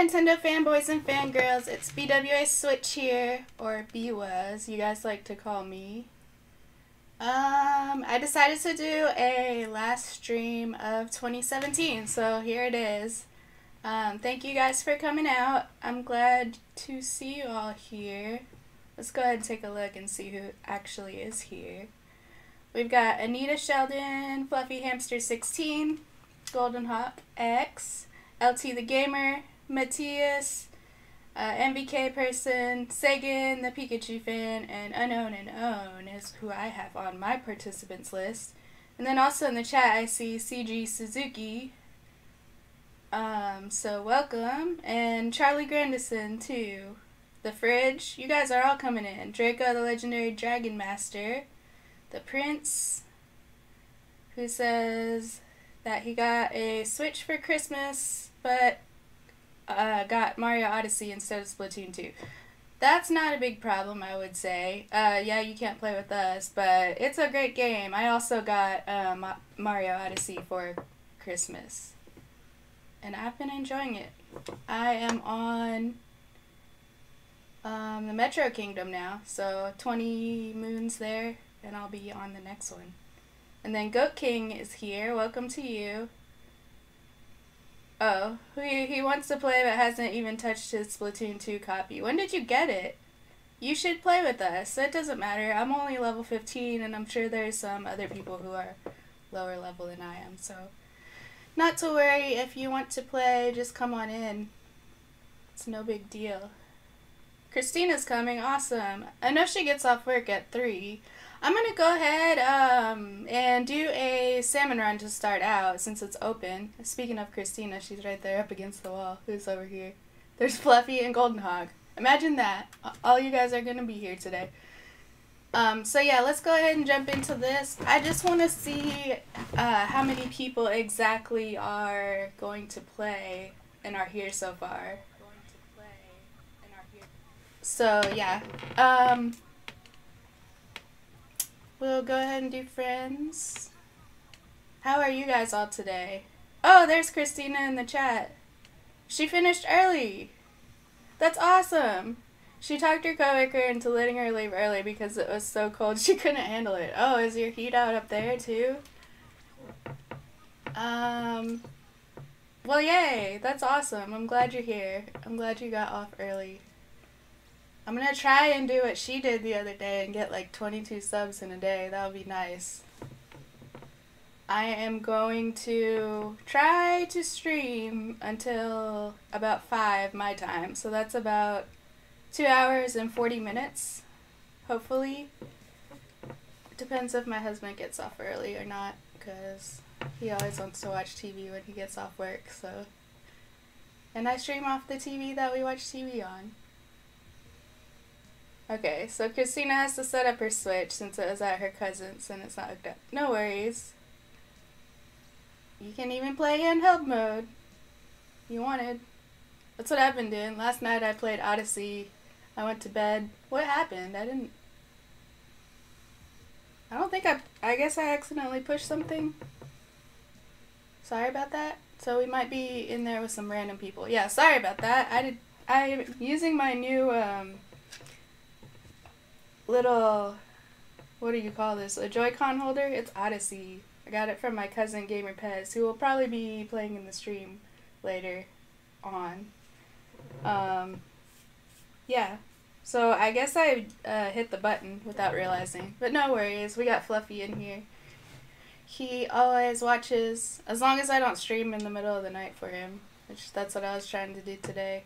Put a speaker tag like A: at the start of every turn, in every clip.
A: Nintendo fanboys and fangirls, it's BWA Switch here, or BWA as you guys like to call me. I decided to do a last stream of 2017, so here it is. Thank you guys for coming out. I'm glad to see you all here. Let's go ahead and take a look and see who actually is here. We've got Anita Sheldon, Fluffy Hamster 16, Golden Hawk X, LT the Gamer, Matthias, MVK Person, Sagan, the Pikachu Fan, and Unknown and Own is who I have on my participants list. And then also in the chat I see CG Suzuki, so welcome, and Charlie Grandison too. The Fridge, you guys are all coming in. Draco the Legendary Dragon Master, the Prince, who says that he got a Switch for Christmas, but got Mario Odyssey instead of Splatoon 2. That's not a big problem, I would say. Yeah, you can't play with us, but it's a great game. I also got Mario Odyssey for Christmas, and I've been enjoying it. I am on the Metro Kingdom now, so 20 moons there, and I'll be on the next one. And then Goat King is here. Welcome to you. Oh, he wants to play but hasn't even touched his Splatoon 2 copy. When did you get it? You should play with us. It doesn't matter. I'm only level 15, and I'm sure there's some other people who are lower level than I am, so not to worry. If you want to play, just come on in. It's no big deal. Christina's coming. Awesome. I know she gets off work at 3. I'm going to go ahead and do a salmon run to start out since it's open. Speaking of Christina, she's right there up against the wall. Who's over here? There's Fluffy and Golden Hog. Imagine that. All you guys are going to be here today. So yeah, let's go ahead and jump into this. I just want to see how many people exactly are going to play and are here so far. So yeah, we'll go ahead and do friends. How are you guys all today? Oh, there's Christina in the chat. She finished early. That's awesome. She talked her coworker into letting her leave early because it was so cold she couldn't handle it. Oh, is your heat out up there too? Well, yay. That's awesome. I'm glad you're here. I'm glad you got off early. I'm gonna try and do what she did the other day and get like 22 subs in a day. That would be nice. I am going to try to stream until about 5 my time. So that's about 2 hours and 40 minutes, hopefully. It depends if my husband gets off early or not, because he always wants to watch TV when he gets off work, so. And I stream off the TV that we watch TV on. Okay, so Christina has to set up her Switch since it was at her cousin's and it's not hooked up. No worries. You can even play handheld mode. You wanted. That's what I've been doing. Last night I played Odyssey. I went to bed. What happened? I don't think I guess I accidentally pushed something. Sorry about that. So we might be in there with some random people. Yeah, sorry about that. I'm using my new, little, what do you call this, a Joy-Con holder? It's Odyssey. I got it from my cousin Gamer Pez, who will probably be playing in the stream later on. Yeah, so I guess I hit the button without realizing, but no worries, we got Fluffy in here. He always watches, as long as I don't stream in the middle of the night for him, which that's what I was trying to do today.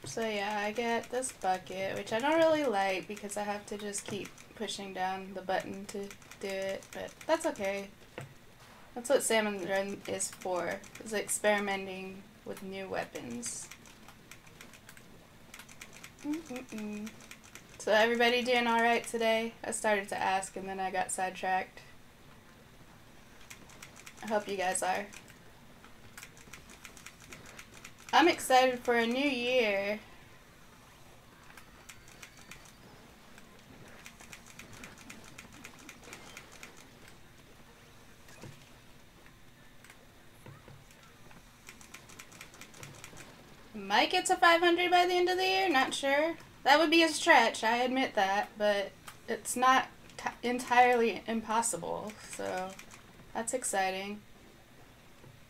A: So yeah, I get this bucket, which I don't really like because I have to just keep pushing down the button to do it, but that's okay. That's what Salmon Run is for, is experimenting with new weapons. So everybody doing alright today? I started to ask and then I got sidetracked. I hope you guys are. I'm excited for a new year. Might get to 500 by the end of the year, not sure. That would be a stretch, I admit that, but it's not entirely impossible, so that's exciting.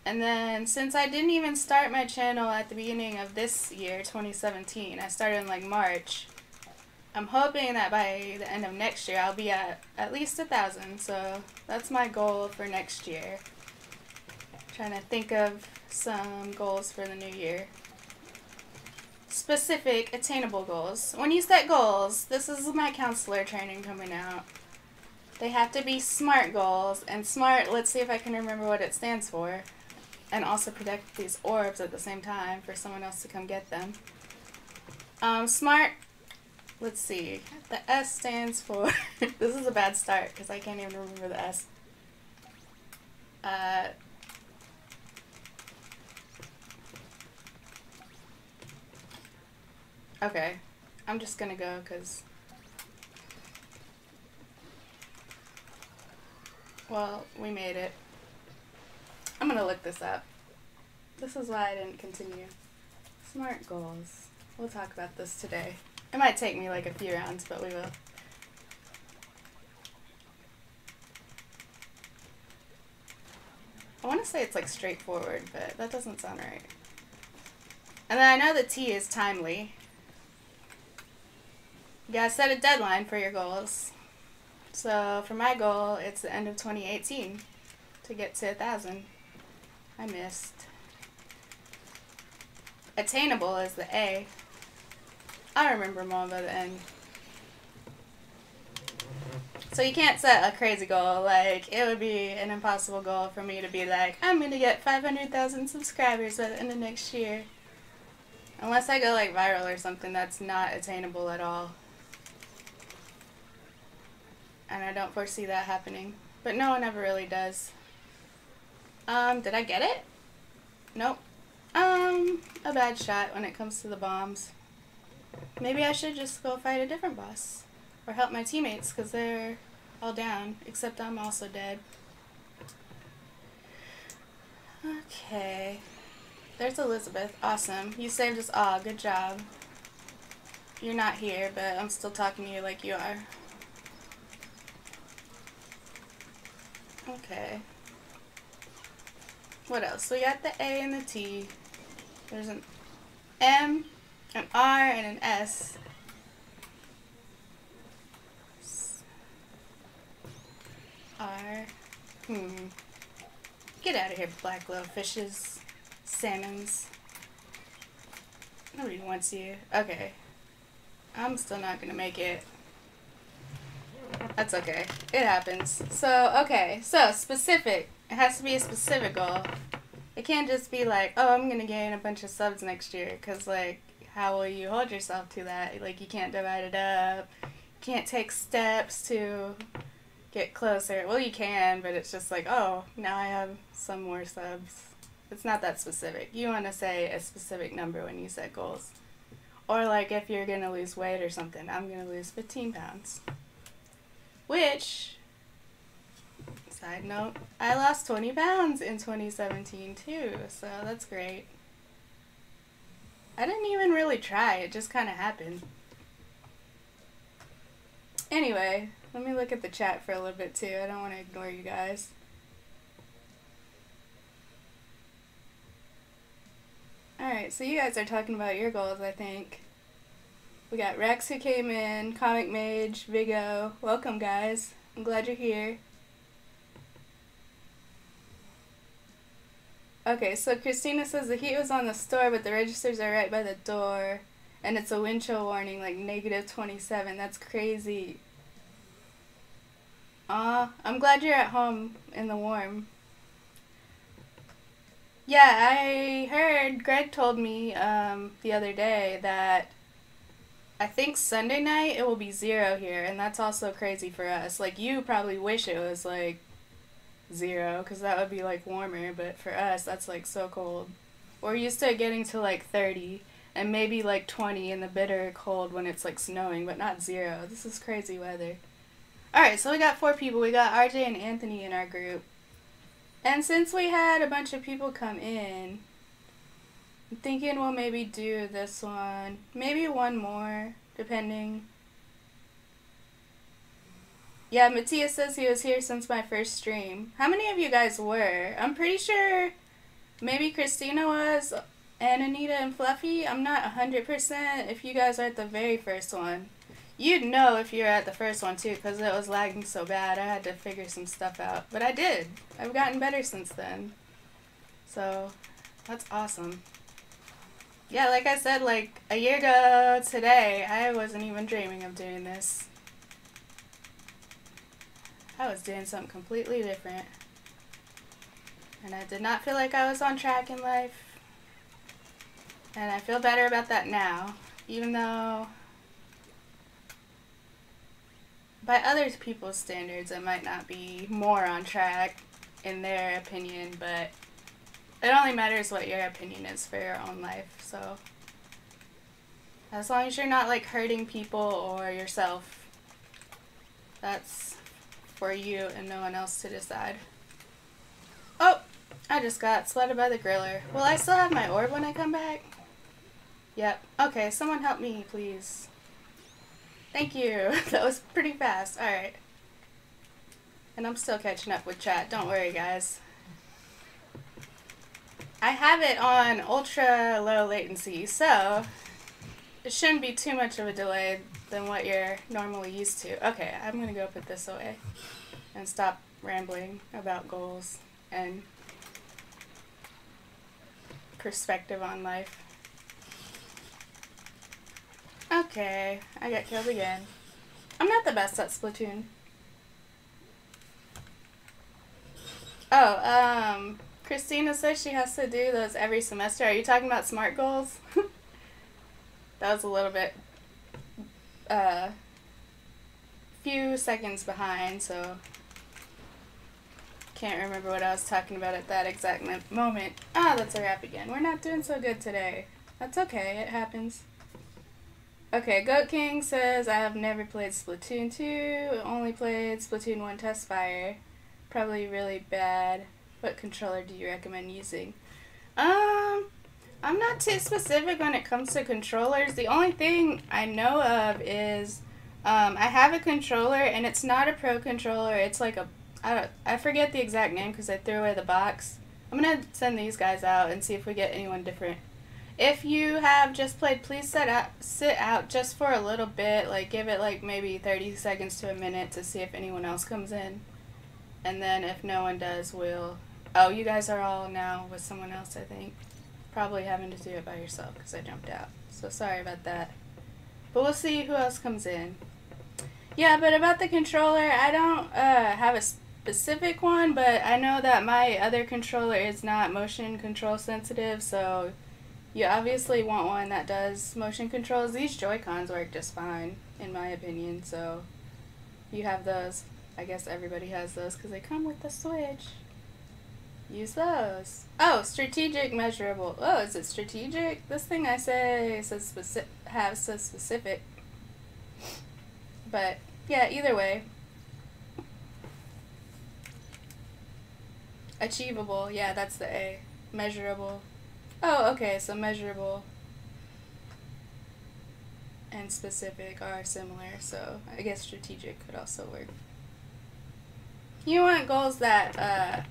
A: And then, since I didn't even start my channel at the beginning of this year, 2017, I started in like March, I'm hoping that by the end of next year I'll be at least 1,000, so that's my goal for next year. Trying to think of some goals for the new year. Specific, attainable goals. When you set goals, this is my counselor training coming out. They have to be SMART goals, and SMART, let's see if I can remember what it stands for. And also protect these orbs at the same time for someone else to come get them. SMART, let's see. The S stands for, this is a bad start because I can't even remember the S. Okay, I'm just gonna go because, well, we made it. I'm gonna look this up. This is why I didn't continue. SMART goals. We'll talk about this today. It might take me like a few rounds, but we will. I want to say it's like straightforward, but that doesn't sound right. And then I know the T is timely. You gotta set a deadline for your goals. So for my goal, it's the end of 2018 to get to 1,000. I missed. Attainable is the A. I remember more by the N. So you can't set a crazy goal. Like, it would be an impossible goal for me to be like, I'm gonna get 500,000 subscribers by the end of next year. Unless I go like viral or something, that's not attainable at all. And I don't foresee that happening. But no one ever really does. Did I get it? Nope. A bad shot when it comes to the bombs. Maybe I should just go fight a different boss. Or help my teammates, because they're all down. Except I'm also dead. Okay. There's Elizabeth. Awesome. You saved us all. Good job. You're not here, but I'm still talking to you like you are. Okay. What else? We got the A and the T. There's an M, an R, and an S. R. Get out of here, black little fishes. Salmons. Nobody wants you. Okay. I'm still not gonna make it. That's okay. It happens. So, okay. So, specific. It has to be a specific goal. It can't just be like, oh, I'm gonna gain a bunch of subs next year. Because, like, how will you hold yourself to that? Like, you can't divide it up. You can't take steps to get closer. Well, you can, but it's just like, oh, now I have some more subs. It's not that specific. You want to say a specific number when you set goals. Or, like, if you're gonna lose weight or something, I'm gonna lose 15 pounds. Which, side note, I lost 20 pounds in 2017 too, so that's great. I didn't even really try, it just kind of happened. Anyway, let me look at the chat for a little bit too, I don't want to ignore you guys. Alright, so you guys are talking about your goals, I think. We got Rex who came in, Comic Mage, Vigo. Welcome, guys. I'm glad you're here. Okay, so Christina says the heat was on the store, but the registers are right by the door. And it's a wind chill warning, like -27. That's crazy. Aw, I'm glad you're at home in the warm. Yeah, I heard, Greg told me the other day that I think Sunday night it will be 0 here, and that's also crazy for us. Like, you probably wish it was, like, 0, because that would be, like, warmer, but for us, that's, like, so cold. We're used to getting to, like, 30, and maybe, like, 20 in the bitter cold when it's, like, snowing, but not 0. This is crazy weather. Alright, so we got 4 people. We got RJ and Anthony in our group. And since we had a bunch of people come in, I'm thinking we'll maybe do this one. Maybe one more, depending. Yeah, Matthias says he was here since my first stream. How many of you guys were? I'm pretty sure maybe Christina was, and Anita and Fluffy. I'm not 100% if you guys are at the very first one. You'd know if you were at the first one too, because it was lagging so bad. I had to figure some stuff out. But I did. I've gotten better since then. So, that's awesome. Yeah, like I said, like a year ago today, I wasn't even dreaming of doing this. I was doing something completely different. And I did not feel like I was on track in life. And I feel better about that now. Even though, by other people's standards, I might not be more on track in their opinion, but it only matters what your opinion is for your own life. So, as long as you're not like hurting people or yourself, that's for you and no one else to decide. Oh, I just got sledded by the griller. Will I still have my orb when I come back? Yep. Okay, someone help me, please. Thank you. That was pretty fast. Alright. And I'm still catching up with chat. Don't worry, guys. I have it on ultra low latency, so it shouldn't be too much of a delay than what you're normally used to. Okay, I'm gonna go put this away and stop rambling about goals and perspective on life. Okay, I got killed again. I'm not the best at Splatoon. Oh, Christina says she has to do those every semester. Are you talking about SMART goals? That was a little bit, few seconds behind, so can't remember what I was talking about at that exact moment. Ah, that's a wrap again. We're not doing so good today. That's okay, it happens. Okay, Goat King says, I have never played Splatoon 2, only played Splatoon 1 Test Fire. Probably really bad. What controller do you recommend using? I'm not too specific when it comes to controllers. The only thing I know of is, I have a controller, and it's not a pro controller. It's like a, I forget the exact name because I threw away the box. I'm gonna send these guys out and see if we get anyone different. If you have just played, please sit out just for a little bit. Like, give it like maybe 30 seconds to a minute to see if anyone else comes in. And then if no one does, we'll... Oh, you guys are all now with someone else, I think. Probably having to do it by yourself because I jumped out. So sorry about that. But we'll see who else comes in. Yeah, but about the controller, I don't have a specific one, but I know that my other controller is not motion control sensitive, so you obviously want one that does motion controls. These Joy-Cons work just fine, in my opinion, so you have those. I guess everybody has those because they come with the Switch. Use those. Oh, strategic measurable. Oh, is it strategic? This thing I say says specific. But, yeah, either way. Achievable. Yeah, that's the A. Measurable. Oh, okay, so measurable and specific are similar, so I guess strategic could also work. You want goals that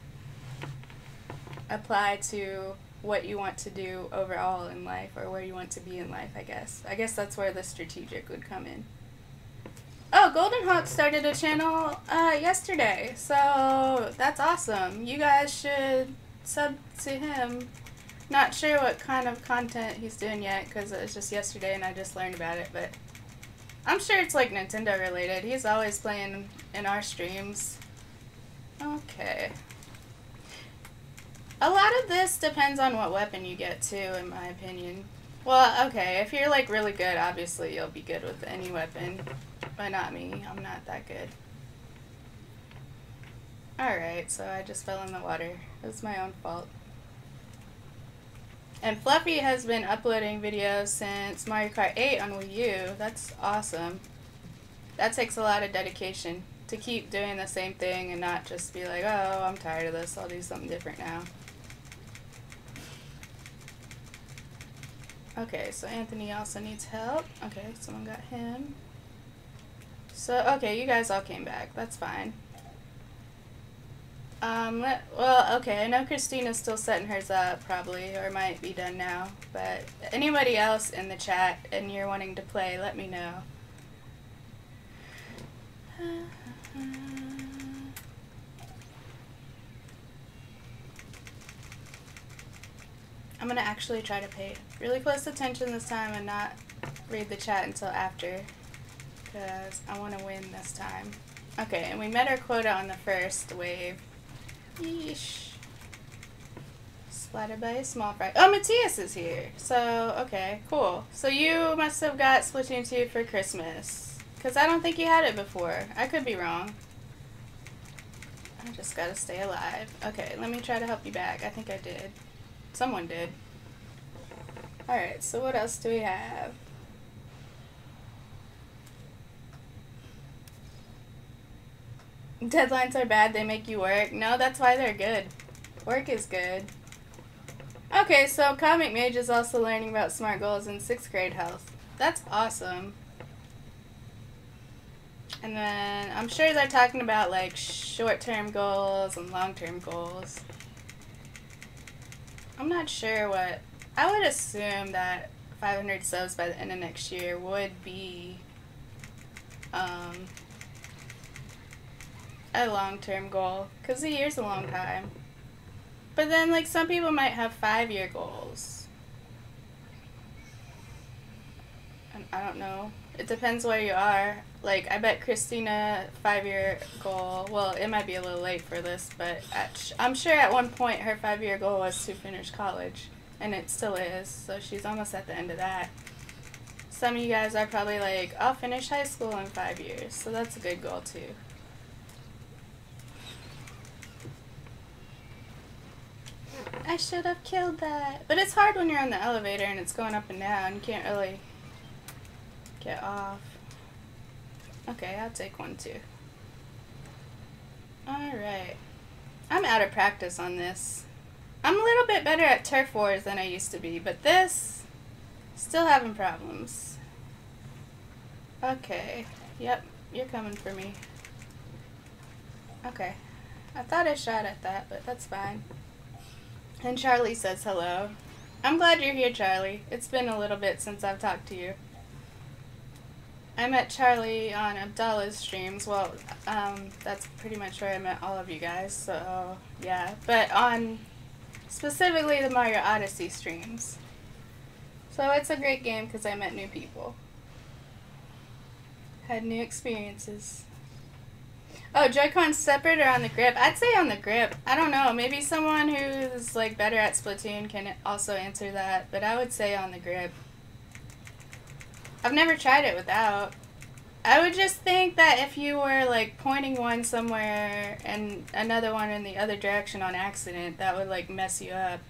A: apply to what you want to do overall in life, or where you want to be in life, I guess. I guess that's where the strategic would come in. Oh, Golden Hawk started a channel yesterday, so that's awesome. You guys should sub to him. Not sure what kind of content he's doing yet, because it was just yesterday and I just learned about it, but I'm sure it's like Nintendo related. He's always playing in our streams. Okay. A lot of this depends on what weapon you get too, in my opinion. Well, okay, if you're like really good, obviously you'll be good with any weapon, but not me. I'm not that good. Alright, so I just fell in the water. It was my own fault. And Fluffy has been uploading videos since Mario Kart 8 on Wii U. That's awesome. That takes a lot of dedication to keep doing the same thing and not just be like, oh, I'm tired of this, I'll do something different now. Okay, so Anthony also needs help. Okay, someone got him. So, okay, you guys all came back. That's fine. Well, okay, I know Christina's still setting hers up, probably, or might be done now. But anybody else in the chat and you're wanting to play, let me know. I'm gonna actually try to pay really close attention this time and not read the chat until after, because I want to win this time. Okay, and we met our quota on the first wave. Yeesh. Splattered by a small fry. Oh, Matthias is here. So, okay, cool. So you must have got Splatoon 2 for Christmas, because I don't think you had it before. I could be wrong. I just gotta stay alive. Okay, let me try to help you back. I think I did. Someone did. Alright, so what else do we have? Deadlines are bad, they make you work. No, that's why they're good. Work is good. Okay, so Comic Mage is also learning about SMART goals in 6th grade health. That's awesome. And then I'm sure they're talking about like short-term goals and long-term goals. I'm not sure what... I would assume that 500 subs by the end of next year would be a long-term goal, because a year's a long time. But then, like, some people might have 5-year goals. And I don't know. It depends where you are. Like, I bet Christina 5-year goal, well, it might be a little late for this, but I'm sure at one point her 5-year goal was to finish college, and it still is, so she's almost at the end of that. Some of you guys are probably like, I'll finish high school in 5 years, so that's a good goal too. I should have killed that. But it's hard when you're on the elevator and it's going up and down. You can't really get off. Okay, I'll take one too. Alright. I'm out of practice on this. I'm a little bit better at turf wars than I used to be, but this, still having problems. Okay. Yep, you're coming for me. Okay. I thought I shot at that, but that's fine. And Charlie says hello. I'm glad you're here, Charlie. It's been a little bit since I've talked to you. I met Charlie on Abdallah's streams. Well, that's pretty much where I met all of you guys, so yeah. But on specifically the Mario Odyssey streams. So it's a great game because I met new people. Had new experiences. Oh, Joy-Con separate or on the grip? I'd say on the grip. I don't know. Maybe someone who's like better at Splatoon can also answer that, but I would say on the grip. I've never tried it without. I would just think that if you were like pointing one somewhere and another one in the other direction on accident, that would like mess you up.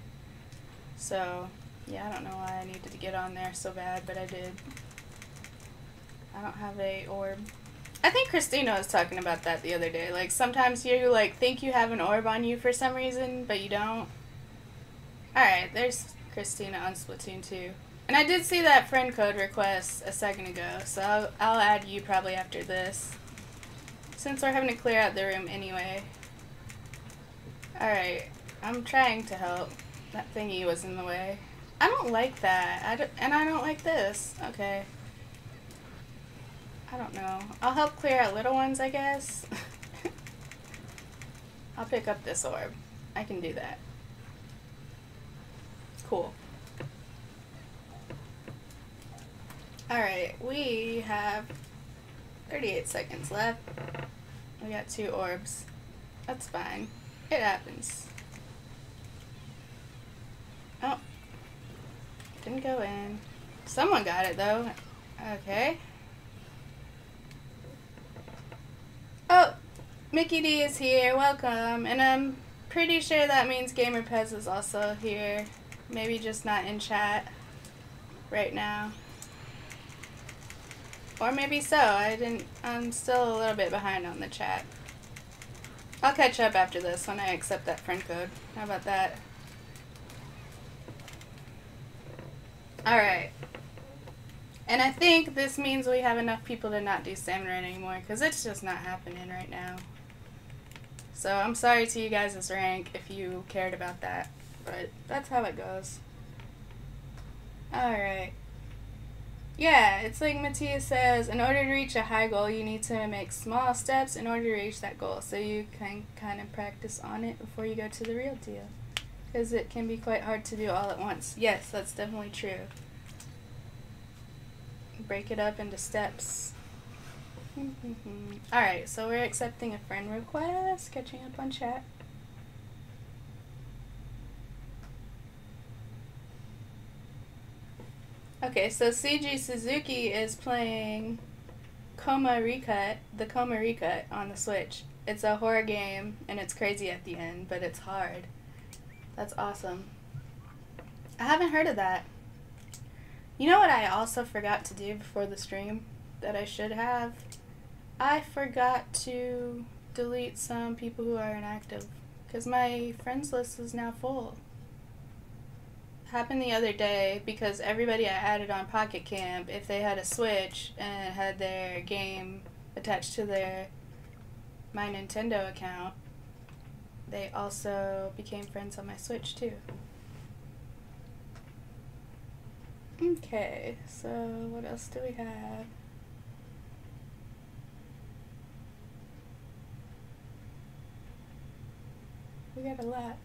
A: So, yeah, I don't know why I needed to get on there so bad, but I did. I don't have a orb. I think Christina was talking about that the other day. Like, sometimes you, like, think you have an orb on you for some reason, but you don't. Alright, there's Christina on Splatoon 2. And I did see that friend code request a second ago, so I'll add you probably after this. Since we're having to clear out the room anyway. Alright, I'm trying to help. That thingy was in the way. I don't like that. And I don't like this. Okay. I don't know. I'll help clear out little ones, I guess. I'll pick up this orb. I can do that. Cool. Alright, we have 38 seconds left. We got 2 orbs. That's fine. It happens. Oh. Didn't go in. Someone got it, though. Okay. Oh, Mickey D is here. Welcome. And I'm pretty sure that means Gamer Pez is also here. Maybe just not in chat right now. Or maybe so. I'm still a little bit behind on the chat. I'll catch up after this when I accept that friend code. How about that? Alright. And I think this means we have enough people to not do salmon run anymore, because it's just not happening right now. So I'm sorry to you guys' rank if you cared about that, but that's how it goes. Alright. Yeah, it's like Matthias says, in order to reach a high goal, you need to make small steps in order to reach that goal, so you can kind of practice on it before you go to the real deal. Because it can be quite hard to do all at once. Yes, that's definitely true. Break it up into steps. Alright, so we're accepting a friend request, catching up on chat. Okay, so CG Suzuki is playing Coma Recut, the Coma Recut on the Switch. It's a horror game, and it's crazy at the end, but it's hard. That's awesome. I haven't heard of that. You know what I also forgot to do before the stream that I should have? I forgot to delete some people who are inactive, because my friends list is now full. Happened the other day because everybody I added on Pocket Camp, if they had a Switch and had their game attached to my Nintendo account, they also became friends on my Switch too. Okay, so what else do we have? We got a lot.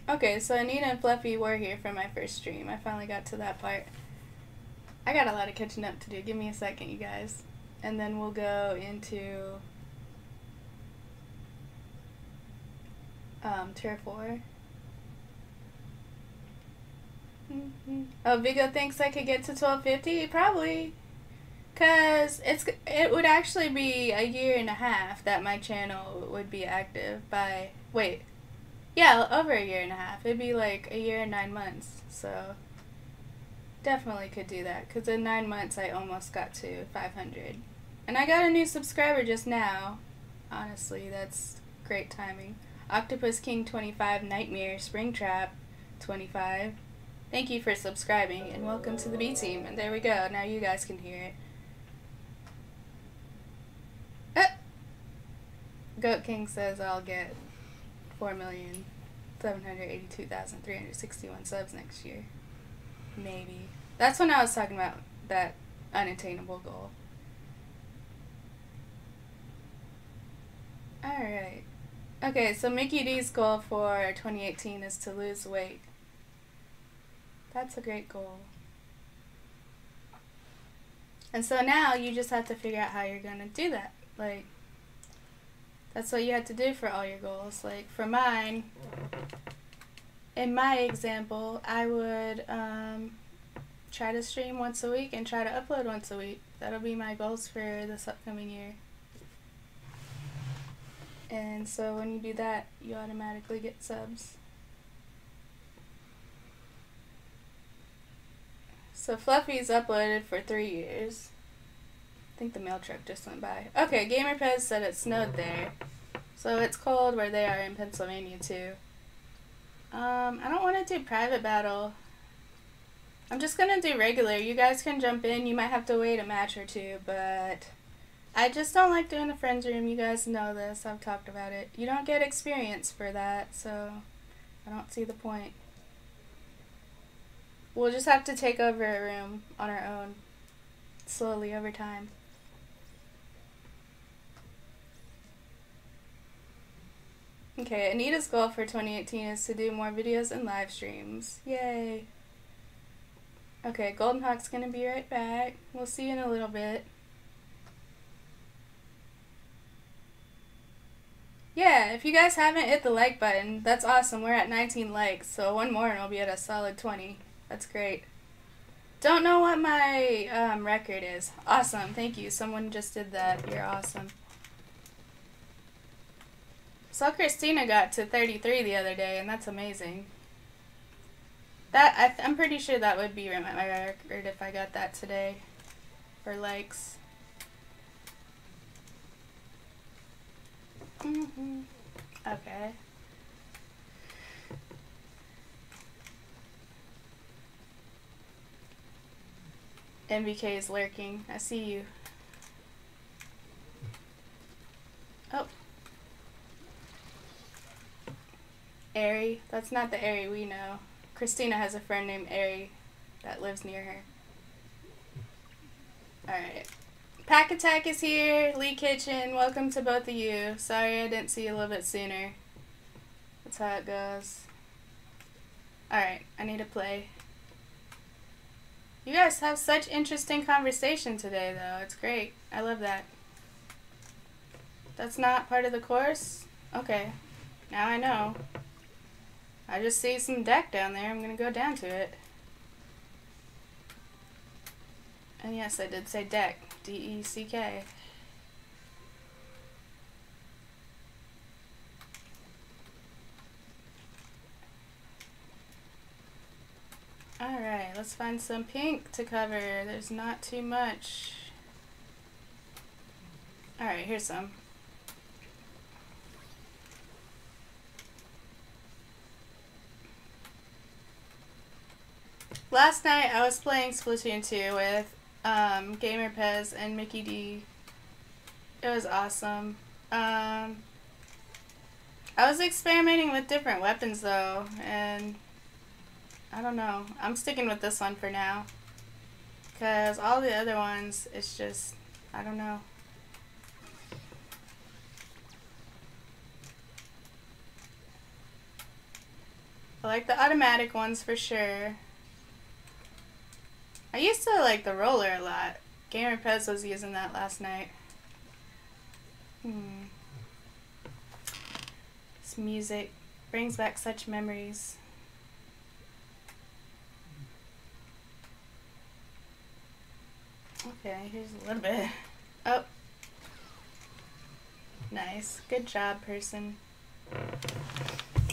A: Okay, so Anita and Fluffy were here for my first stream. I finally got to that part. I got a lot of catching up to do. Give me a second, you guys. And then we'll go into Tier 4. Oh, Vigo thinks I could get to 1250? Probably. Because it would actually be a year and a half that my channel would be active by... Wait. Yeah, over a year and a half. It'd be like a year and 9 months. So, definitely could do that. Because in 9 months, I almost got to 500. And I got a new subscriber just now. Honestly, that's great timing. Octopus King 25, Nightmare, Springtrap 25. Thank you for subscribing, and welcome to the B team. And there we go. Now you guys can hear it. Goat King says I'll get 4,782,361 subs next year. Maybe. That's when I was talking about that unattainable goal. Alright. Okay, so Mickey D's goal for 2018 is to lose weight. That's a great goal. And so now you just have to figure out how you're going to do that. Like, that's what you have to do for all your goals. Like, for mine, in my example, I would try to stream once a week and try to upload once a week. That'll be my goals for this upcoming year. And so when you do that, you automatically get subs. So Fluffy's uploaded for 3 years. I think the mail truck just went by. Okay, GamerPez said it snowed there. So it's cold where they are in Pennsylvania too. I don't want to do private battle. I'm just going to do regular. You guys can jump in. You might have to wait a match or two, but I just don't like doing the friends room. You guys know this. I've talked about it. You don't get experience for that, so I don't see the point. We'll just have to take over a room on our own, slowly over time. Okay, Anita's goal for 2018 is to do more videos and live streams. Yay! Okay, Golden Hawk's gonna be right back. We'll see you in a little bit. Yeah, if you guys haven't hit the like button, that's awesome. We're at 19 likes, so one more and we'll be at a solid 20. That's great. Don't know what my record is. Awesome, thank you. Someone just did that. You're awesome. So Christina got to 33 the other day, and that's amazing. I'm pretty sure that would be my record if I got that today for likes. Okay. MBK is lurking. I see you. Oh. Airy. That's not the Airy we know. Christina has a friend named Airy that lives near her. Alright. Pack Attack is here. Lee Kitchen. Welcome to both of you. Sorry I didn't see you a little bit sooner. That's how it goes. Alright. I need to play. You guys have such interesting conversation today, though. It's great. I love that. That's not part of the course? Okay. Now I know. I just see some deck down there. I'm gonna go down to it. And yes, I did say deck. D-E-C-K. Alright, let's find some pink to cover. There's not too much. Alright, here's some. Last night I was playing Splatoon 2 with Gamer Pez and Mickey D. It was awesome. I was experimenting with different weapons though, and I don't know. I'm sticking with this one for now. Because all the other ones, it's just, I don't know. I like the automatic ones for sure. I used to like the roller a lot. Gamer Pez was using that last night. This music brings back such memories. Okay, here's a little bit. Oh. Nice. Good job, person.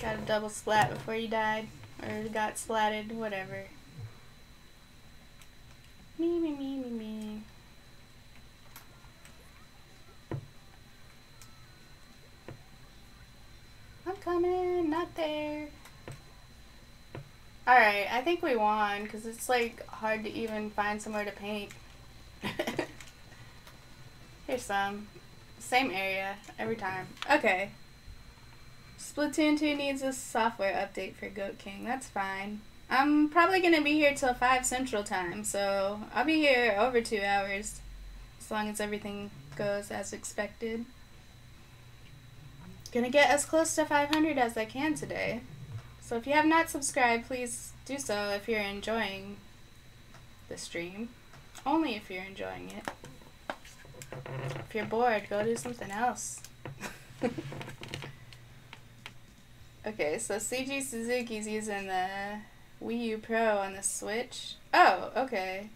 A: Got a double splat before you died. Or got splatted, whatever. Me, me, me, me, me. I'm coming, not there. Alright, I think we won, because it's like hard to even find somewhere to paint. Here's some. Same area, every time. Okay. Splatoon 2 needs a software update for Goat King. That's fine. I'm probably going to be here till 5 Central Time, so I'll be here over 2 hours, as long as everything goes as expected. Gonna get as close to 500 as I can today. So if you have not subscribed, please do so if you're enjoying the stream. Only if you're enjoying it. If you're bored, go do something else. Okay, so CG Suzuki's using the Wii U Pro on the Switch. Oh, okay.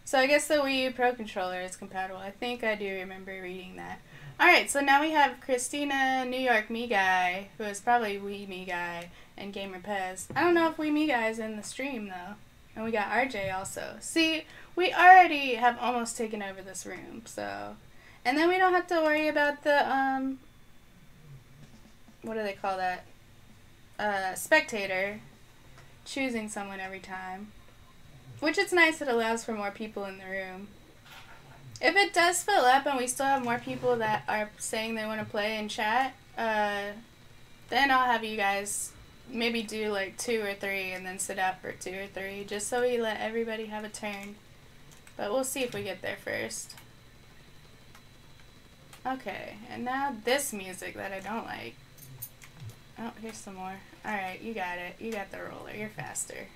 A: So I guess the Wii U Pro controller is compatible. I think I do remember reading that. Alright, so now we have Christina, New York Me Guy, who is probably Wii Me Guy, and Gamer Pez. I don't know if Wii Me Guy is in the stream, though. And we got RJ also. See, we already have almost taken over this room, so... And then we don't have to worry about the, what do they call that? Spectator choosing someone every time. Which is nice, it allows for more people in the room. If it does fill up and we still have more people that are saying they want to play in chat, then I'll have you guys maybe do like 2 or 3 and then sit out for 2 or 3, just so we let everybody have a turn. But we'll see if we get there first. Okay, and now this music that I don't like. Oh, here's some more. Alright, you got it. You got the roller. You're faster.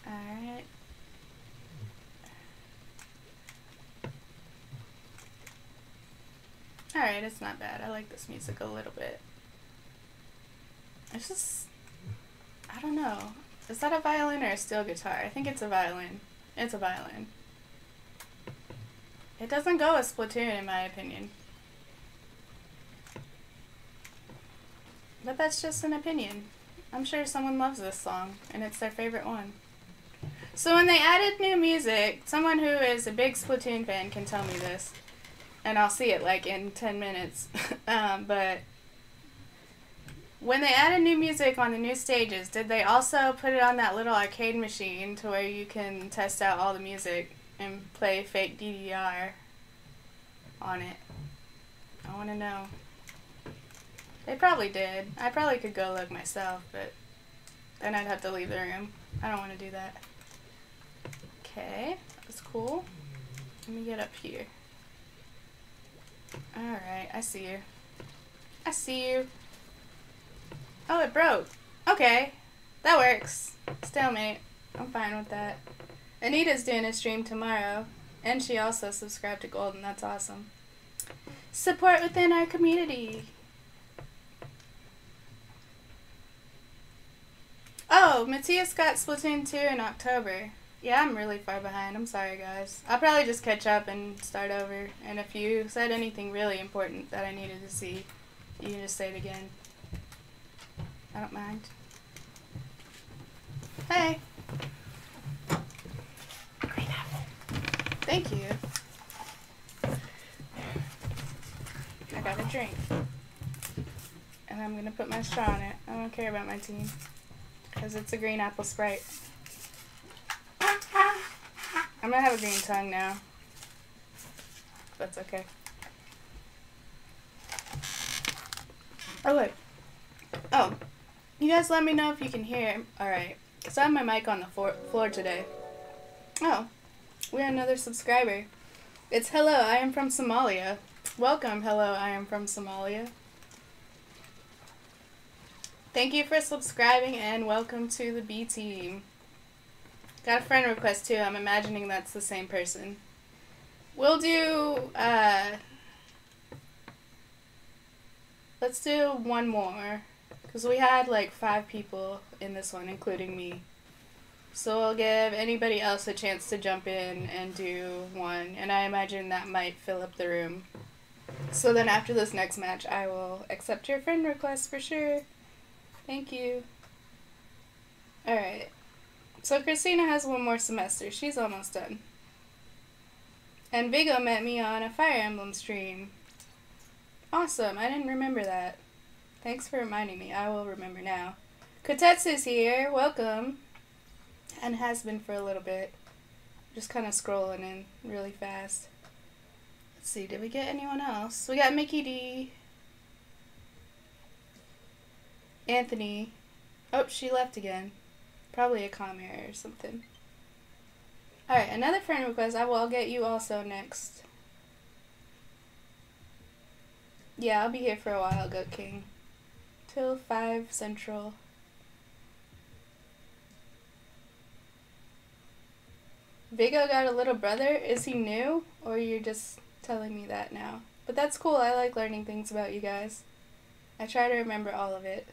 A: Alright. Alright, it's not bad. I like this music a little bit. It's just... I don't know. Is that a violin or a steel guitar? I think it's a violin. It's a violin. It doesn't go with Splatoon, in my opinion. But that's just an opinion. I'm sure someone loves this song, and it's their favorite one. So when they added new music, someone who is a big Splatoon fan can tell me this. And I'll see it like in 10 minutes. But When they added new music on the new stages, did they also put it on that little arcade machine to where you can test out all the music and play fake DDR on it? I want to know. They probably did. I probably could go look myself, but then I'd have to leave the room. I don't want to do that. Okay, that's cool. Let me get up here. Alright, I see you. I see you. Oh, it broke. Okay, that works. Stalemate. I'm fine with that. Anita's doing a stream tomorrow, and she also subscribed to Golden. That's awesome. Support within our community. Oh, Matthias got Splatoon 2 in October. Yeah, I'm really far behind. I'm sorry, guys. I'll probably just catch up and start over. And if you said anything really important that I needed to see, you can just say it again. I don't mind. Hey. Green apple. Thank you. I got a drink. And I'm going to put my straw in it. I don't care about my team. Because it's a green apple Sprite. I'm going to have a green tongue now. That's okay. Oh, wait. Oh. You guys let me know if you can hear. Alright. Because I have my mic on the floor today. Oh. We have another subscriber. It's hello, I am from Somalia. Welcome, hello, I am from Somalia. Thank you for subscribing and welcome to the B team. Got a friend request too. I'm imagining that's the same person. We'll do, let's do one more. Because we had like 5 people in this one, including me. So we'll give anybody else a chance to jump in and do one. And I imagine that might fill up the room. So then after this next match, I will accept your friend request for sure. Thank you. Alright. So Christina has one more semester. She's almost done. And Vigo met me on a Fire Emblem stream. Awesome. I didn't remember that. Thanks for reminding me. I will remember now. Kotetsu's here. Welcome. And has been for a little bit. Just kind of scrolling in really fast. Let's see. Did we get anyone else? We got Mickey D. Anthony. Oh, she left again. Probably a comm error or something. Alright, another friend request. I'll get you also next. Yeah, I'll be here for a while, Goat King. Till 5 Central. Vigo got a little brother. Is he new? Or you're just telling me that now? But that's cool. I like learning things about you guys. I try to remember all of it.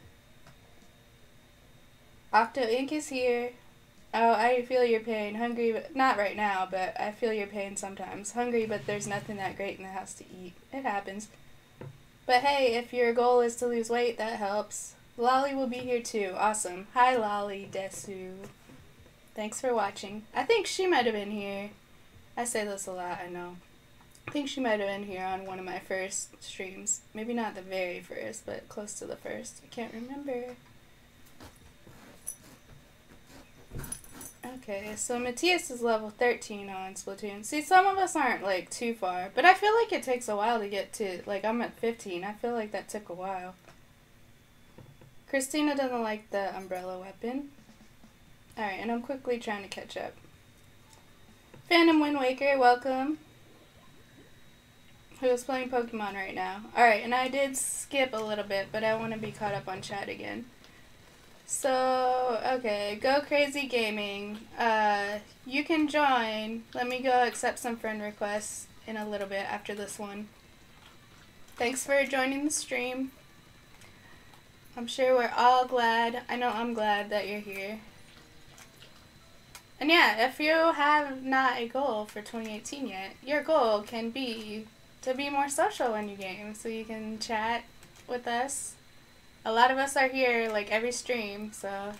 A: Octo Inc. is here. Oh, I feel your pain. Hungry, but not right now, but I feel your pain sometimes. Hungry, but there's nothing that great in the house to eat. It happens. But hey, if your goal is to lose weight, that helps. Lolly will be here too. Awesome. Hi, Lolly Desu. Thanks for watching. I think she might have been here. I say this a lot, I know. I think she might have been here on one of my first streams. Maybe not the very first, but close to the first. I can't remember. Okay, so Matthias is level 13 on Splatoon. See, some of us aren't, like, too far. But I feel like it takes a while to get to, like, I'm at 15. I feel like that took a while. Christina doesn't like the umbrella weapon. Alright, and I'm quickly trying to catch up. Phantom Wind Waker, welcome. Who is playing Pokemon right now. Alright, and I did skip a little bit, but I want to be caught up on chat again. So, okay, Go Crazy Gaming. You can join. Let me go accept some friend requests in a little bit after this one. Thanks for joining the stream. I'm sure we're all glad. I know I'm glad that you're here. And yeah, if you have not a goal for 2018 yet, your goal can be to be more social when you game, so you can chat with us. A lot of us are here, like, every stream, so...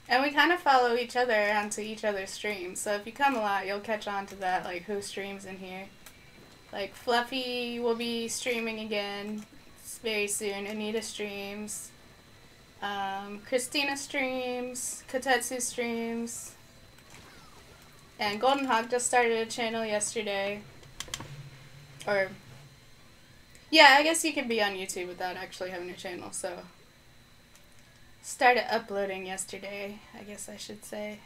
A: And we kind of follow each other onto each other's streams, so if you come a lot, you'll catch on to that, like, who streams in here. Like, Fluffy will be streaming again very soon. Anita streams. Christina streams, Katetsu streams, and Golden Hawk just started a channel yesterday. Or, yeah, I guess you can be on YouTube without actually having a channel, so. Started uploading yesterday, I guess I should say.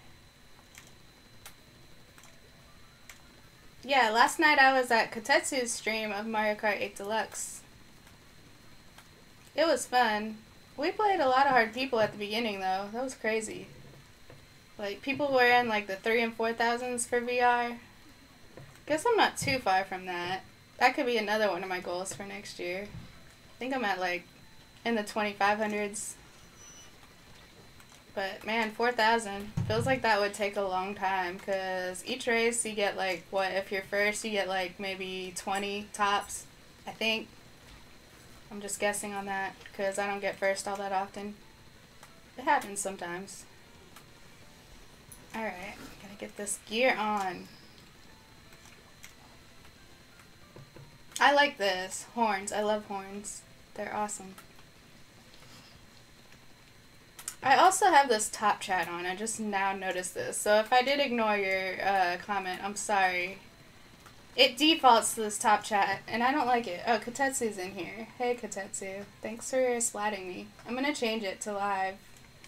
A: Yeah, last night I was at Katetsu's stream of Mario Kart 8 Deluxe. It was fun. We played a lot of hard people at the beginning, though. That was crazy. Like, people were in, like, the 3,000 and 4,000s for VR. Guess I'm not too far from that. That could be another one of my goals for next year. I think I'm at, like, in the 2,500s. But, man, 4,000. Feels like that would take a long time, because each race you get, like, what, if you're first, you get, like, maybe 20 tops, I think. I'm just guessing on that, because I don't get first all that often. It happens sometimes. Alright, gotta get this gear on. I like this. Horns. I love horns. They're awesome. I also have this top chat on. I just now noticed this. So if I did ignore your comment, I'm sorry. It defaults to this top chat, and I don't like it. Oh, Katetsu's in here. Hey, Katetsu. Thanks for splatting me. I'm going to change it to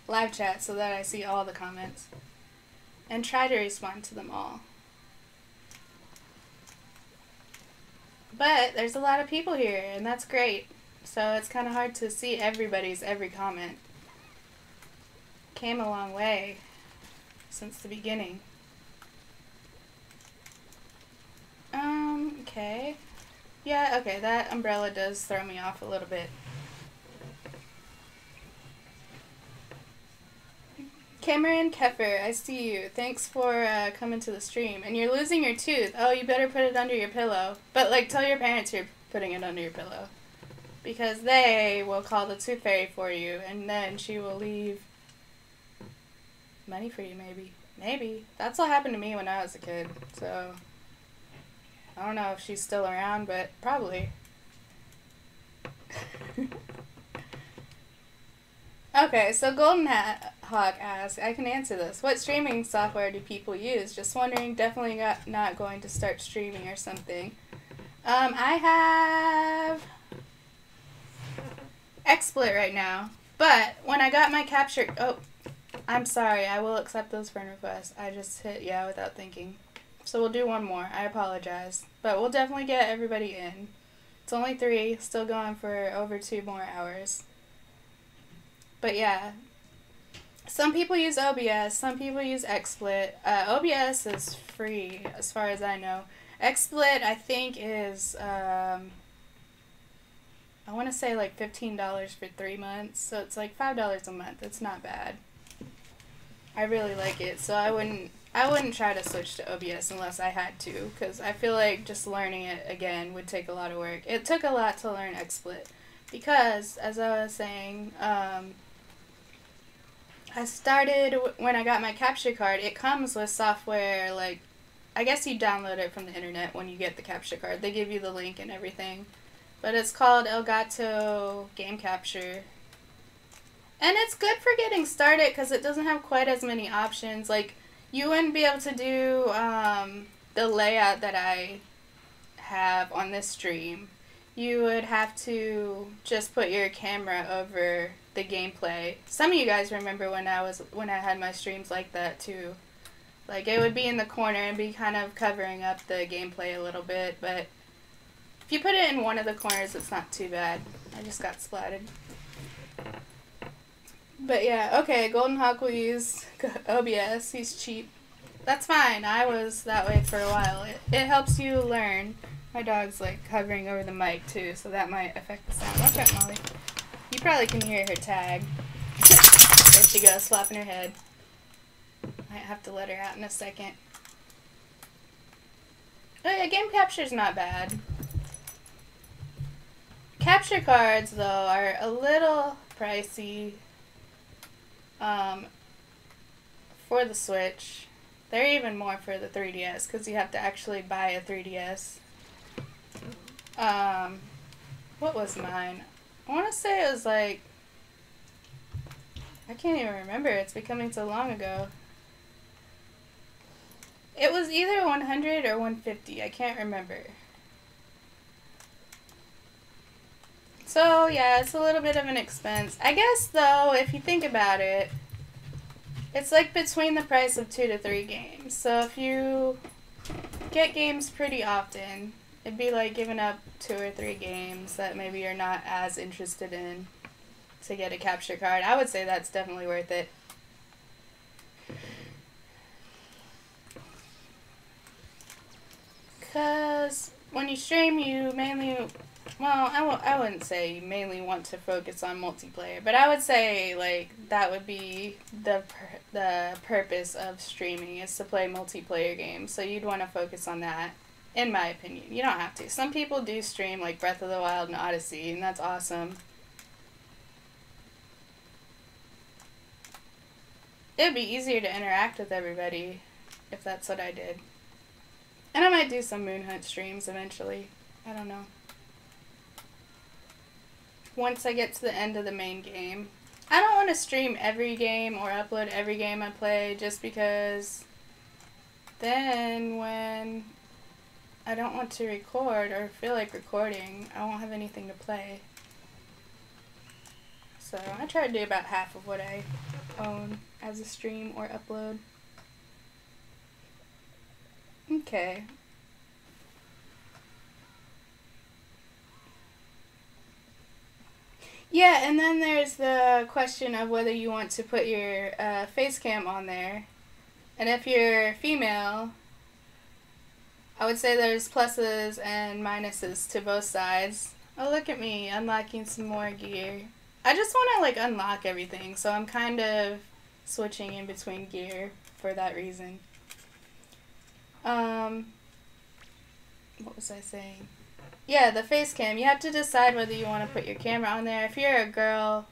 A: live chat so that I see all the comments. And try to respond to them all. But there's a lot of people here, and that's great. So it's kind of hard to see everybody's every comment. Came a long way since the beginning. Okay. Yeah, okay, that umbrella does throw me off a little bit. Cameron Keffer, I see you. Thanks for coming to the stream. And you're losing your tooth. Oh, you better put it under your pillow. But, like, tell your parents you're putting it under your pillow. Because they will call the tooth fairy for you, and then she will leave money for you, maybe. Maybe. That's what happened to me when I was a kid, so I don't know if she's still around, but probably. Okay, so Golden Hawk asks, I can answer this. What streaming software do people use? Just wondering, definitely not going to start streaming or something. I have XSplit right now, but when I got my capture... Oh, I'm sorry, I will accept those friend requests. I just hit yeah without thinking. So we'll do one more. I apologize. But we'll definitely get everybody in. It's only 3, still going for over 2 more hours. But yeah, some people use OBS, some people use XSplit. OBS is free as far as I know. XSplit I think is, I want to say like $15 for 3 months. So it's like $5 a month. It's not bad. I really like it, so I wouldn't try to switch to OBS unless I had to, because I feel like just learning it again would take a lot of work. It took a lot to learn XSplit, because, as I was saying, I started, when I got my capture card, it comes with software, like, I guess you download it from the internet when you get the capture card. They give you the link and everything. But it's called Elgato Game Capture. And it's good for getting started because it doesn't have quite as many options. Like, you wouldn't be able to do the layout that I have on this stream. You would have to just put your camera over the gameplay. Some of you guys remember when I had my streams like that too. Like, it would be in the corner and be kind of covering up the gameplay a little bit, but if you put it in one of the corners, it's not too bad. I just got splatted. But yeah, okay, Golden Hawk will use OBS. He's cheap. That's fine. I was that way for a while. It helps you learn. My dog's like hovering over the mic too, so that might affect the sound. Watch out, Molly. You probably can hear her tag. There she goes, slapping her head. Might have to let her out in a second. Oh yeah, game capture's not bad. Capture cards, though, are a little pricey. For the Switch. They're even more for the 3DS, because you have to actually buy a 3DS. What was mine? I want to say it was like I can't even remember. It's becoming so long ago. It was either 100 or 150. I can't remember. So, yeah, it's a little bit of an expense. I guess, though, if you think about it, it's like between the price of 2 to 3 games. So if you get games pretty often, it'd be like giving up 2 or 3 games that maybe you're not as interested in to get a capture card. I would say that's definitely worth it. Because when you stream, you mainly, well, I wouldn't say you mainly want to focus on multiplayer, but I would say, like, that would be the purpose of streaming, is to play multiplayer games, so you'd want to focus on that, in my opinion. You don't have to. Some people do stream, like, Breath of the Wild and Odyssey, and that's awesome. It would be easier to interact with everybody if that's what I did. And I might do some Moon Hunt streams eventually. I don't know. Once I get to the end of the main game. I don't want to stream every game or upload every game I play, just because then when I don't want to record or feel like recording, I won't have anything to play. So I try to do about half of what I own as a stream or upload. Okay. Yeah, and then there's the question of whether you want to put your face cam on there. And if you're female, I would say there's pluses and minuses to both sides. Oh, look at me, unlocking some more gear. I just want to, like, unlock everything, so I'm kind of switching in between gear for that reason. What was I saying? Yeah, the face cam. You have to decide whether you want to put your camera on there. If you're a girl,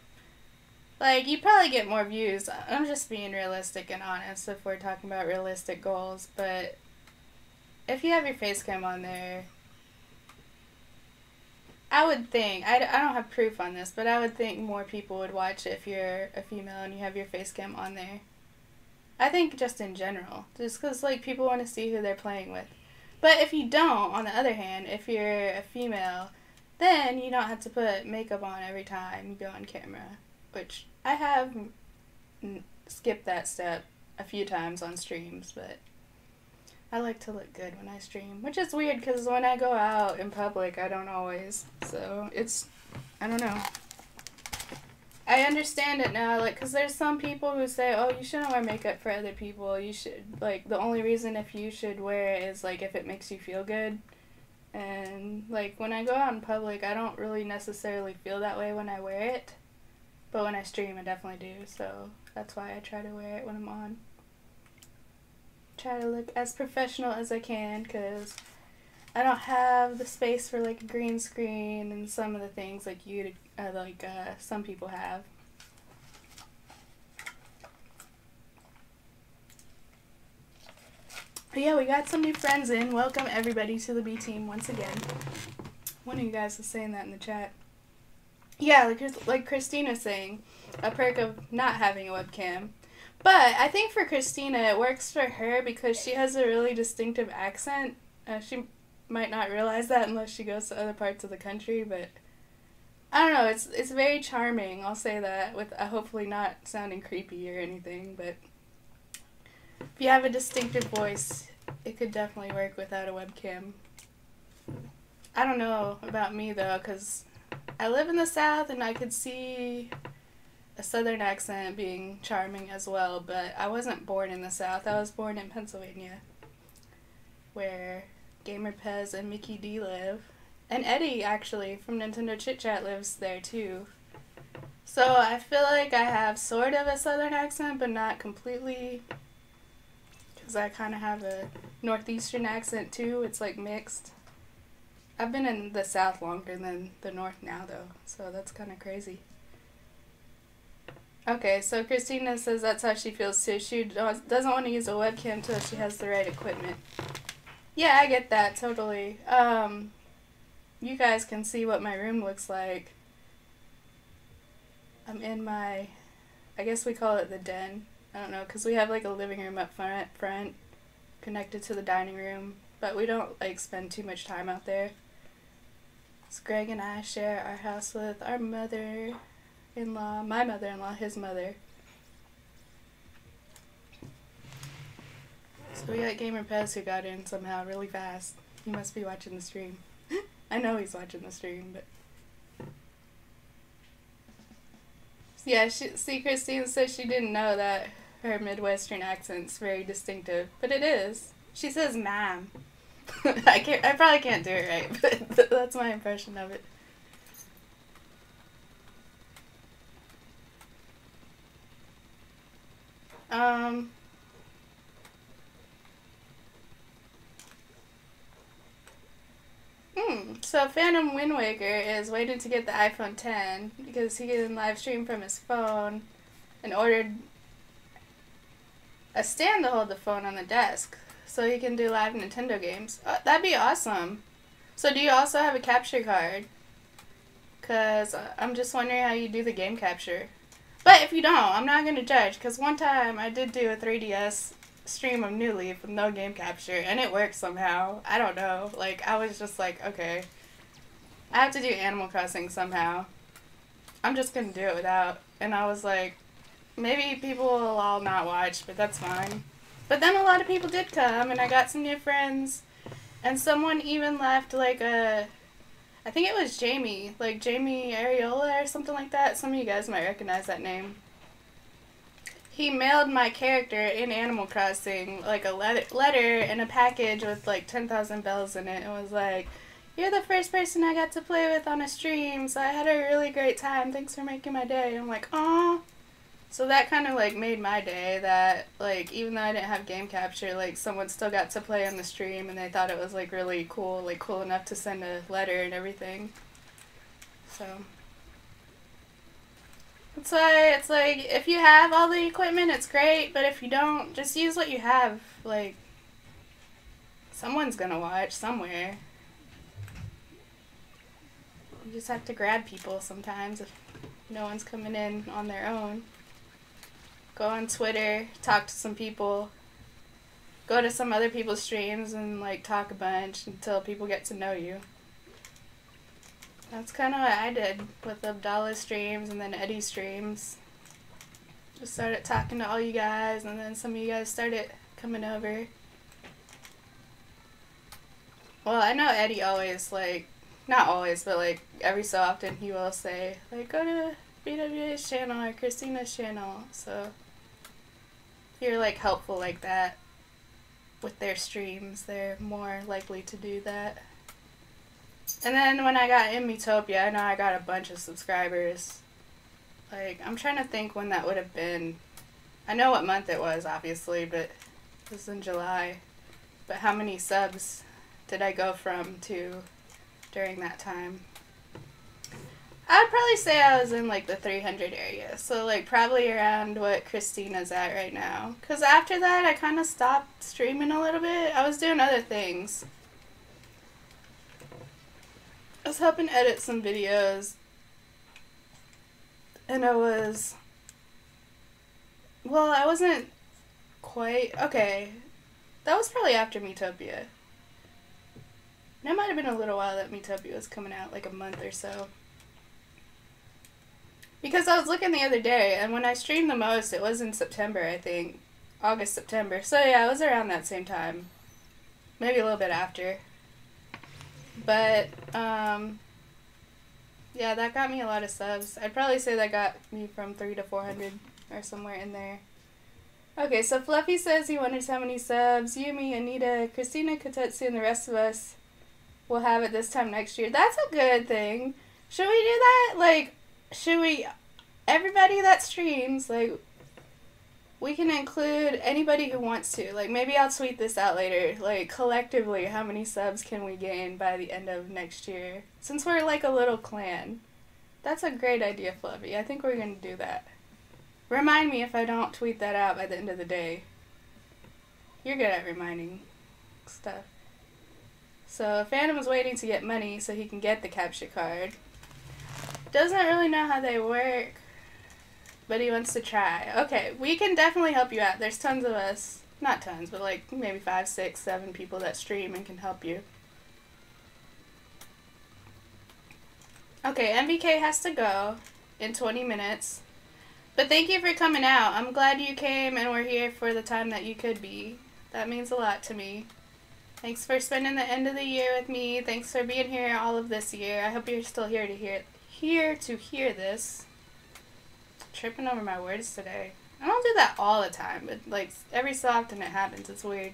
A: like, you probably get more views. I'm just being realistic and honest if we're talking about realistic goals. But if you have your face cam on there, I would think, I don't have proof on this, but I would think more people would watch if you're a female and you have your face cam on there. I think just in general. Just because, like, people want to see who they're playing with. But if you don't, on the other hand, if you're a female, then you don't have to put makeup on every time you go on camera. Which I have skipped that step a few times on streams, but I like to look good when I stream. Which is weird because when I go out in public, I don't always. So it's, I don't know. I understand it now, like, because there's some people who say, oh, you shouldn't wear makeup for other people. You should, like, the only reason if you should wear it is, like, if it makes you feel good. And, like, when I go out in public, I don't really necessarily feel that way when I wear it. But when I stream, I definitely do. So that's why I try to wear it when I'm on. Try to look as professional as I can, because I don't have the space for, like, a green screen and some of the things like some people have. But yeah, we got some new friends in. Welcome everybody to the B team once again. One of you guys was saying that in the chat. Yeah, like Christina's saying, a perk of not having a webcam. But I think for Christina, it works for her because she has a really distinctive accent. She might not realize that unless she goes to other parts of the country, but I don't know, it's very charming, I'll say that, with hopefully not sounding creepy or anything, but if you have a distinctive voice, it could definitely work without a webcam. I don't know about me, though, because I live in the South, and I could see a Southern accent being charming as well, but I wasn't born in the South. I was born in Pennsylvania, where Gamer Pez and Mickey D live. And Eddie, actually, from Nintendo Chit Chat lives there, too. So I feel like I have sort of a Southern accent, but not completely. Because I kind of have a Northeastern accent, too. It's, like, mixed. I've been in the South longer than the North now, though. So that's kind of crazy. Okay, so Christina says that's how she feels, too. She doesn't want to use a webcam until she has the right equipment. Yeah, I get that, totally. You guys can see what my room looks like. I'm in my, I guess we call it the den. I don't know, because we have like a living room up front connected to the dining room, but we don't like spend too much time out there. So Greg and I share our house with our mother-in-law, my mother-in-law, his mother. So we got Gamer Pez who got in somehow really fast. He must be watching the stream. I know he's watching the stream, but... Yeah, Christine says she didn't know that her Midwestern accent's very distinctive, but it is. She says ma'am. I probably can't do it right, but that's my impression of it. So Phantom Wind Waker is waiting to get the iPhone 10 because he can live stream from his phone and ordered a stand to hold the phone on the desk so he can do live Nintendo games. Oh, that'd be awesome. So do you also have a capture card? Because I'm just wondering how you do the game capture. But if you don't, I'm not going to judge, because one time I did do a 3DS stream of New Leaf with no game capture, and it worked somehow. I don't know. Like, I was just like, okay, I have to do Animal Crossing somehow. I'm just going to do it without. And I was like, maybe people will all not watch, but that's fine. But then a lot of people did come, and I got some new friends, and someone even left, like, I think it was Jamie, like Jamie Areola or something like that. Some of you guys might recognize that name. He mailed my character in Animal Crossing, like, a letter and a package with, like, 10,000 bells in it. It was like, you're the first person I got to play with on a stream, so I had a really great time. Thanks for making my day. I'm like, aw. So that kind of, like, made my day that, like, even though I didn't have game capture, like, someone still got to play on the stream, and they thought it was, like, really cool, like, cool enough to send a letter and everything. So, that's why it's like, if you have all the equipment, it's great, but if you don't, just use what you have. Like, someone's gonna watch somewhere. You just have to grab people sometimes if no one's coming in on their own. Go on Twitter, talk to some people, go to some other people's streams and, like, talk a bunch until people get to know you. That's kind of what I did with Abdallah's streams and then Eddie's streams. Just started talking to all you guys, and then some of you guys started coming over. Well, I know Eddie always, like, not always, but, like, every so often he will say, like, go to BWA's channel or Christina's channel. So if you're, like, helpful like that with their streams, they're more likely to do that. And then when I got in Metopia, I know I got a bunch of subscribers. Like, I'm trying to think when that would have been. I know what month it was, obviously, but it was in July. But how many subs did I go from to during that time? I'd probably say I was in, like, the 300 area. So, like, probably around what Christina's at right now. Because after that, I kind of stopped streaming a little bit. I was doing other things. I was helping edit some videos. And I was... Well, I wasn't quite... Okay. That was probably after Metopia. And it might have been a little while that Metopia was coming out, like a month or so. Because I was looking the other day, and when I streamed the most, it was in September, I think. August, September. So yeah, it was around that same time. Maybe a little bit after. But, yeah, that got me a lot of subs. I'd probably say that got me from 300 to 400 or somewhere in there. Okay, so Fluffy says he wonders how many subs. Yumi, Anita, Christina, Katetsu, and the rest of us will have it this time next year. That's a good thing. Should we do that? Like, should we... Everybody that streams, like, we can include anybody who wants to. Like, maybe I'll tweet this out later. Like, collectively, how many subs can we gain by the end of next year? Since we're like a little clan. That's a great idea, Fluffy. I think we're going to do that. Remind me if I don't tweet that out by the end of the day. You're good at reminding stuff. So, Phantom is waiting to get money so he can get the capture card. Doesn't really know how they work. but he wants to try. Okay, we can definitely help you out. There's tons of us. Not tons, but like maybe 5, 6, 7 people that stream and can help you. Okay, MVK has to go in 20 minutes. But thank you for coming out. I'm glad you came and were here for the time that you could be. That means a lot to me. Thanks for spending the end of the year with me. Thanks for being here all of this year. I hope you're still here to hear this. Tripping over my words today. I don't do that all the time, but like every so often it happens. It's weird.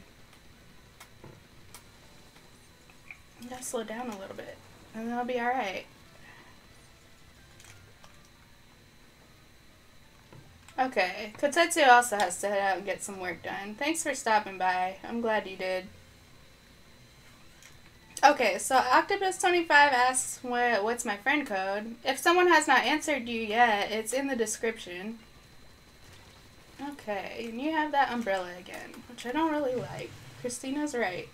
A: I gotta slow down a little bit, and then I'll be alright. Okay, Kotetsu also has to head out and get some work done. Thanks for stopping by. I'm glad you did. Okay, so Octopus25 asks what's my friend code. If someone has not answered you yet, it's in the description. Okay, and you have that umbrella again, which I don't really like. Christina's right.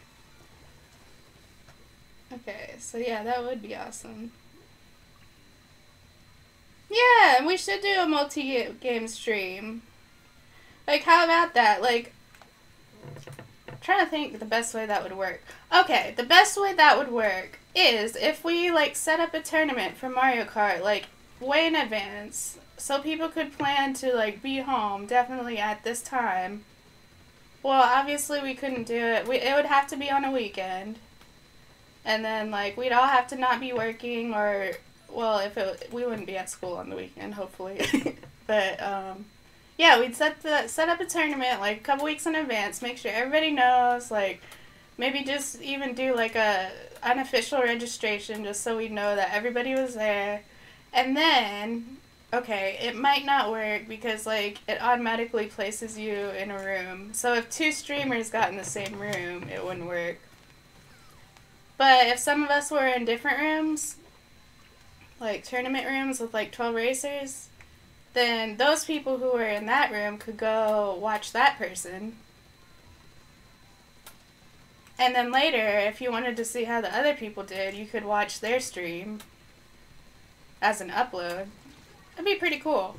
A: Okay, so yeah, that would be awesome. Yeah, and we should do a multi-game stream. Like, how about that? Like, I'm trying to think the best way that would work. Okay, the best way that would work is if we, like, set up a tournament for Mario Kart, like, way in advance. So people could plan to, like, be home definitely at this time. Well, obviously we couldn't do it. It would have to be on a weekend. And then, like, we'd all have to not be working or... Well, we wouldn't be at school on the weekend, hopefully. But, yeah, we'd set up a tournament, like, a couple weeks in advance, make sure everybody knows, like, maybe just even do, like, a unofficial registration just so we know that everybody was there. And then, okay, it might not work because, like, it automatically places you in a room. So if 2 streamers got in the same room, it wouldn't work. But if some of us were in different rooms, like tournament rooms with like 12 racers, then those people who were in that room could go watch that person. And then later, if you wanted to see how the other people did, you could watch their stream as an upload. That'd be pretty cool.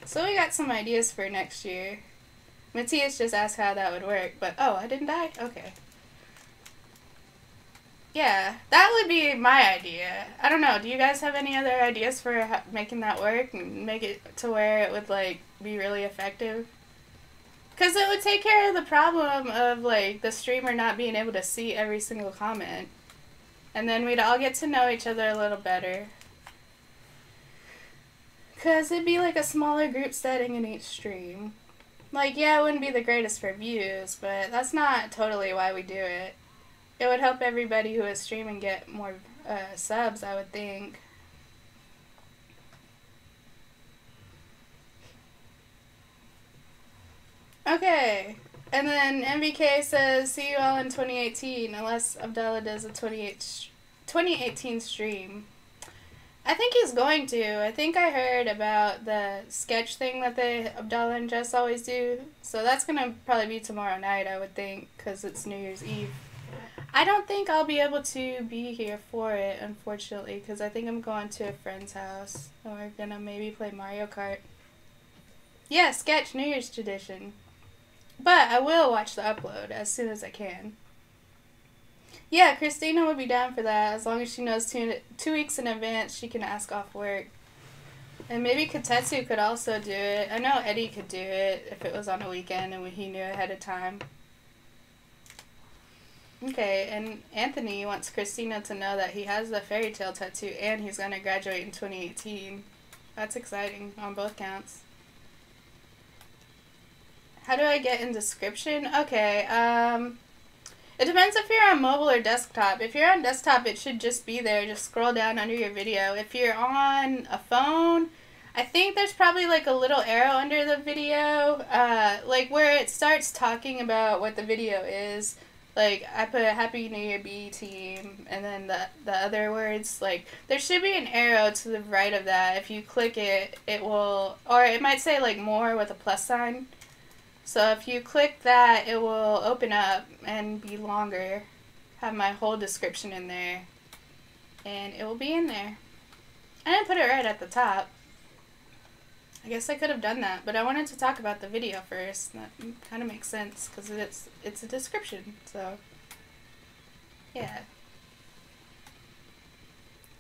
A: So we got some ideas for next year. Matthias just asked how that would work, but oh, I didn't die? Okay. Yeah, that would be my idea. I don't know, do you guys have any other ideas for making that work and make it to where it would, like, be really effective? Because it would take care of the problem of, like, the streamer not being able to see every single comment. And then we'd all get to know each other a little better. Because it'd be, like, a smaller group setting in each stream. Like, yeah, it wouldn't be the greatest for views, but that's not totally why we do it. It would help everybody who is streaming get more subs, I would think. Okay. And then MVK says, see you all in 2018, unless Abdallah does a 2018 stream. I think he's going to. I think I heard about the sketch thing that Abdallah and Jess always do. So that's going to probably be tomorrow night, I would think, because it's New Year's Eve. I don't think I'll be able to be here for it, unfortunately, because I think I'm going to a friend's house, and we're going to maybe play Mario Kart. Yeah, sketch New Year's tradition. But I will watch the upload as soon as I can. Yeah, Christina would be down for that. As long as she knows 2 weeks in advance, she can ask off work. And maybe Kotetsu could also do it. I know Eddie could do it if it was on a weekend and he knew ahead of time. Okay, and Anthony wants Christina to know that he has the fairy tale tattoo and he's going to graduate in 2018. That's exciting on both counts. How do I get in description? Okay, it depends if you're on mobile or desktop. If you're on desktop, it should just be there. Just scroll down under your video. If you're on a phone, I think there's probably like a little arrow under the video, like where it starts talking about what the video is. Like, I put Happy New Year B Team, and then the other words, like, there should be an arrow to the right of that. If you click it, it will, or it might say, like, more with a plus sign. So if you click that, it will open up and be longer, have my whole description in there, and it will be in there. I didn't put it right at the top. I guess I could have done that, but I wanted to talk about the video first. That kind of makes sense because it's a description, so yeah.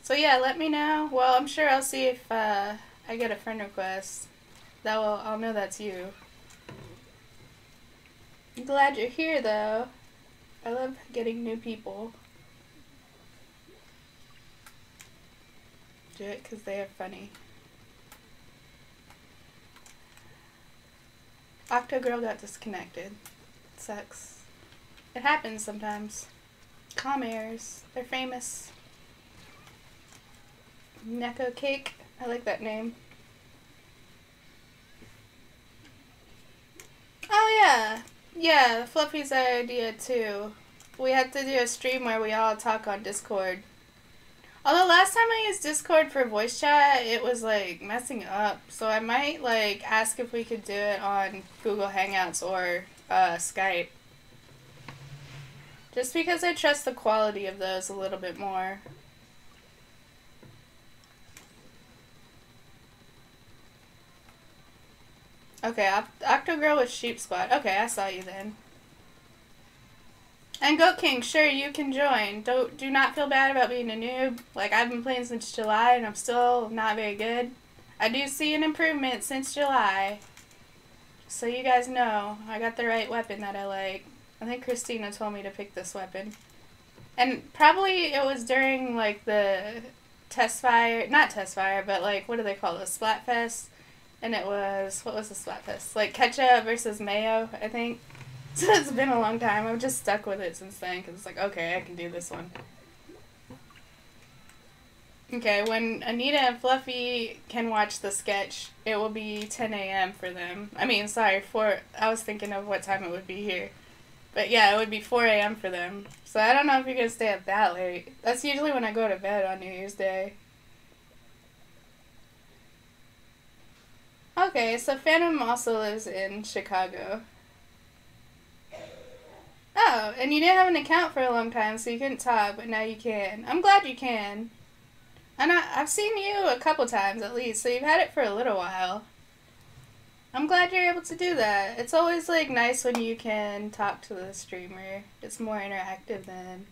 A: So yeah, let me know. Well, I'm sure I'll see if I get a friend request. I'll know that's you. I'm glad you're here though. I love getting new people. Do it because they are funny. Octogirl got disconnected. It sucks. It happens sometimes. Com airs. They're famous. Neko Cake. I like that name. Oh yeah. Yeah, Fluffy's idea too. We had to do a stream where we all talk on Discord. Although last time I used Discord for voice chat, it was like messing up. So I might like ask if we could do it on Google Hangouts or Skype. Just because I trust the quality of those a little bit more. Okay, Octogirl with Sheep Squad. Okay, I saw you then. And Goat King, sure, you can join. Do not feel bad about being a noob. Like, I've been playing since July, and I'm still not very good. I do see an improvement since July. So you guys know, I got the right weapon that I like. I think Christina told me to pick this weapon. And probably it was during, like, the test fire, not test fire, but, like, what do they call it, Splatfest? And it was, what was the Splatfest? Like, ketchup versus mayo, I think. So it's been a long time. I've just stuck with it since then, because it's like, okay, I can do this one. Okay, when Anita and Fluffy can watch the sketch, it will be 10 a.m. for them. I mean, sorry, I was thinking of what time it would be here. But yeah, it would be 4 a.m. for them. So I don't know if you're going to stay up that late. That's usually when I go to bed on New Year's Day. Okay, so Phantom also lives in Chicago. Oh, and you didn't have an account for a long time, so you couldn't talk, but now you can. I'm glad you can. And I've seen you a couple times at least, so you've had it for a little while. I'm glad you're able to do that. It's always, like, nice when you can talk to the streamer. It's more interactive than...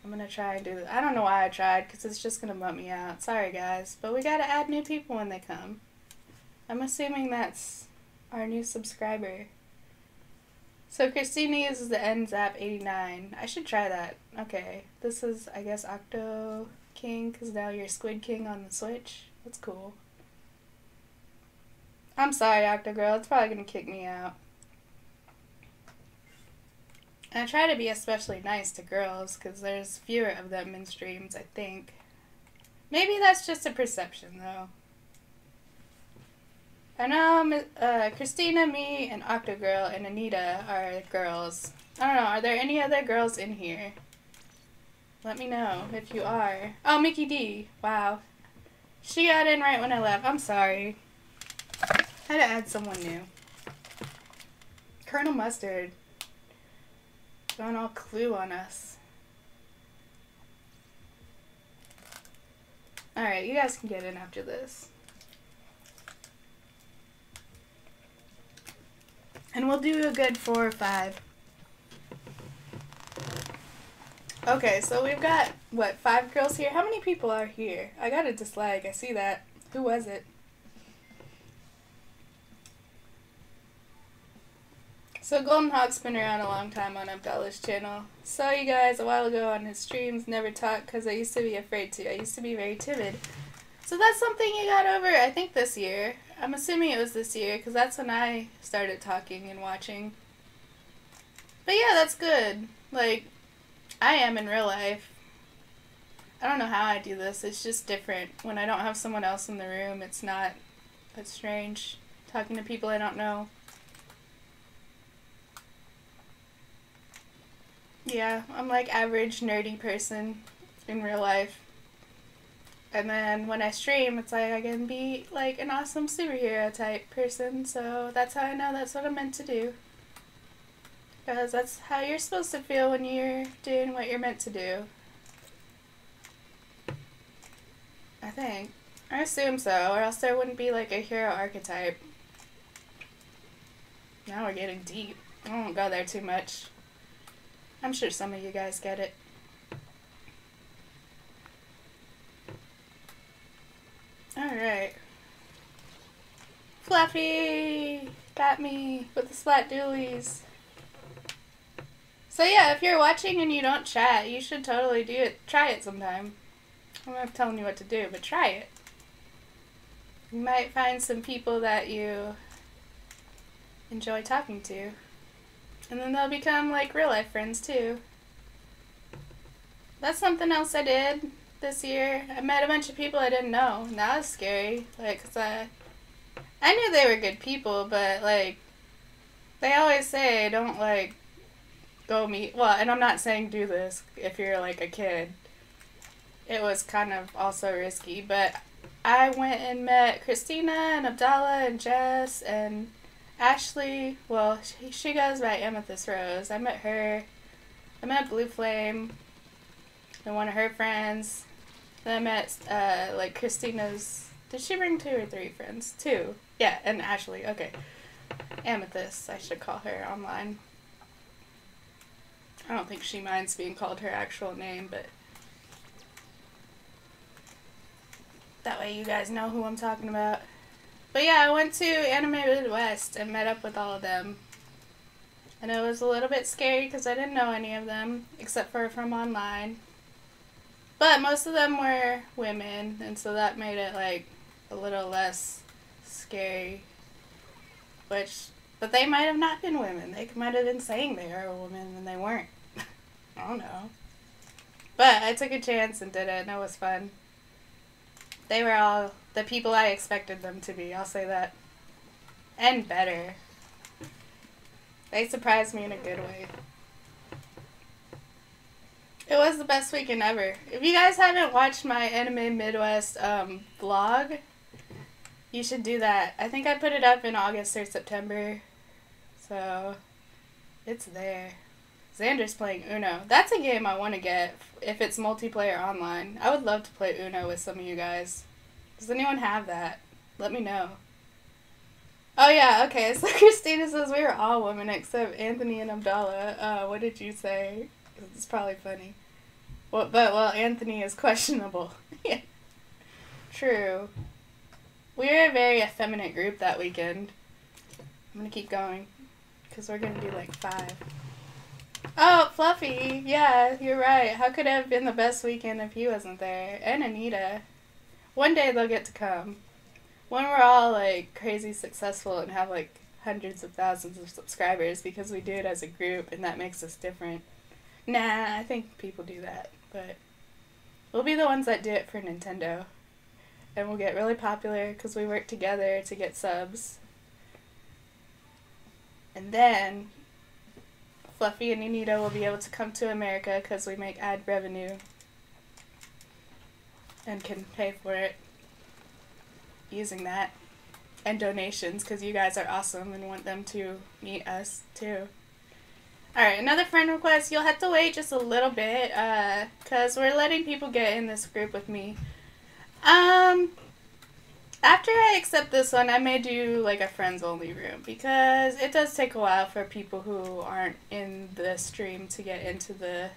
A: I'm gonna try and do that. I don't know why I tried, because it's just gonna bump me out. Sorry, guys. But we gotta add new people when they come. I'm assuming that's our new subscriber. So Christina uses the NZAP89. I should try that. Okay. This is, I guess, Octo King, because now you're Squid King on the Switch. That's cool. I'm sorry, Octogirl. It's probably going to kick me out. And I try to be especially nice to girls, because there's fewer of them in streams, I think. Maybe that's just a perception, though. I know Christina, me, and Octogirl, and Anita are girls. I don't know, are there any other girls in here? Let me know if you are. Oh, Mickey D. Wow. She got in right when I left. I'm sorry. I had to add someone new. Colonel Mustard. Going all clue on us. Alright, you guys can get in after this. And we'll do a good 4 or 5. Okay, so we've got, what, 5 girls here? How many people are here? I got a dislike. I see that. Who was it? So Golden Hawk's been around a long time on Abdullah's channel. Saw you guys a while ago on his streams. Never talked because I used to be afraid to. I used to be very timid. So that's something you got over, I think, this year. I'm assuming it was this year, because that's when I started talking and watching. But yeah, that's good. Like, I am in real life. I don't know how I do this. It's just different. When I don't have someone else in the room, it's strange. Talking to people I don't know. Yeah, I'm like average nerdy person in real life. And then when I stream, it's like I can be like an awesome superhero type person, so that's how I know that's what I'm meant to do. Because that's how you're supposed to feel when you're doing what you're meant to do. I think. I assume so, or else there wouldn't be like a hero archetype. Now we're getting deep. I won't go there too much. I'm sure some of you guys get it. Alright. Fluffy! Got me with the splat doolies. So yeah, if you're watching and you don't chat, you should totally do it. Try it sometime. I'm not telling you what to do, but try it. You might find some people that you enjoy talking to. And then they'll become like real life friends too. That's something else I did this year. I met a bunch of people I didn't know. And that was scary. Like, 'cause I knew they were good people, but like, they always say don't like go meet, well, and I'm not saying do this if you're like a kid. It was kind of also risky, but I went and met Christina and Abdallah and Jess and Ashley. Well, she goes by Amethyst Rose. I met her. I met Blue Flame and one of her friends. Then I met like Christina's, did she bring 2 or 3 friends? 2. Yeah, and Ashley. Okay. Amethyst, I should call her online. I don't think she minds being called her actual name, but that way you guys know who I'm talking about. But yeah, I went to Anime Midwest and met up with all of them. And it was a little bit scary because I didn't know any of them, except for from online. But most of them were women, and so that made it like a little less scary. But they might have not been women. They might have been saying they are a woman and they weren't. I don't know. But I took a chance and did it, and it was fun. They were all the people I expected them to be, I'll say that. And better. They surprised me in a good way. It was the best weekend ever. If you guys haven't watched my Anime Midwest vlog, you should do that. I think I put it up in August or September. So, it's there. Xander's playing Uno. That's a game I want to get if it's multiplayer online. I would love to play Uno with some of you guys. Does anyone have that? Let me know. Oh yeah, okay, so Christina says we were all women except Anthony and Abdallah. What did you say? It's probably funny. Well, Anthony is questionable. Yeah. True. We were a very effeminate group that weekend. I'm gonna keep going, because we're gonna do like 5. Oh, Fluffy! Yeah, you're right. How could it have been the best weekend if he wasn't there? And Anita. One day they'll get to come. When we're all like crazy successful and have like hundreds of thousands of subscribers, because we do it as a group and that makes us different. Nah, I think people do that, but we'll be the ones that do it for Nintendo. And we'll get really popular because we work together to get subs. And then Fluffy and Anita will be able to come to America because we make ad revenue and can pay for it using that. And donations because you guys are awesome and want them to meet us too. Alright, another friend request. You'll have to wait just a little bit because we're letting people get in this group with me. After I accept this one, I may do like a friends only room because it does take a while for people who aren't in the stream to get into the,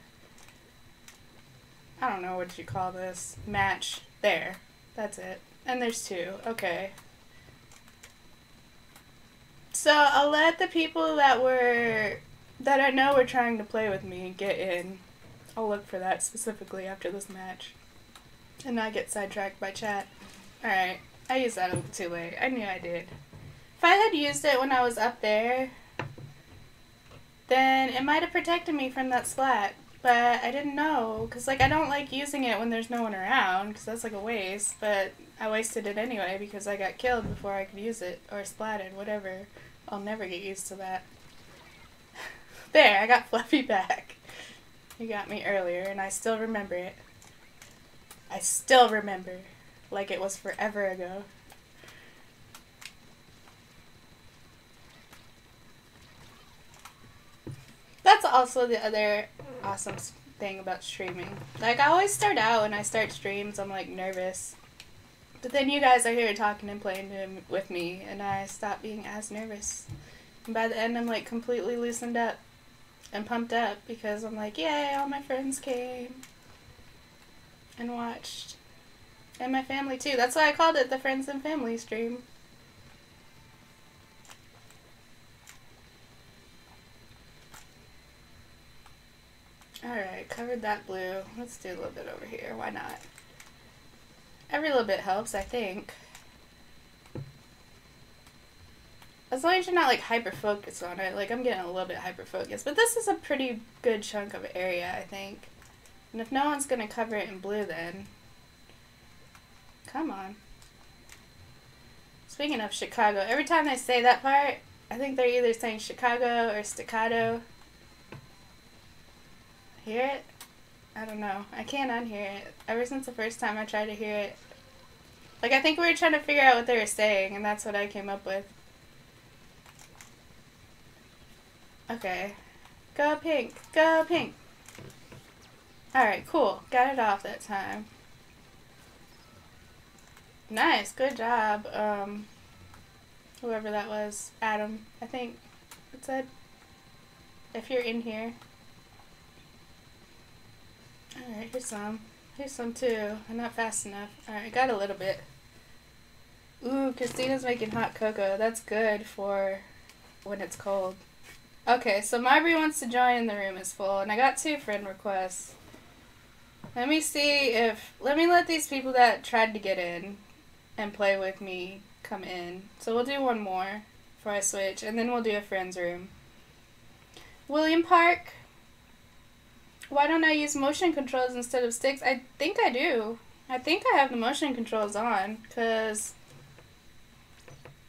A: I don't know what you call this, match. There. That's it. And there's 2. Okay. So I'll let the people that I know were trying to play with me get in. I'll look for that specifically after this match. And not get sidetracked by chat. Alright. I used that a little too late. I knew I did. If I had used it when I was up there, then it might have protected me from that splat. But I didn't know. Because, like, I don't like using it when there's no one around. Because that's, like, a waste. But I wasted it anyway because I got killed before I could use it. Or splatted, whatever. I'll never get used to that. There, I got Fluffy back. You got me earlier, and I still remember it. I still remember. Like it was forever ago. That's also the other awesome thing about streaming. Like, I always start out when I start streams, I'm like nervous. But then you guys are here talking and playing with me, and I stop being as nervous. And by the end, I'm like completely loosened up and pumped up because I'm like, yay, all my friends came and watched. And my family too. That's why I called it the Friends and Family stream. Alright, covered that blue. Let's do a little bit over here. Why not? Every little bit helps, I think. As long as you're not like hyper-focused on it. Like, I'm getting a little bit hyper-focused. But this is a pretty good chunk of area, I think. And if no one's going to cover it in blue, then... Come on. Speaking of Chicago, every time they say that part, I think they're either saying Chicago or staccato. Hear it? I don't know. I can't unhear it. Ever since the first time I tried to hear it. Like, I think we were trying to figure out what they were saying, and that's what I came up with. Okay. Go pink. Go pink. Alright, cool. Got it off that time. Nice. Good job. Whoever that was. Adam, I think it said. If you're in here. Alright, here's some. Here's some too. I'm not fast enough. Alright, got a little bit. Ooh, Christina's making hot cocoa. That's good for when it's cold. Okay, so Marbury wants to join and the room is full. And I got 2 friend requests. Let me see if... Let me let these people that tried to get in and play with me come in. So we'll do one more before I switch. And then we'll do a friend's room. William Park. Why don't I use motion controls instead of sticks? I think I do. I think I have the motion controls on. Because...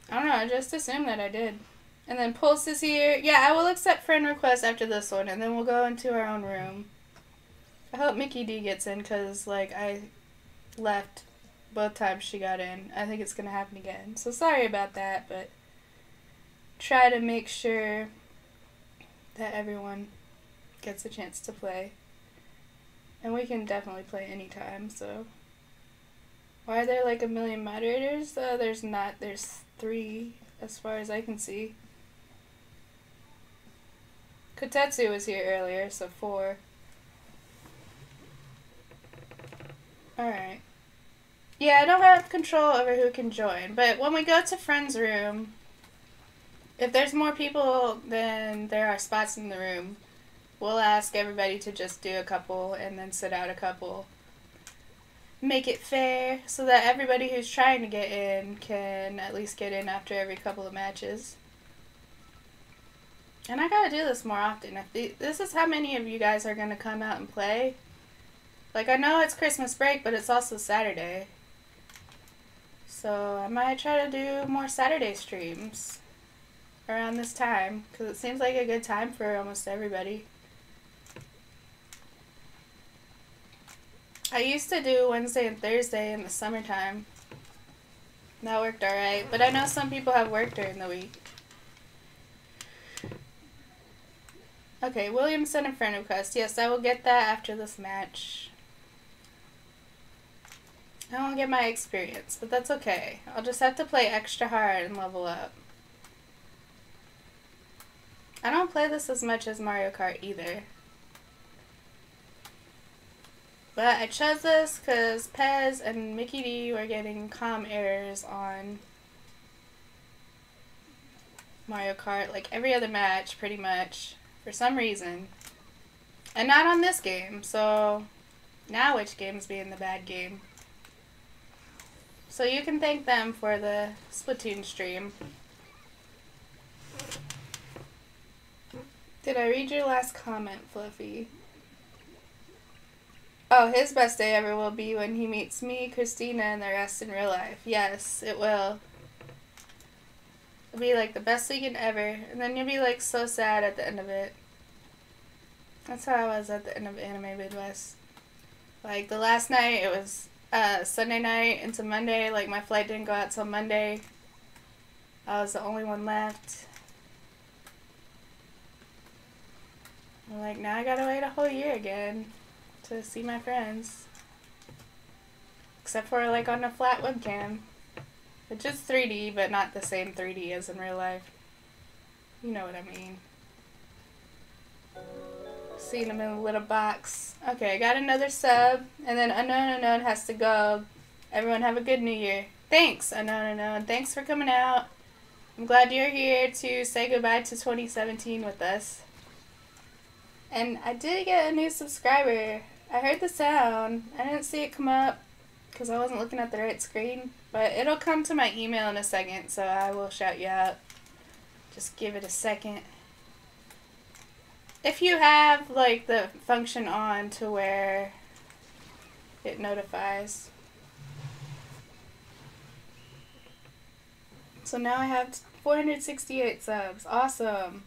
A: I don't know. I just assumed that I did. And then Pulse is here. Yeah, I will accept friend requests after this one, and then we'll go into our own room. I hope Mickey D gets in, because, like, I left both times she got in. I think it's going to happen again. So sorry about that, but try to make sure that everyone gets a chance to play. And we can definitely play anytime, so... Why are there, like, a million moderators? There's not. There's 3, as far as I can see. Kotetsu was here earlier, so 4. Alright. Yeah, I don't have control over who can join, but when we go to friend's room, if there's more people than there are spots in the room, we'll ask everybody to just do a couple and then sit out a couple. Make it fair so that everybody who's trying to get in can at least get in after every couple of matches. And I gotta do this more often. If this is how many of you guys are gonna come out and play. Like, I know it's Christmas break, but it's also Saturday. So I might try to do more Saturday streams around this time, because it seems like a good time for almost everybody. I used to do Wednesday and Thursday in the summertime. That worked alright, but I know some people have work during the week. Okay, William sent a friend request. Yes, I will get that after this match. I won't get my experience, but that's okay. I'll just have to play extra hard and level up. I don't play this as much as Mario Kart either. But I chose this because Pez and Mickey D were getting comm errors on Mario Kart, like every other match, pretty much, for some reason. And not on this game, so now which game's being the bad game? So you can thank them for the Splatoon stream. Did I read your last comment, Fluffy? Oh, his best day ever will be when he meets me, Christina, and the rest in real life. Yes, it will. It'll be like the best weekend ever. And then you'll be like so sad at the end of it. That's how I was at the end of Anime Midwest. Like the last night, it was Sunday night into Monday. Like my flight didn't go out till Monday. I was the only one left. I'm like, now I gotta wait a whole year again to see my friends. Except for like on a flat webcam. Which is 3D, but not the same 3D as in real life. You know what I mean. Seeing them in a little box. Okay, I got another sub. And then Unknown has to go. Everyone have a good New Year. Thanks, Unknown. Thanks for coming out. I'm glad you're here to say goodbye to 2017 with us. And I did get a new subscriber. I heard the sound. I didn't see it come up because I wasn't looking at the right screen. But it'll come to my email in a second, so I will shout you out. Just give it a second. If you have, like, the function on to where it notifies. So now I have 468 subs. Awesome.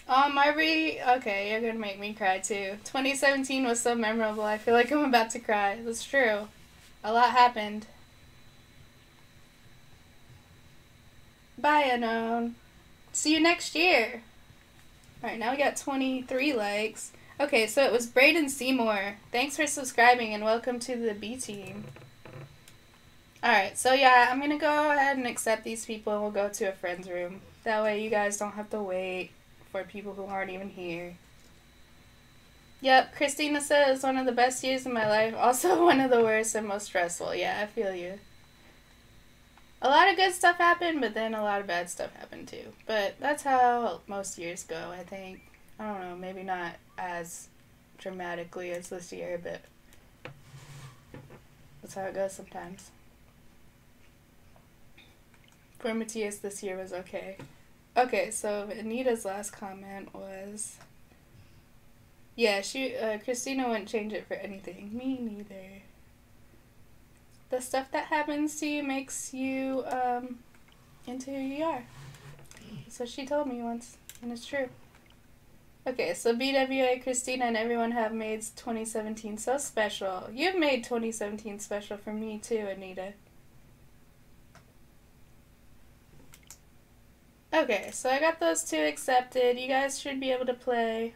A: Okay, you're gonna make me cry too. 2017 was so memorable. I feel like I'm about to cry. That's true. A lot happened. Bye, Unknown. See you next year. Alright, now we got 23 likes. Okay, so it was Braden Seymour. Thanks for subscribing and welcome to the B team. Alright, so yeah, I'm gonna go ahead and accept these people and we'll go to a friend's room. That way you guys don't have to wait for people who aren't even here. Yep, Christina says one of the best years of my life, also one of the worst and most stressful. Yeah, I feel you. A lot of good stuff happened, but then a lot of bad stuff happened too. But that's how most years go, I think. I don't know, maybe not as dramatically as this year, but that's how it goes sometimes. For Matthias, this year was okay. Okay, so Anita's last comment was... Yeah, Christina wouldn't change it for anything. Me neither. The stuff that happens to you makes you, into who you are. So she told me once, and it's true. Okay, so BWA, Christina, and everyone have made 2017 so special. You've made 2017 special for me too, Anita. Okay, so I got those two accepted. You guys should be able to play.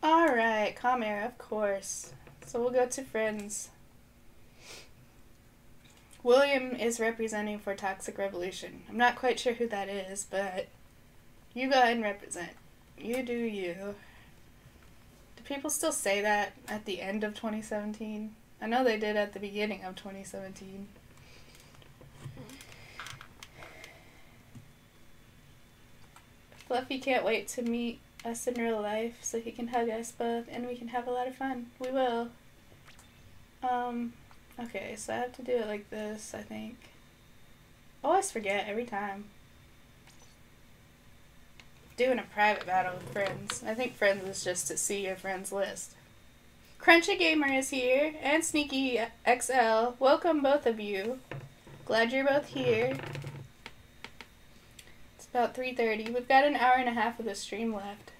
A: Alright, Comair, of course. So we'll go to friends. William is representing for Toxic Revolution. I'm not quite sure who that is, but you go ahead and represent. You do you. Do people still say that at the end of 2017? I know they did at the beginning of 2017. Fluffy can't wait to meet us in real life so he can hug us both and we can have a lot of fun. We will. Okay, so I have to do it like this, I think. I always forget every time. Doing a private battle with friends. I think friends is just to see your friends list. Crunchy Gamer is here, and Sneaky XL. Welcome both of you. Glad you're both here. It's about 3:30. We've got an hour and a half of the stream left.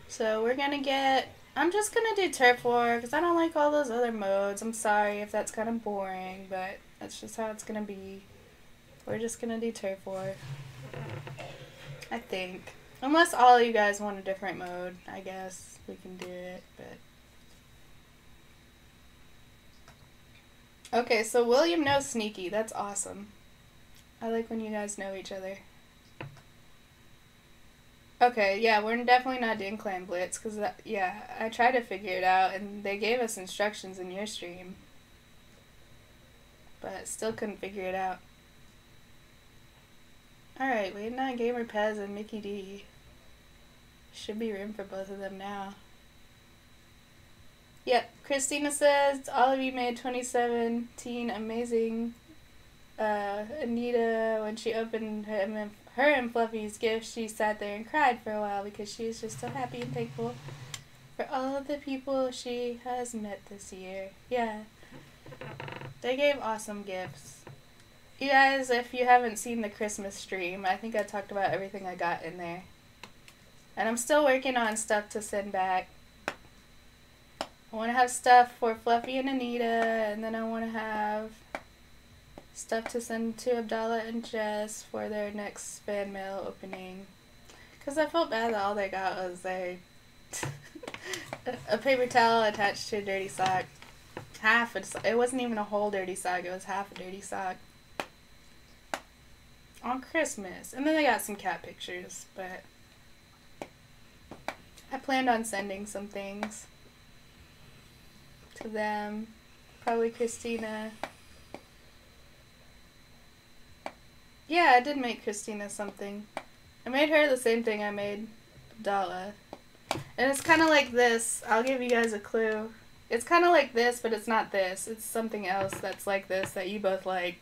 A: So we're gonna get... I'm just gonna do Turf War, because I don't like all those other modes. I'm sorry if that's kind of boring, but that's just how it's gonna be. We're just gonna do Turf War. I think. Unless all of you guys want a different mode, I guess we can do it, but... Okay, so William knows Sneaky. That's awesome. I like when you guys know each other. Okay, yeah, we're definitely not doing Clan Blitz, because, yeah, I tried to figure it out, and they gave us instructions in your stream. But still couldn't figure it out. Alright, waiting on Gamer Pez and Mickey D. Should be room for both of them now. Yep, Christina says, all of you made 2017 amazing. Anita, when she opened her and Fluffy's gift, she sat there and cried for a while because she was just so happy and thankful for all of the people she has met this year. Yeah. They gave awesome gifts. You guys, if you haven't seen the Christmas stream, I think I talked about everything I got in there. And I'm still working on stuff to send back. I want to have stuff for Fluffy and Anita, and then I want to have stuff to send to Abdallah and Jess for their next fan mail opening. Because I felt bad that all they got was their A paper towel attached to a dirty sock. It wasn't even a whole dirty sock, it was half a dirty sock. On Christmas. And then they got some cat pictures, but I planned on sending some things to them. Probably Christina. Yeah, I did make Christina something. I made her the same thing I made Abdallah. And it's kind of like this. I'll give you guys a clue. It's kind of like this, but it's not this. It's something else that's like this that you both like.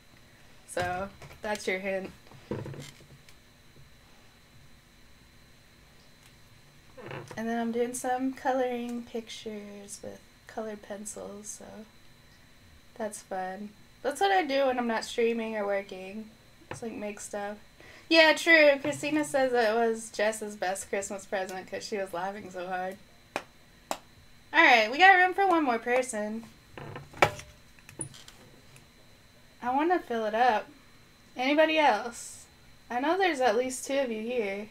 A: So, that's your hint. And then I'm doing some coloring pictures with colored pencils, so that's fun. That's what I do when I'm not streaming or working. It's like make stuff. Yeah, true. Christina says it was Jess's best Christmas present because she was laughing so hard. Alright, we got room for one more person. I want to fill it up. Anybody else? I know there's at least 2 of you here.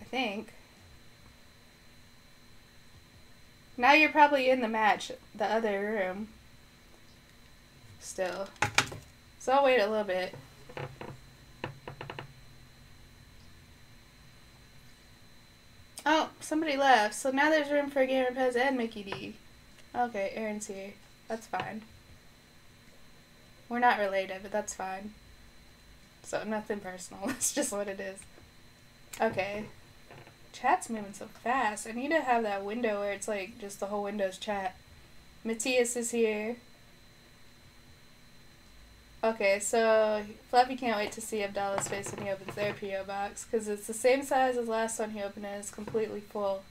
A: I think. Now you're probably in the match, the other room. Still. So I'll wait a little bit. Oh, somebody left. So now there's room for Gamer Pez and Mickey D. Okay, Aaron's here. That's fine. We're not related, but that's fine. So nothing personal. That's just what it is. Okay. Chat's moving so fast. I need to have that window where it's like just the whole window's chat. Matthias is here. Okay, so Fluffy can't wait to see Abdallah's face when he opens their P.O. box, because it's the same size as the last one he opened and it's completely full.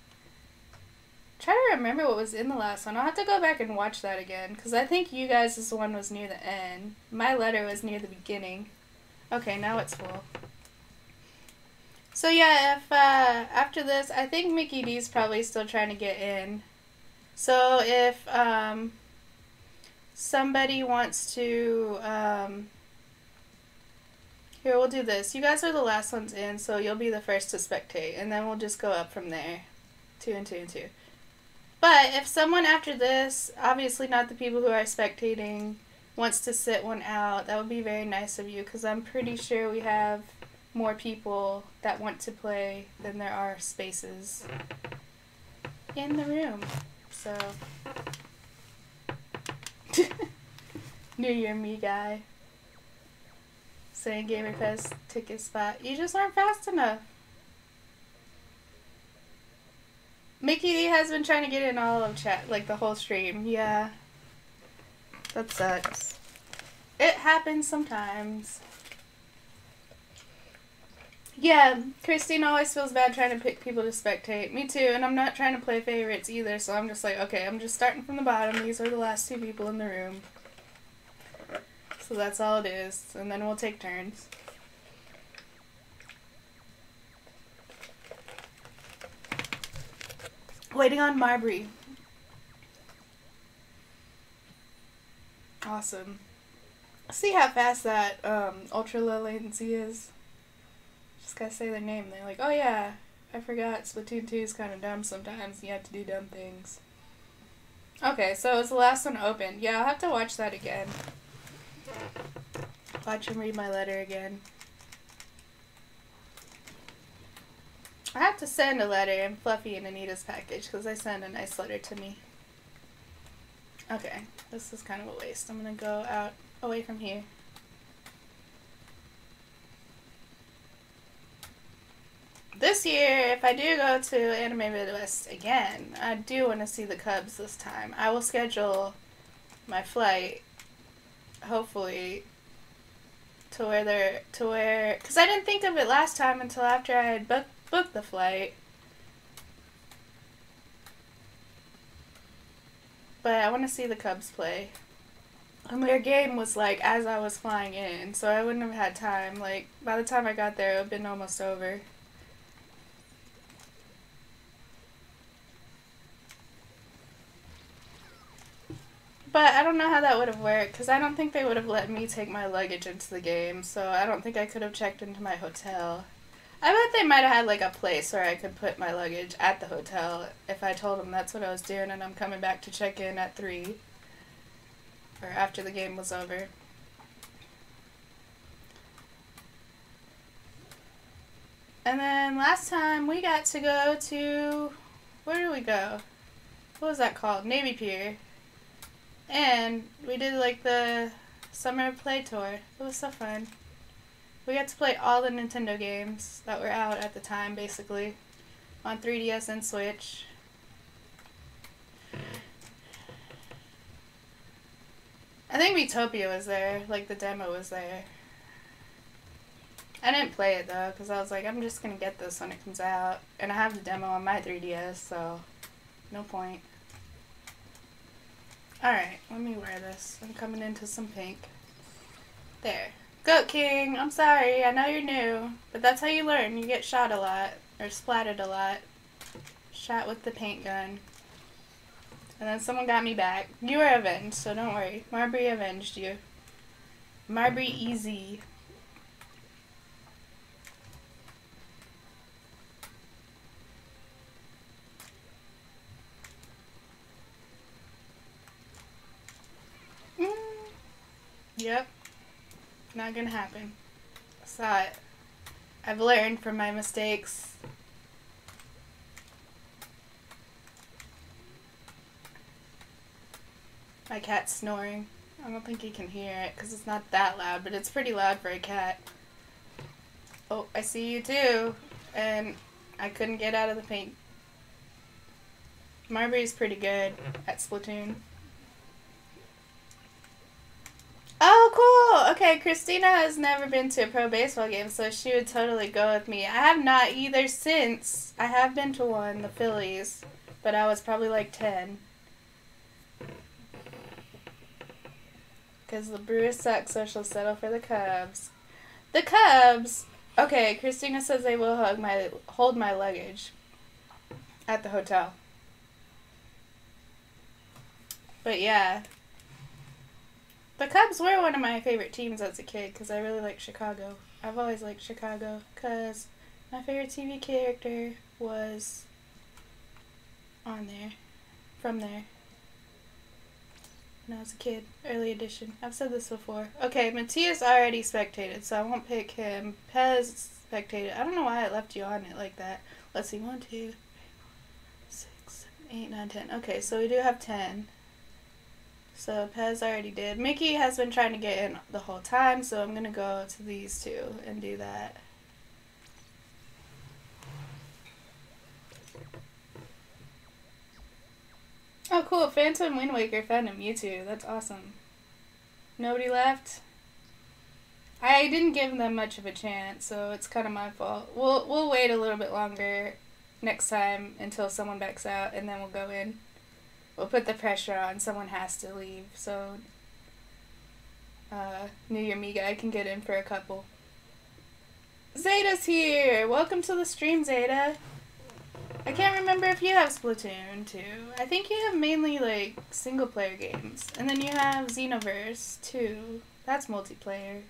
A: Try to remember what was in the last one. I'll have to go back and watch that again, because I think you guys' one was near the end. My letter was near the beginning. Okay, now it's full. So yeah, if after this, I think Mickey D's probably still trying to get in. So if somebody wants to, here, we'll do this. You guys are the last ones in, so you'll be the first to spectate, and then we'll just go up from there. 2 and 2 and 2. But if someone after this, obviously not the people who are spectating, wants to sit one out, that would be very nice of you, because I'm pretty sure we have more people that want to play than there are spaces in the room. So, New Year me guy saying Gamer Fest ticket spot. You just aren't fast enough. Mickey D has been trying to get in all of chat, like the whole stream. Yeah. That sucks. It happens sometimes. Yeah, Christine always feels bad trying to pick people to spectate. Me too, and I'm not trying to play favorites either, so I'm just like, okay, I'm just starting from the bottom. These are the last 2 people in the room. So that's all it is, and then we'll take turns. Waiting on Marbury. Awesome. See how fast that ultra low latency is? Just gotta say their name. They're like, oh yeah, I forgot Splatoon 2 is kind of dumb sometimes. You have to do dumb things. Okay, so it's the last one open. Yeah, I'll have to watch that again. Watch him read my letter again. I have to send a letter in Fluffy and Anita's package because I send a nice letter to me. Okay, this is kind of a waste. I'm going to go out away from here. This year, if I do go to Anime Midwest again, I do want to see the Cubs this time. I will schedule my flight, hopefully, to where, because I didn't think of it last time until after I had booked the flight. But I want to see the Cubs play. And their game was like as I was flying in, so I wouldn't have had time. Like, by the time I got there, it would have been almost over. But I don't know how that would have worked, because I don't think they would have let me take my luggage into the game, so I don't think I could have checked into my hotel. I bet they might have had like a place where I could put my luggage at the hotel if I told them that's what I was doing and I'm coming back to check in at 3 or after the game was over. And then last time we got to go to, where did we go? What was that called? Navy Pier. And we did like the summer play tour. It was so fun. We got to play all the Nintendo games that were out at the time, basically, on 3DS and Switch. I think Utopia was there, like the demo was there. I didn't play it though, because I was like, I'm just going to get this when it comes out. And I have the demo on my 3DS, so no point. Alright, let me wear this. I'm coming into some pink. There. Goat King, I'm sorry, I know you're new, but that's how you learn. You get shot a lot, or splattered a lot. Shot with the paint gun. And then someone got me back. You were avenged, so don't worry. Marbury avenged you. Marbury easy. Yep. Not gonna happen. Saw it. I've learned from my mistakes. My cat's snoring. I don't think you can hear it because it's not that loud, but it's pretty loud for a cat. Oh, I see you too. And I couldn't get out of the paint. Marbury's pretty good at Splatoon. Oh, cool! Okay, Christina has never been to a pro baseball game, so she would totally go with me. I have not either since. I have been to one, the Phillies, but I was probably like 10. Because the Brewers suck, so she'll settle for the Cubs. The Cubs! Okay, Christina says they will hold my luggage at the hotel. But yeah. The Cubs were one of my favorite teams as a kid because I really like Chicago. I've always liked Chicago because my favorite TV character was on there, from there, when I was a kid. Early edition. I've said this before. Okay, Matthias already spectated, so I won't pick him. Pez spectated. I don't know why it left you on it like that. Let's see. 1, 2, 3, 4, 6, 7, 8, 9, 10. Okay, so we do have 10. So Pez already did. Mickey has been trying to get in the whole time, so I'm going to go to these two and do that. Oh, cool. Phantom Wind Waker found a Mewtwo. That's awesome. Nobody left? I didn't give them much of a chance, so it's kind of my fault. We'll wait a little bit longer next time until someone backs out, and then we'll go in. We'll put the pressure on. Someone has to leave, so New Year Me Guy can get in for a couple. Zeta's here! Welcome to the stream, Zeta. I can't remember if you have Splatoon 2. I think you have mainly, like, single-player games. And then you have Xenoverse 2. That's multiplayer.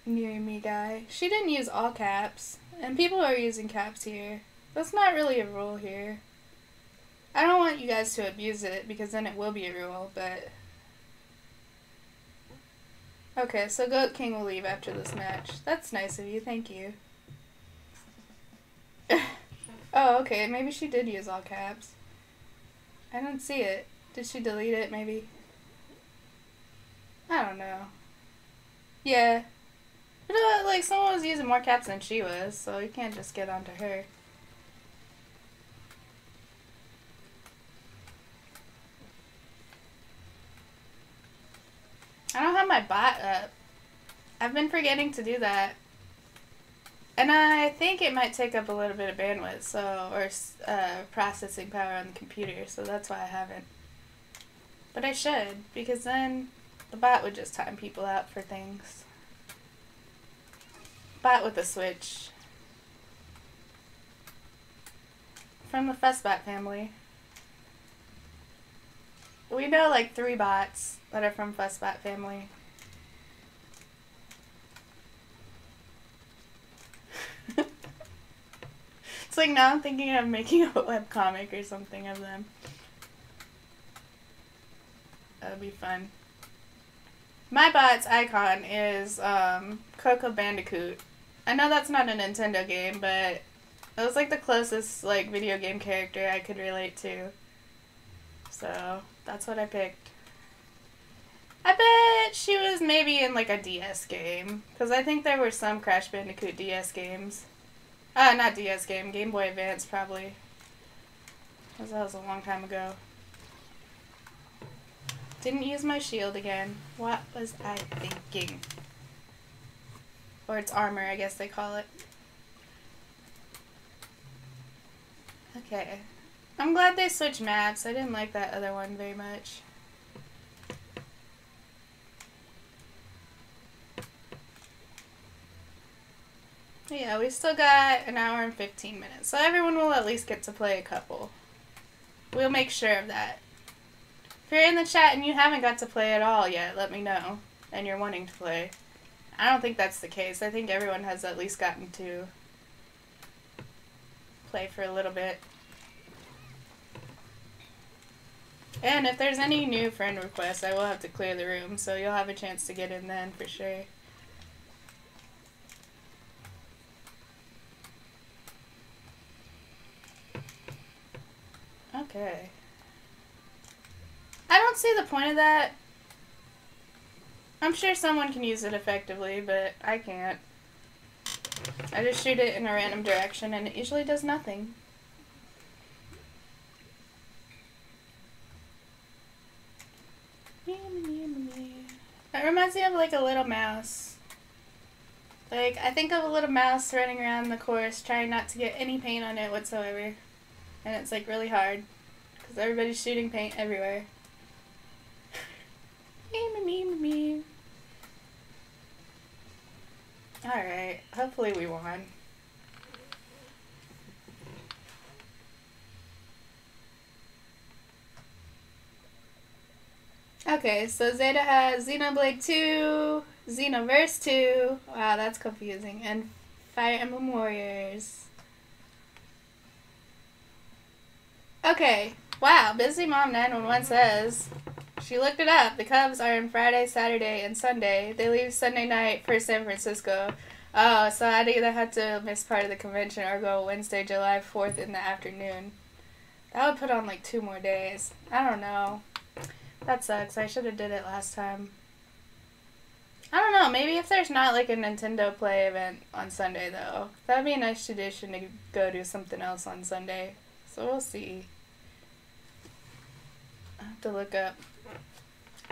A: Near me guy. She didn't use all caps. And people are using caps here. That's not really a rule here. I don't want you guys to abuse it because then it will be a rule, but... Okay, so Goat King will leave after this match. That's nice of you, thank you. Oh, okay, maybe she did use all caps. I don't see it. Did she delete it, maybe? I don't know. Yeah. But, like, someone was using more caps than she was, so you can't just get onto her. I don't have my bot up. I've been forgetting to do that. And I think it might take up a little bit of bandwidth, or processing power on the computer, so that's why I haven't. But I should, because then the bot would just time people out for things. Bot with a Switch. From the Fussbot family. We know like 3 bots that are from Fussbot family. It's like now I'm thinking of making a webcomic or something of them. That would be fun. My bot's icon is Coco Bandicoot. I know that's not a Nintendo game, but it was like the closest like video game character I could relate to. So that's what I picked. I bet she was maybe in like a DS game, because I think there were some Crash Bandicoot DS games. Not DS game, Game Boy Advance probably. Because that was a long time ago. Didn't use my shield again. What was I thinking? Or it's armor, I guess they call it. Okay. I'm glad they switched maps. I didn't like that other one very much. Yeah, we still got an hour and 15 minutes, so everyone will at least get to play a couple. We'll make sure of that. If you're in the chat and you haven't got to play at all yet, let me know, and you're wanting to play. I don't think that's the case. I think everyone has at least gotten to play for a little bit. And if there's any new friend requests, I will have to clear the room, so you'll have a chance to get in then for sure. Okay. I don't see the point of that. I'm sure someone can use it effectively, but I can't. I just shoot it in a random direction and it usually does nothing. It reminds me of like a little mouse. Like, I think of a little mouse running around the course trying not to get any paint on it whatsoever. And it's like really hard because everybody's shooting paint everywhere. Alright, hopefully we won. Okay, so Zeta has Xenoblade 2, Xenoverse 2, wow that's confusing, and Fire Emblem Warriors. Okay, wow, Busy Mom 911 says, she looked it up, the Cubs are on Friday, Saturday, and Sunday. They leave Sunday night for San Francisco. Oh, so I'd either have to miss part of the convention or go Wednesday, July 4th in the afternoon. That would put on like 2 more days. I don't know. That sucks. I should have did it last time. I don't know. Maybe if there's not like a Nintendo Play event on Sunday though. That'd be a nice tradition to go do something else on Sunday. So we'll see. I have to look up.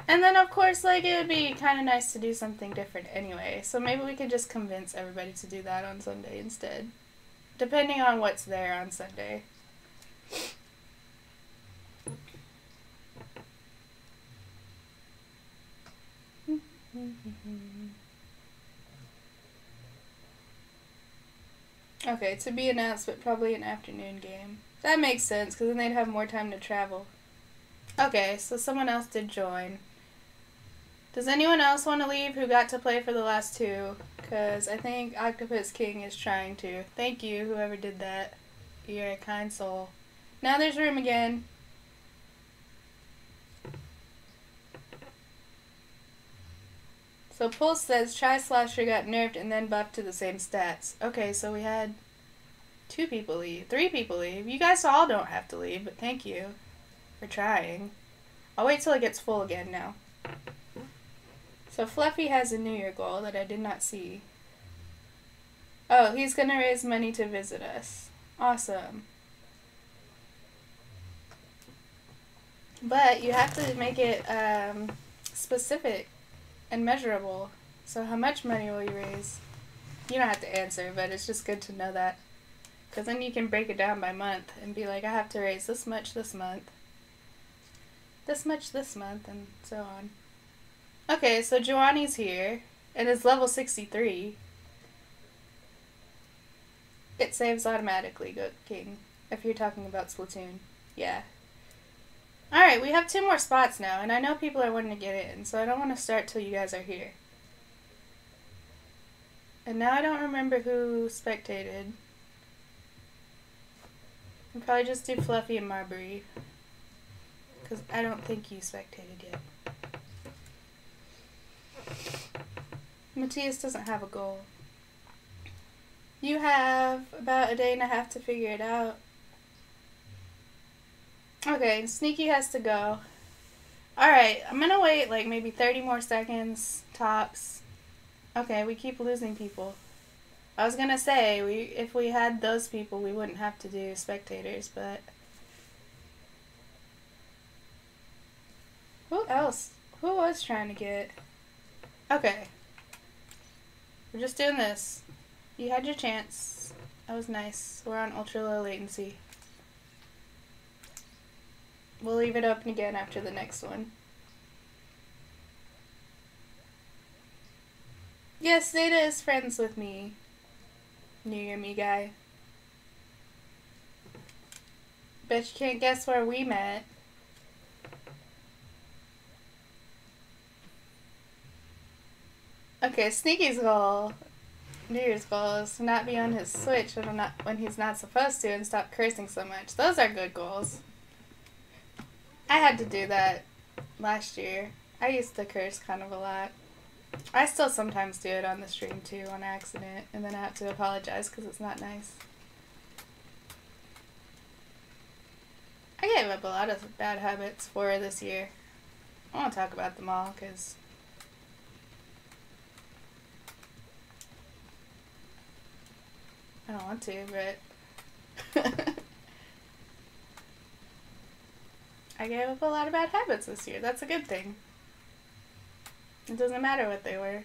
A: And then of course like it would be kind of nice to do something different anyway. So maybe we could just convince everybody to do that on Sunday instead. Depending on what's there on Sunday. Okay, to be announced, but probably an afternoon game. That makes sense, because then they'd have more time to travel. Okay, so someone else did join. Does anyone else want to leave who got to play for the last 2? Because I think Octopus King is trying to. Thank you, whoever did that. You're a kind soul. Now there's room again. So Pulse says Tri-Slosher got nerfed and then buffed to the same stats. Okay, so we had 2 people leave. 3 people leave. You guys all don't have to leave, but thank you for trying. I'll wait till it gets full again now. So Fluffy has a New Year goal that I did not see. Oh, he's gonna raise money to visit us. Awesome. But you have to make it specific and measurable. So how much money will you raise? You don't have to answer, but it's just good to know that. Because then you can break it down by month and be like, I have to raise this much this month. This much this month, and so on. Okay, so Giovanni's here. And it's level 63. It saves automatically, Goat King. If you're talking about Splatoon. Yeah. Alright, we have 2 more spots now, and I know people are wanting to get in, so I don't want to start till you guys are here. And now I don't remember who spectated. I'll probably just do Fluffy and Marbury. Because I don't think you spectated yet. Matthias doesn't have a goal. You have about a day and a half to figure it out. Okay, Sneaky has to go. Alright, I'm gonna wait like maybe 30 more seconds, tops. Okay, we keep losing people. I was gonna say, if we had those people, we wouldn't have to do spectators, but... Who else? Who was trying to get... Okay. We're just doing this. You had your chance. That was nice. We're on ultra low latency. We'll leave it open again after the next one. Yes, Zeta is friends with me. New Year me guy. Bet you can't guess where we met. Okay, Sneaky's goal, New Year's goal, is to not be on his Switch when he's not supposed to and stop cursing so much. Those are good goals. I had to do that last year. I used to curse kind of a lot. I still sometimes do it on the stream too on accident, and then I have to apologize because it's not nice. I gave up a lot of bad habits for this year. I won't talk about them all because I don't want to, but I gave up a lot of bad habits this year. That's a good thing. It doesn't matter what they were.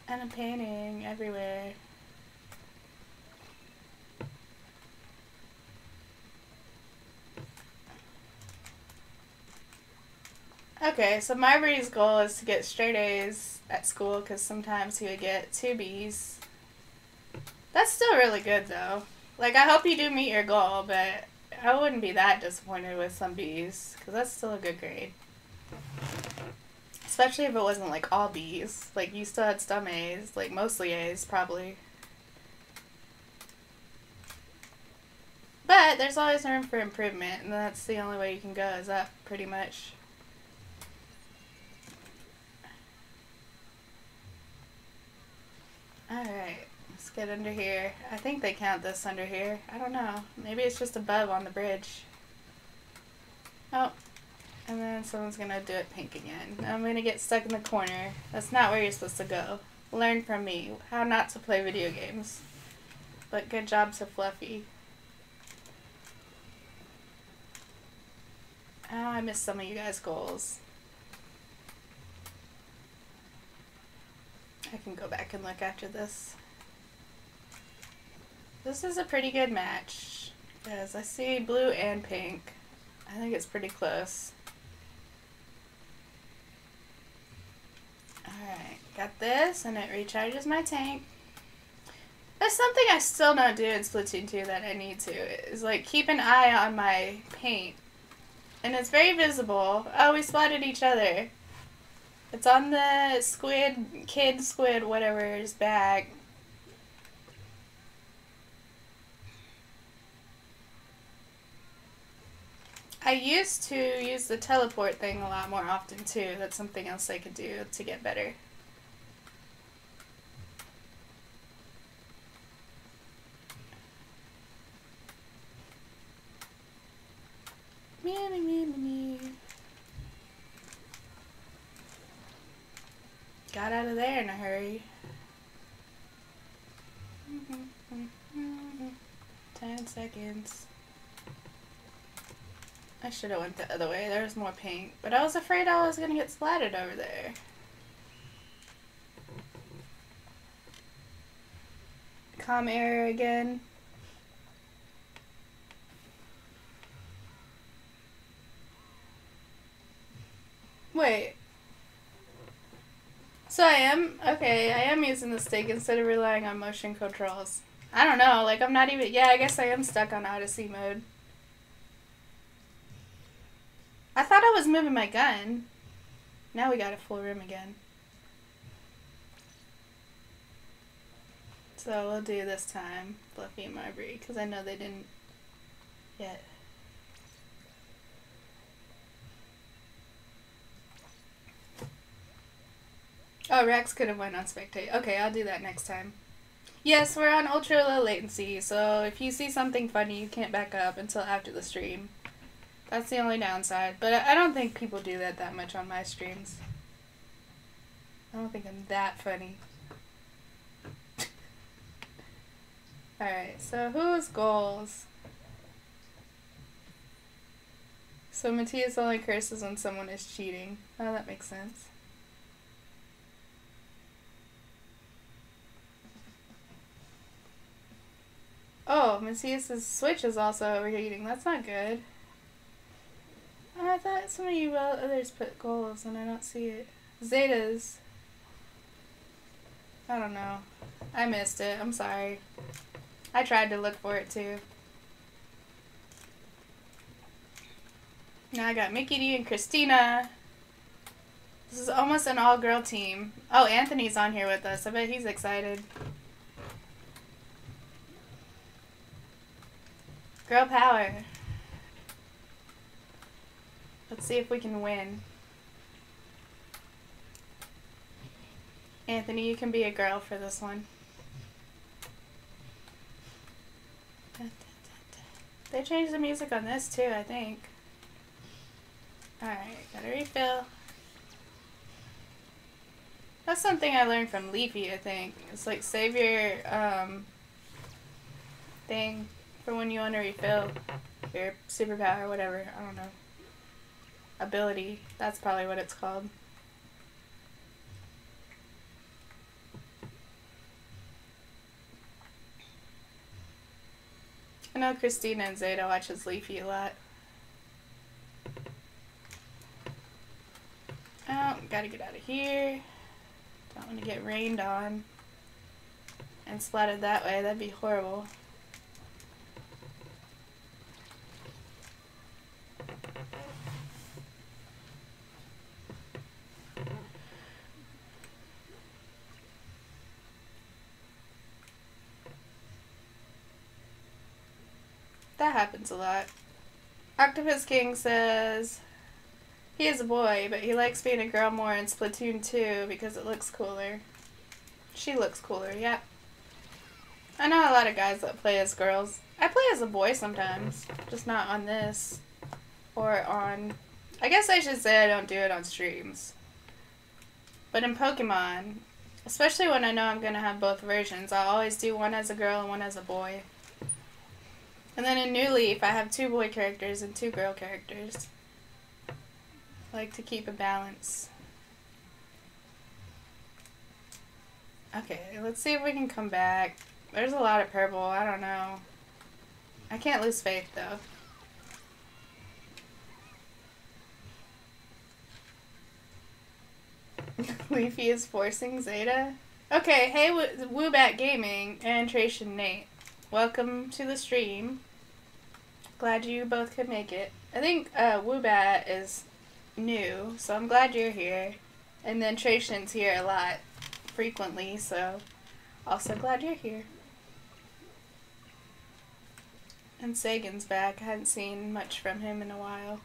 A: And a painting everywhere. Okay, so Marbury's goal is to get straight A's at school because sometimes he would get 2 B's. That's still really good though. Like, I hope you do meet your goal, but I wouldn't be that disappointed with some B's because that's still a good grade. Especially if it wasn't like all B's. Like, you still had some A's, like mostly A's probably. But there's always room for improvement, and that's the only way you can go is up, pretty much. Alright, let's get under here. I think they count this under here. I don't know. Maybe it's just above on the bridge. Oh, and then someone's gonna do it pink again. I'm gonna get stuck in the corner. That's not where you're supposed to go. Learn from me how not to play video games. But good job to Fluffy. Oh, I missed some of you guys' goals. I can go back and look after this. This is a pretty good match, because I see blue and pink. I think it's pretty close. Alright, got this, and it recharges my tank. There's something I still don't do in Splatoon 2 that I need to, is like keep an eye on my paint. And it's very visible. Oh, we spotted each other. It's on the kid squid, whatever's bag. I used to use the teleport thing a lot more often too. That's something else I could do to get better. Me, me, me, me, me. Got out of there in a hurry. 10 seconds. I should have went the other way. There was more pink. But I was afraid I was going to get splattered over there. Com error again. Wait. So I am using the stick instead of relying on motion controls. I don't know, like, I'm not even... Yeah, I guess I am stuck on Odyssey mode. I thought I was moving my gun. Now we got a full room again. So we'll do this time Fluffy and Marbury, because I know they didn't yet. Oh, Rex could have went on spectate. Okay, I'll do that next time. Yes, we're on ultra low latency, so if you see something funny, you can't back up until after the stream. That's the only downside. But I don't think people do that much on my streams. I don't think I'm that funny. Alright, so whose goals? So Matthias only curses when someone is cheating. Oh, that makes sense. Oh, Matthias' Switch is also overheating. That's not good. I thought some of you others put goals and I don't see it. Zeta's. I don't know. I missed it. I'm sorry. I tried to look for it too. Now I got Mickey D and Christina. This is almost an all-girl team. Oh, Anthony's on here with us. I bet he's excited. Girl power. Let's see if we can win. Anthony, you can be a girl for this one. They changed the music on this too, I think. Alright, gotta refill. That's something I learned from Leafy, I think. It's like save your thing for when you want to refill your superpower, whatever. I don't know. Ability. That's probably what it's called. I know Christina and Zeta watches Leafy a lot. Oh, gotta get out of here. Don't want to get rained on and splattered that way. That'd be horrible. That happens a lot. Octopus King says he is a boy, but he likes being a girl more in Splatoon 2 because it looks cooler. She looks cooler, yep. I know a lot of guys that play as girls. I play as a boy sometimes, just not on this. Or on... I guess I should say I don't do it on streams. But in Pokemon, especially when I know I'm going to have both versions, I'll always do one as a girl and one as a boy. And then in New Leaf, I have 2 boy characters and 2 girl characters. I like to keep a balance. Okay, let's see if we can come back. There's a lot of purple, I don't know. I can't lose faith, though. Leafy is forcing Zeta. Okay, hey Woobat Gaming and Trace and Nate. Welcome to the stream. Glad you both could make it. I think Woobat is new, so I'm glad you're here. And then Tracian's here a lot, frequently, so also glad you're here. And Sagan's back. I hadn't seen much from him in a while.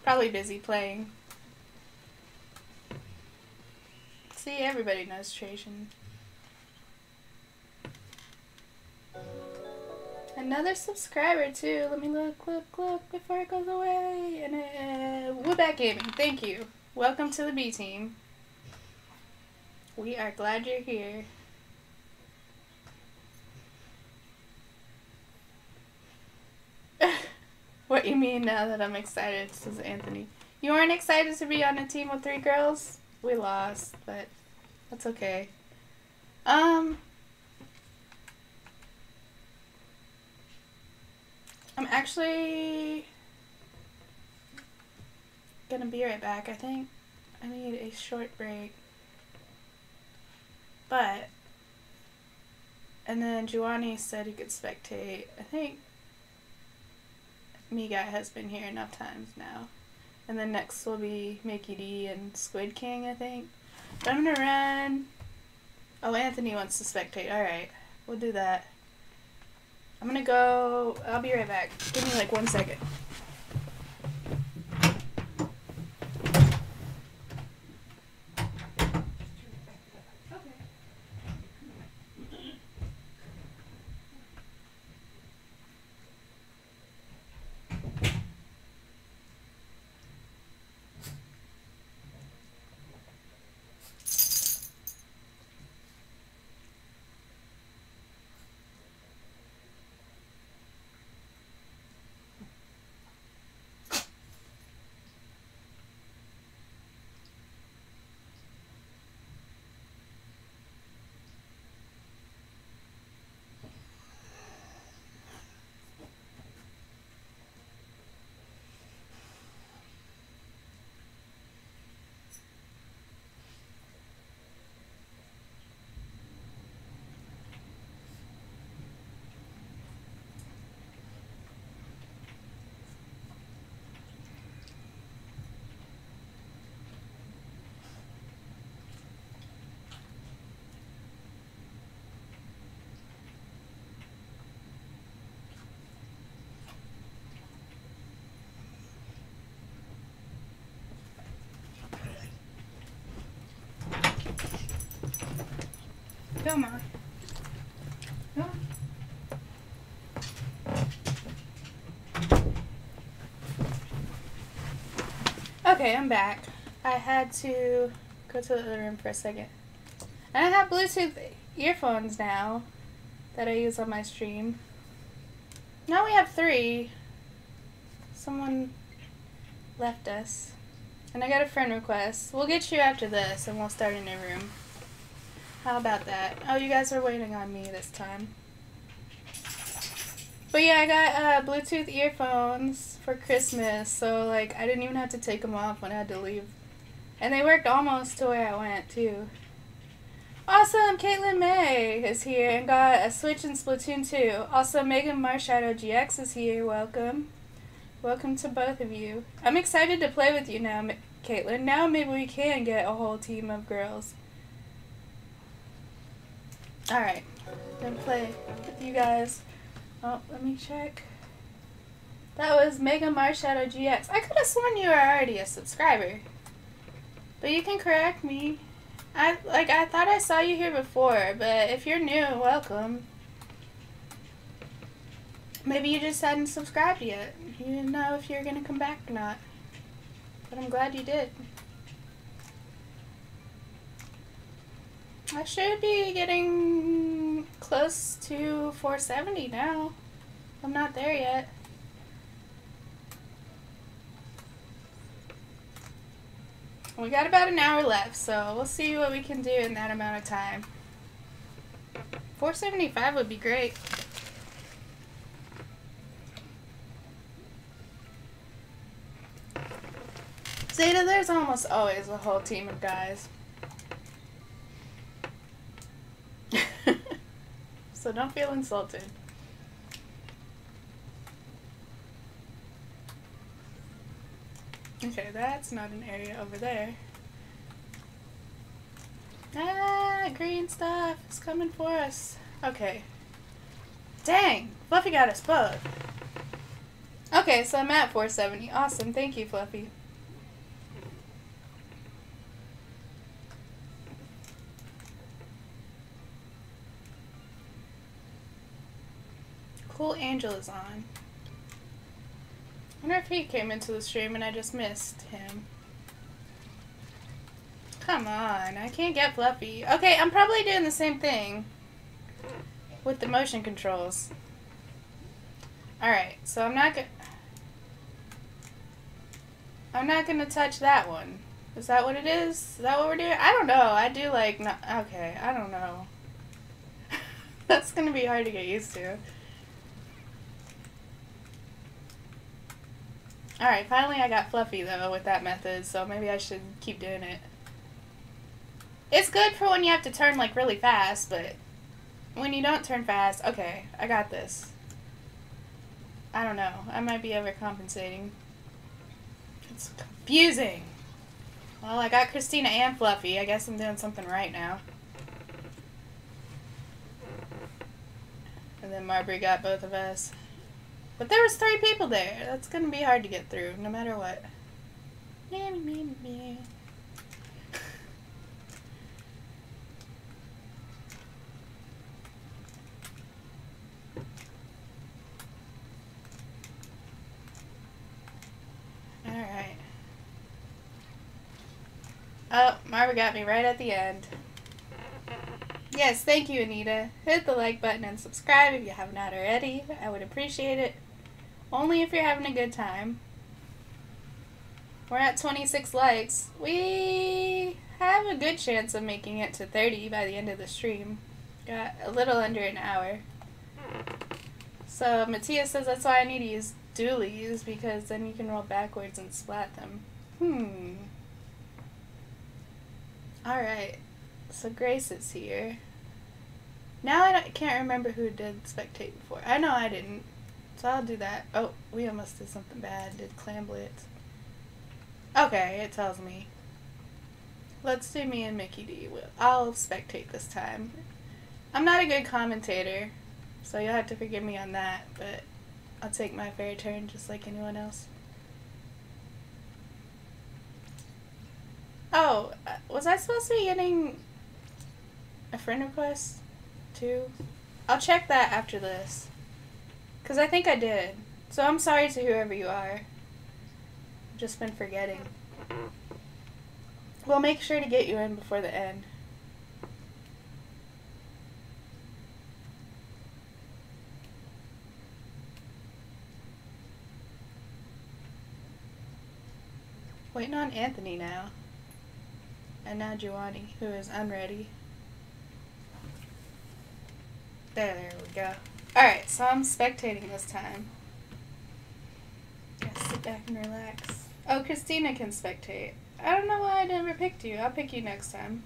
A: Probably busy playing. See, everybody knows Tracian. Another subscriber too. Let me look before it goes away. And Woobat Gaming, thank you. Welcome to the B team. We are glad you're here. What you mean now that I'm excited, says Anthony. You weren't excited to be on a team with 3 girls? We lost, but that's okay. I'm actually gonna be right back, I think. I need a short break. But And then Juwani said he could spectate. I think Me Guy has been here enough times now. And then next will be Mickey D and Squid King, I think. But I'm gonna run. Oh, Anthony wants to spectate. Alright, we'll do that. I'm gonna go. I'll be right back. Give me like 1 second. Come on. Come on. Okay, I'm back. I had to go to the other room for a second. And I have Bluetooth earphones now that I use on my stream. Now we have 3. Someone left us. And I got a friend request. We'll get you after this and we'll start a new room. How about that? Oh, you guys are waiting on me this time. But yeah, I got Bluetooth earphones for Christmas, so like I didn't even have to take them off when I had to leave. And they worked almost to where I went too. Awesome! Caitlin May is here and got a Switch in Splatoon 2. Also, Megan Marshadow GX is here. Welcome. Welcome to both of you. I'm excited to play with you now, Caitlin. Now maybe we can get a whole team of girls. Alright, gonna play with you guys. Oh, let me check. That was Mega Marshadow GX. I could have sworn you were already a subscriber. But you can correct me. I thought I saw you here before, but if you're new, welcome. Maybe you just hadn't subscribed yet. You didn't know if you were gonna come back or not. But I'm glad you did. I should be getting close to 470 now. I'm not there yet. We got about an hour left, so we'll see what we can do in that amount of time. 475 would be great. Zeta, there's almost always a whole team of guys. So don't feel insulted. Okay, that's not an area over there. Ah, green stuff is coming for us. Okay. Dang, Fluffy got us both. Okay, so I'm at 470. Awesome, thank you, Fluffy. Cool Angel is on. I wonder if he came into the stream and I just missed him. Come on, I can't get Fluffy. Okay, I'm probably doing the same thing with the motion controls. Alright, so I'm not gonna touch that one. Is that what it is? Is that what we're doing? I don't know. I do like, no, okay, I don't know. That's gonna be hard to get used to. Alright, finally I got Fluffy though with that method, so maybe I should keep doing it. It's good for when you have to turn like really fast, but When you don't turn fast, okay, I got this. I don't know. I might be overcompensating. It's confusing. Well, I got Christina and Fluffy. I guess I'm doing something right now. And then Marbury got both of us. But there was 3 people there. That's gonna be hard to get through, no matter what. Alright. Oh, Marva got me right at the end. Yes, thank you, Anita. Hit the like button and subscribe if you have not already. I would appreciate it. Only if you're having a good time. We're at 26 likes. We have a good chance of making it to 30 by the end of the stream. Got a little under an hour. So Matthias says that's why I need to use dualies, because then you can roll backwards and splat them. Alright. So Grace is here. Now I can't remember who did spectate before. I know I didn't. So I'll do that. Oh, we almost did something bad. Did Clam Blitz. Okay, it tells me. Let's do me and Mickey D. I'll spectate this time. I'm not a good commentator, so you'll have to forgive me on that, but I'll take my fair turn just like anyone else. Oh, was I supposed to be getting a friend request too? I'll check that after this, because I think I did. So I'm sorry to whoever you are. I've just been forgetting. We'll make sure to get you in before the end. Waiting on Anthony now. And now Giovanni, who is unready. There we go. Alright, so I'm spectating this time. Gotta sit back and relax. Oh, Christina can spectate. I don't know why I never picked you. I'll pick you next time.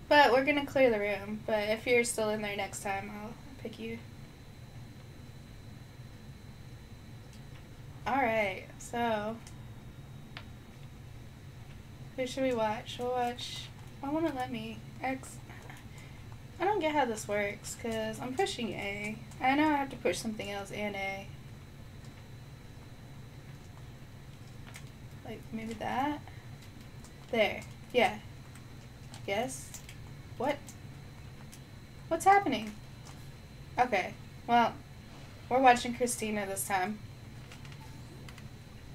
A: But we're gonna clear the room. But if you're still in there next time, I'll pick you. Alright, so who should we watch? We'll watch... I want to let me... X... I don't get how this works, because I'm pushing A. I know I have to push something else and A. Like, maybe that? There. Yeah. Yes? What? What's happening? Okay. Well, we're watching Christina this time.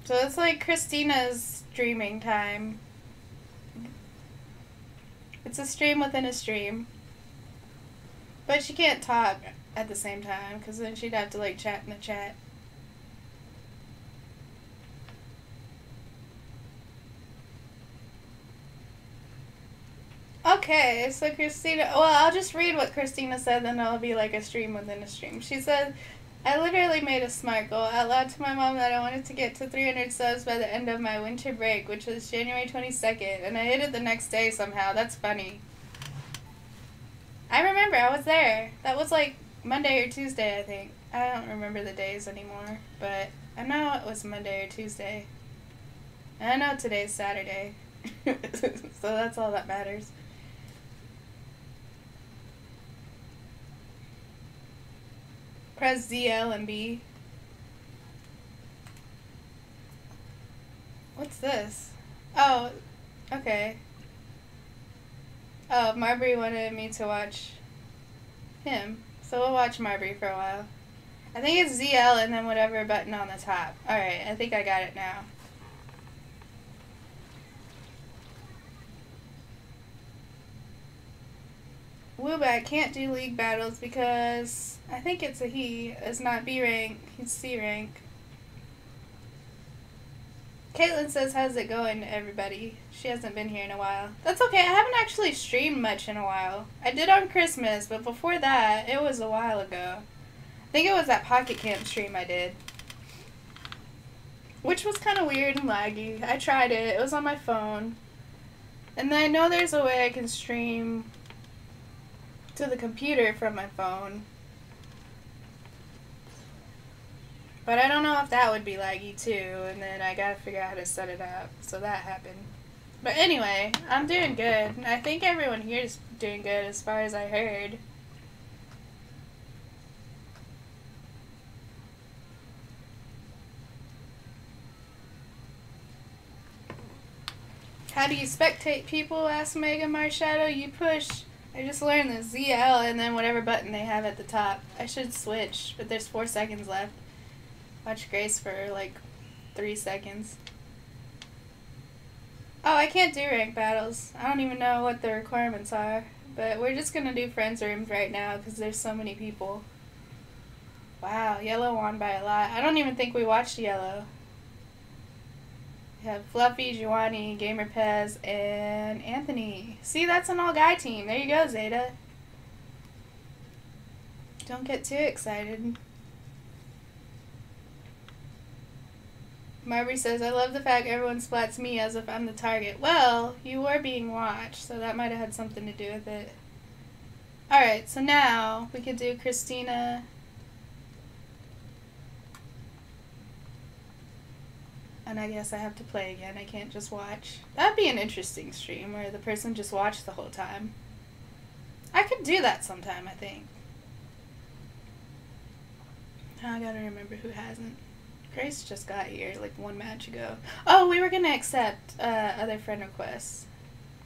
A: So it's like Christina's streaming time. It's a stream within a stream. But she can't talk at the same time, because then she'd have to, like, chat in the chat. Okay, so Christina... Well, I'll just read what Christina said, then it'll be like a stream within a stream. She said, I literally made a smart goal out loud to my mom that I wanted to get to 300 subs by the end of my winter break, which was January 22nd, and I hit it the next day somehow. That's funny. I remember, I was there. That was like Monday or Tuesday, I think. I don't remember the days anymore, but I know it was Monday or Tuesday. And I know today's Saturday. So that's all that matters. Press ZL and B. What's this? Oh, okay. Oh, Marbury wanted me to watch him. So we'll watch Marbury for a while. I think it's ZL and then whatever button on the top. Alright, I think I got it now. Woobat can't do league battles because I think it's a he. It's not B rank, he's C rank. Caitlin says, how's it going, everybody? She hasn't been here in a while. That's okay, I haven't actually streamed much in a while. I did on Christmas, but before that, it was a while ago. I think it was that Pocket Camp stream I did. Which was kind of weird and laggy. I tried it, it was on my phone. And then I know there's a way I can stream to the computer from my phone. But I don't know if that would be laggy too, and then I gotta figure out how to set it up. So that happened. But anyway, I'm doing good. I think everyone here is doing good as far as I heard. How do you spectate people? Asked Mega Marshadow. You push. I just learned the ZL and then whatever button they have at the top. I should switch, but there's 4 seconds left. Watch Grace for like 3 seconds. Oh, I can't do rank battles. I don't even know what the requirements are. But we're just gonna do friends rooms right now because there's so many people. Wow, Yellow won by a lot. I don't even think we watched Yellow. We have Fluffy, Giovanni, Gamer Pez, and Anthony. See, that's an all-guy team. There you go, Zeta. Don't get too excited. Marbury says, I love the fact everyone splats me as if I'm the target. Well, you were being watched, so that might have had something to do with it. Alright, so now we could do Christina. And I guess I have to play again. I can't just watch. That'd be an interesting stream where the person just watched the whole time. I could do that sometime, I think. Now I gotta remember who hasn't. Grace just got here like 1 match ago. Oh, we were gonna accept other friend requests.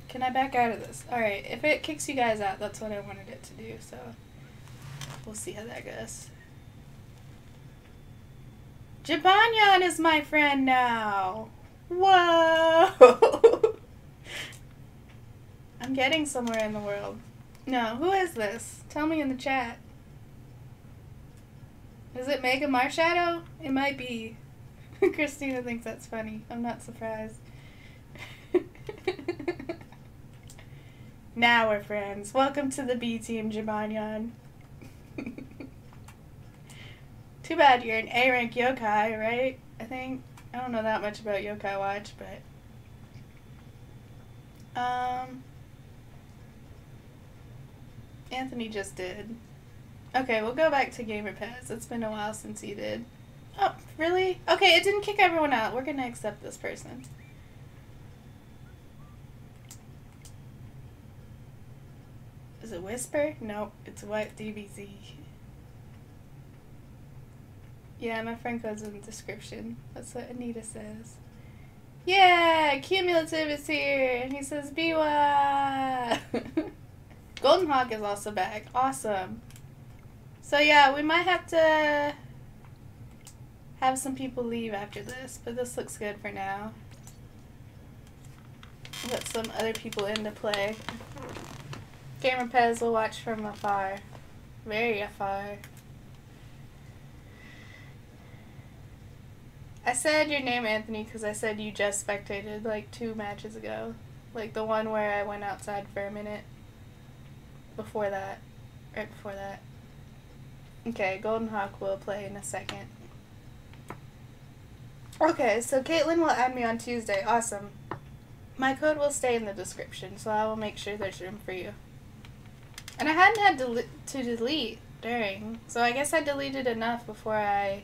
A: Can I back out of this? Alright, if it kicks you guys out, that's what I wanted it to do, so we'll see how that goes. Jabanyan is my friend now. Whoa! I'm getting somewhere in the world. No, who is this? Tell me in the chat. Is it Mega Marshadow? It might be. Christina thinks that's funny. I'm not surprised. Now we're friends. Welcome to the B team, Jabanyan. Too bad you're an A-rank yokai, right? I think. I don't know that much about Yokai Watch, but... Anthony just did. Okay, we'll go back to Gamer Pez. It's been a while since he did. Oh, really? Okay, it didn't kick everyone out. We're gonna accept this person. Is it Whisper? Nope, it's White DBZ. Yeah, my friend code's in the description. That's what Anita says. Yeah, Cumulative is here, and he says BWA. Golden Hawk is also back. Awesome. So yeah, we might have to have some people leave after this, but this looks good for now. Let some other people in to play. Gamer Pez will watch from afar. Very afar. I said your name, Anthony, because I said you just spectated like 2 matches ago. Like the one where I went outside for a minute. Before that. Right before that. Okay, Golden Hawk will play in a second. Okay, so Caitlin will add me on Tuesday. Awesome. My code will stay in the description, so I will make sure there's room for you. And I hadn't had to delete during, so I guess I deleted enough before I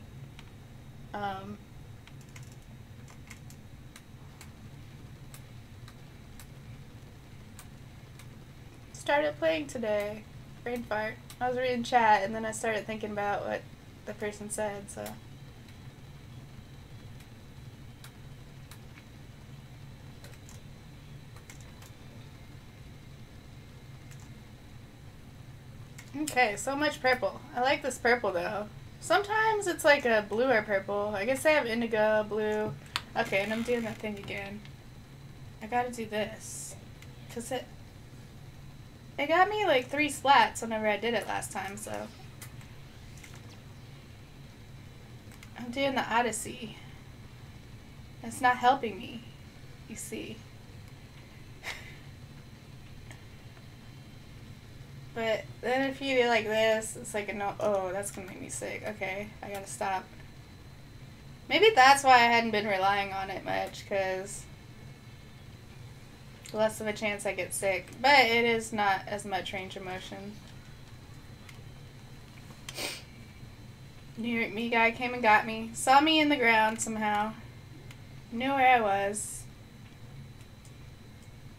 A: started playing today. Brain fart. I was reading chat and then I started thinking about what the person said, so. Okay, so much purple. I like this purple though. Sometimes it's like a blue or purple. I guess I have indigo, blue. Okay, and I'm doing that thing again. I gotta do this. Cause it got me like 3 splats whenever I did it last time, so. I'm doing the Odyssey. It's not helping me, you see. But then if you do like this, it's like a no. Oh, that's gonna make me sick. Okay, I gotta stop. Maybe that's why I hadn't been relying on it much, because less of a chance I get sick. But it is not as much range of motion. New York me guy came and got me. Saw me in the ground somehow. Knew where I was.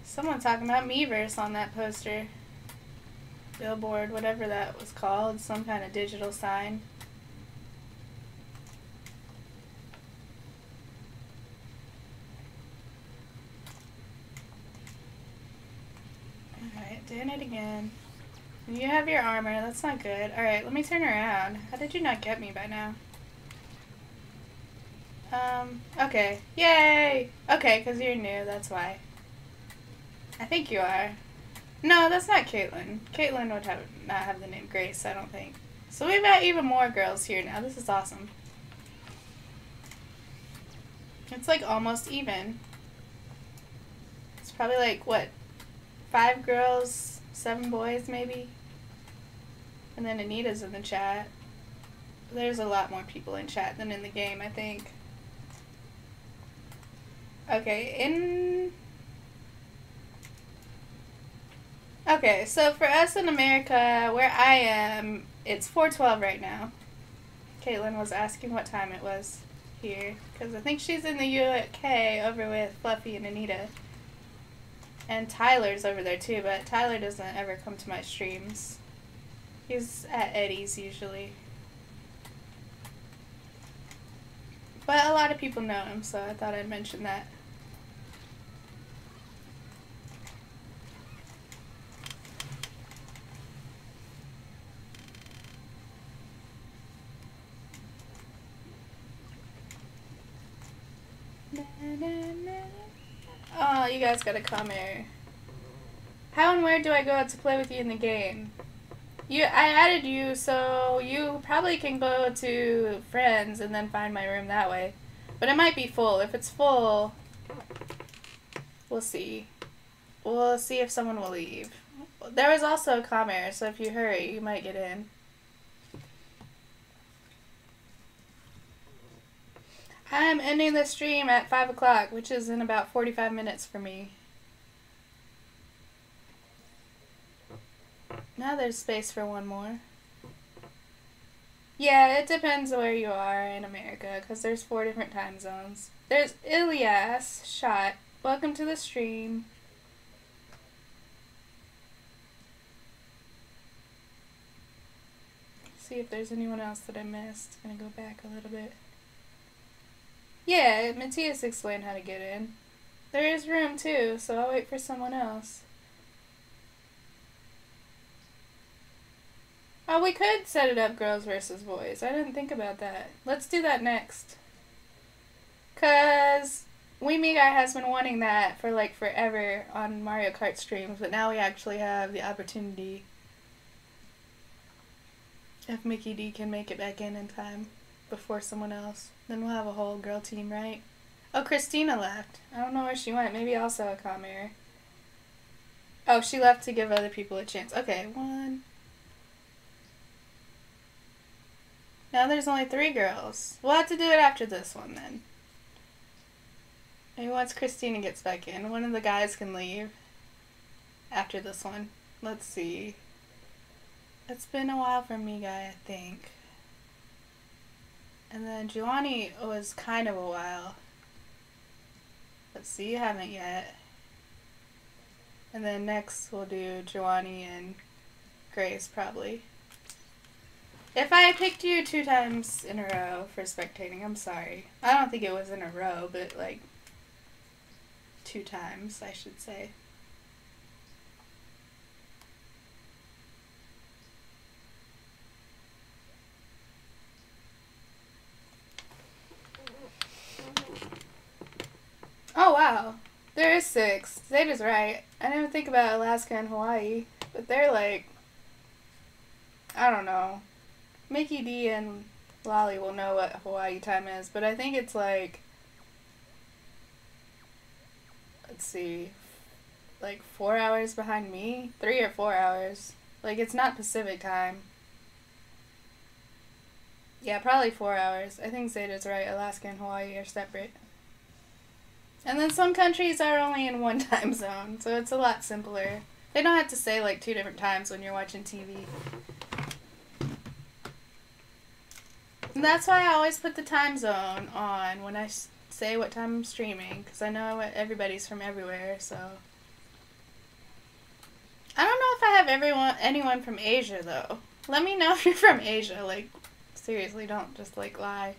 A: Someone talking about Meverse on that poster. Billboard, whatever that was called. Some kind of digital sign. Alright, doing it again. You have your armor. That's not good. Alright, let me turn around. How did you not get me by now? Okay. Yay! Okay, because you're new, that's why. I think you are. No, that's not Caitlin. Caitlin would not have the name Grace, I don't think. So we've got even more girls here now. This is awesome. It's like almost even. It's probably like, what, 5 girls, 7 boys maybe? And then Anita's in the chat. There's a lot more people in chat than in the game, I think. Okay, Okay, so for us in America, where I am, it's 4:12 right now. Caitlin was asking what time it was here, because I think she's in the UK over with Fluffy and Anita. And Tyler's over there too, but Tyler doesn't ever come to my streams. He's at Eddie's usually. But a lot of people know him, so I thought I'd mention that. Oh, you guys gotta come here. How and where do I go to play with you in the game? I added you, so you probably can go to friends and then find my room that way. But it might be full. If it's full, we'll see. We'll see if someone will leave. There was also a commenter, so if you hurry, you might get in. I'm ending the stream at 5 o'clock, which is in about 45 minutes for me. Now there's space for one more. Yeah, it depends where you are in America, because there's 4 different time zones. There's Ilias Shot. Welcome to the stream. See if there's anyone else that I missed. I'm gonna go back a little bit. Yeah, Matthias explained how to get in. There is room too, so I'll wait for someone else. Oh, we could set it up girls versus boys. I didn't think about that. Let's do that next. 'Cause We Me Guy has been wanting that for like forever on Mario Kart streams, but now we actually have the opportunity. If Mickey D can make it back in time before someone else, then we'll have a whole girl team, right? Oh, Christina left. I don't know where she went. Maybe also a comm error. Oh, she left to give other people a chance. Okay, 1. Now there's only 3 girls. We'll have to do it after this one then. Maybe once Christina gets back in, one of the guys can leave after this one. Let's see. It's been a while for Me Guy, I think. And then Giovanni was kind of a while. Let's see, you haven't yet. And then next we'll do Giovanni and Grace, probably. If I picked you 2 times in a row for spectating, I'm sorry. I don't think it was in a row, but like 2 times, I should say. Oh wow, there is 6. Zeta's right. I didn't think about Alaska and Hawaii, but they're like, I don't know. Mickey D and Lolly will know what Hawaii time is, but I think it's like, let's see, like 4 hours behind me? 3 or 4 hours. Like, it's not Pacific time. Yeah, probably 4 hours. I think Zeta's right. Alaska and Hawaii are separate. And then some countries are only in one time zone, so it's a lot simpler. They don't have to say like 2 different times when you're watching TV. And that's why I always put the time zone on when I say what time I'm streaming, because I know everybody's from everywhere, so. I don't know if I have anyone from Asia, though. Let me know if you're from Asia. Like, seriously, don't just, like, lie.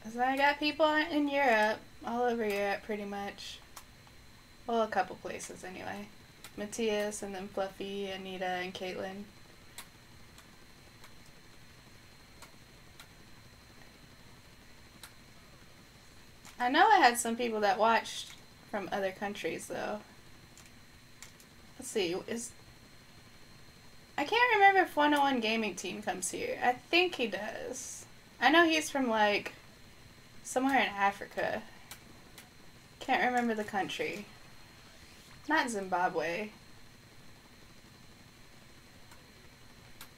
A: Because I got people in Europe, all over Europe, pretty much. Well, a couple places, anyway. Matthias, and then Fluffy, Anita, and Caitlin. I know I had some people that watched from other countries, though. Let's see, I can't remember if 101 Gaming Team comes here. I think he does. I know he's from, like, somewhere in Africa. Can't remember the country. Not Zimbabwe.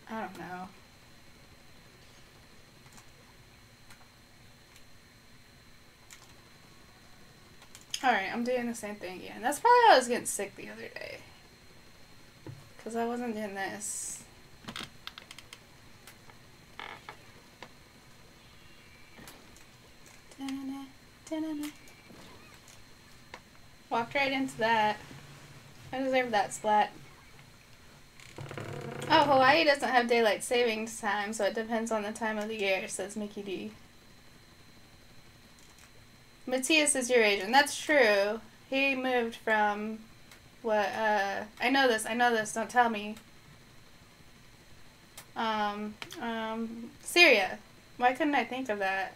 A: I don't know. Alright, I'm doing the same thing again. That's probably why I was getting sick the other day. Because I wasn't doing this. Da-na-na, da-na-na. Walked right into that. I deserve that splat. Oh, Hawaii doesn't have daylight savings time, so it depends on the time of the year, says Mickey D. Matthias is Eurasian. That's true. He moved from what, I know this, don't tell me. Syria. Why couldn't I think of that?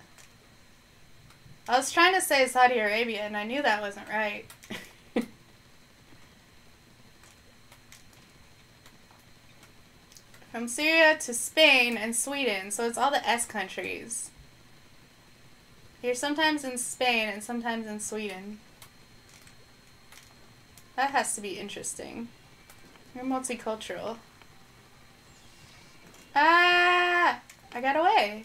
A: I was trying to say Saudi Arabia, and I knew that wasn't right. From Syria to Spain and Sweden, so it's all the S countries. You're sometimes in Spain and sometimes in Sweden. That has to be interesting. You're multicultural. Ah! I got away.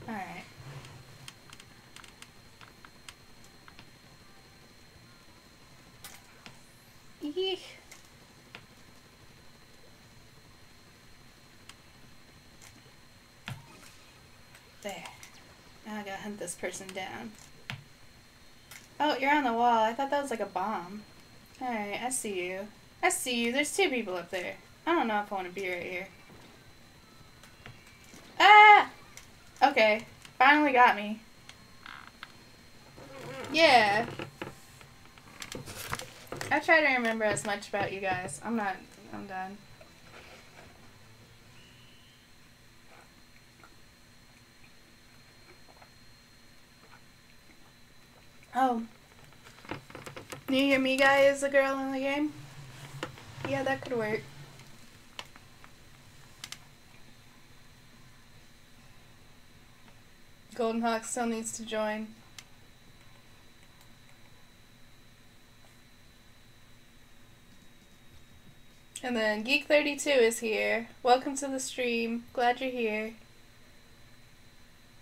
A: Alright. Eek. There. Now I gotta hunt this person down. Oh, you're on the wall. I thought that was like a bomb. Alright, I see you. I see you. There's 2 people up there. I don't know if I want to be right here. Ah! Okay. Finally got me. Yeah. I try to remember as much about you guys. I'm done. Oh. New Year Me Guy is the girl in the game? Yeah, that could work. Golden Hawk still needs to join. And then Geek32 is here. Welcome to the stream. Glad you're here.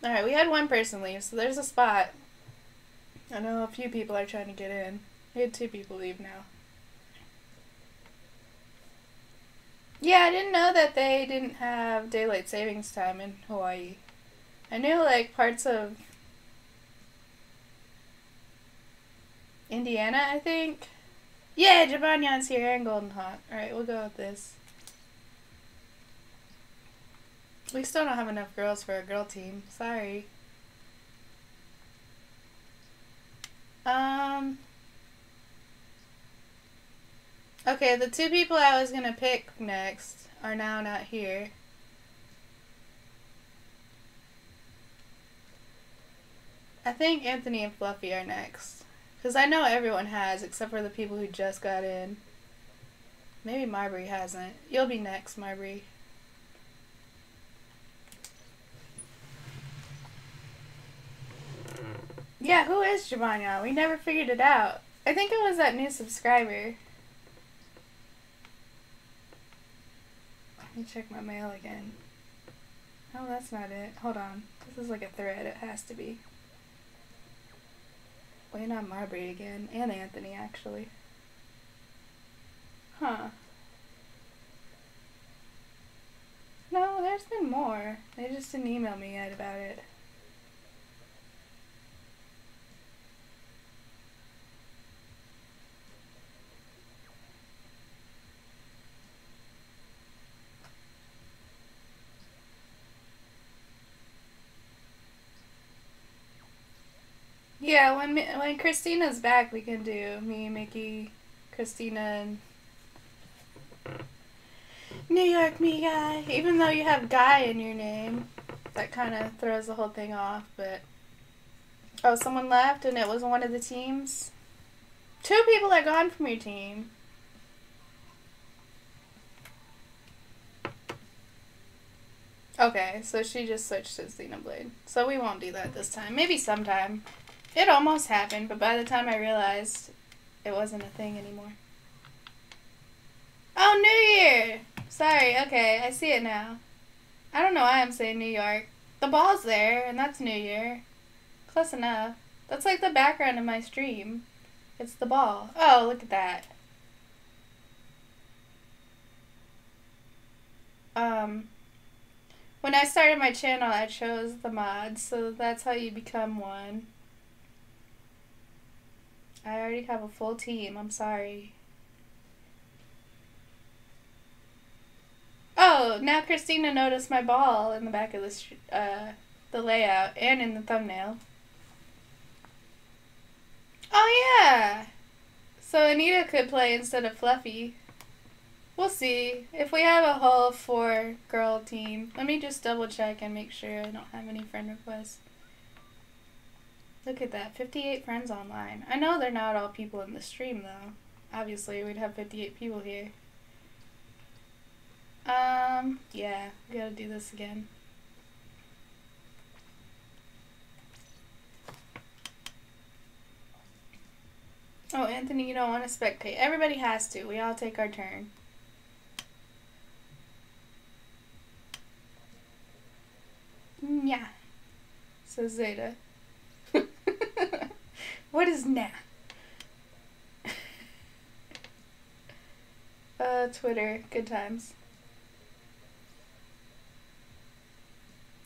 A: Alright, we had 1 person leave, so there's a spot. I know a few people are trying to get in. We had 2 people leave now. Yeah, I didn't know that they didn't have daylight savings time in Hawaii. I knew, like, parts of Indiana, I think. Yeah, Jabanyan's here and Golden Hawk. Alright, we'll go with this. We still don't have enough girls for a girl team. Sorry. Okay, the 2 people I was gonna pick next are now not here. I think Anthony and Fluffy are next. Because I know everyone has, except for the people who just got in. Maybe Marbury hasn't. You'll be next, Marbury. Yeah, who is Jabanya? We never figured it out. I think it was that new subscriber. Let me check my mail again. Oh, that's not it. Hold on. This is like a thread. It has to be. Wait, not Marbury again. And Anthony, actually. Huh. No, there's been more. They just didn't email me yet about it. Yeah, when Christina's back, we can do me, Mickey, Christina, and New York me guy. Even though you have guy in your name, that kind of throws the whole thing off. But oh, someone left, and it was one of the teams. 2 people are gone from your team. Okay, so she just switched to Xenoblade. So we won't do that this time. Maybe sometime. It almost happened, but by the time I realized, it wasn't a thing anymore. Oh, New Year! Sorry, okay, I see it now. I don't know why I'm saying New York. The ball's there, and that's New Year. Close enough. That's like the background of my stream. It's the ball. Oh, look at that. When I started my channel, I chose the mods, so that's how you become one. I already have a full team, I'm sorry. Oh, now Christina noticed my ball in the back of the layout and in the thumbnail. Oh yeah! So Anita could play instead of Fluffy. We'll see. If we have a whole 4-girl team, let me just double check and make sure I don't have any friend requests. Look at that, 58 friends online. I know they're not all people in the stream though. Obviously, we'd have 58 people here. Yeah, we gotta do this again. Oh, Anthony, you don't want to spectate. Everybody has to. We all take our turn. Yeah. Says Zeta. What is nah? Twitter. Good times.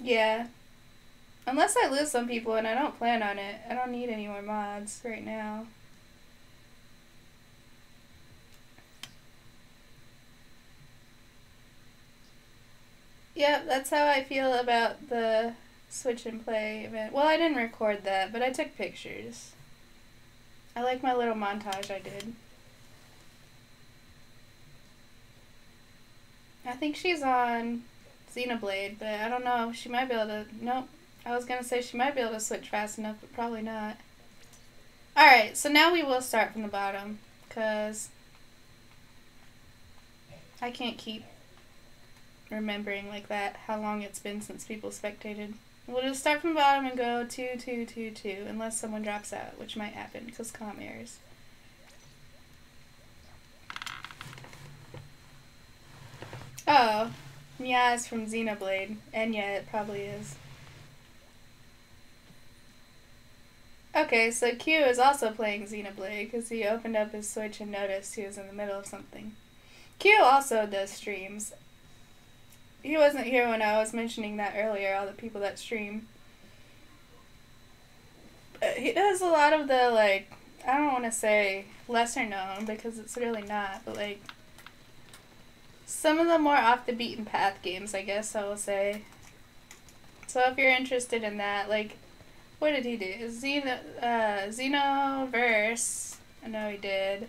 A: Yeah. Unless I lose some people, and I don't plan on it. I don't need any more mods right now. Yeah, that's how I feel about the Switch and Play event. Well, I didn't record that, but I took pictures. I like my little montage I did. I think she's on Xenoblade, but I don't know. She might be able to... Nope. I was gonna say she might be able to switch fast enough, but probably not. Alright, so now we will start from the bottom, because I can't keep remembering like that how long it's been since people spectated. We'll just start from the bottom and go 2, 2, 2, 2, unless someone drops out, which might happen, because comm errors. Oh, Mia is from Xenoblade, and yeah, it probably is. Okay, so Q is also playing Xenoblade, because he opened up his Switch and noticed he was in the middle of something. Q also does streams. He wasn't here when I was mentioning that earlier, all the people that stream. But he does a lot of the, like, I don't want to say lesser known, because it's really not, but, like, some of the more off the beaten path games, I guess I will say. So if you're interested in that, like, what did he do? Xenoverse. I know he did.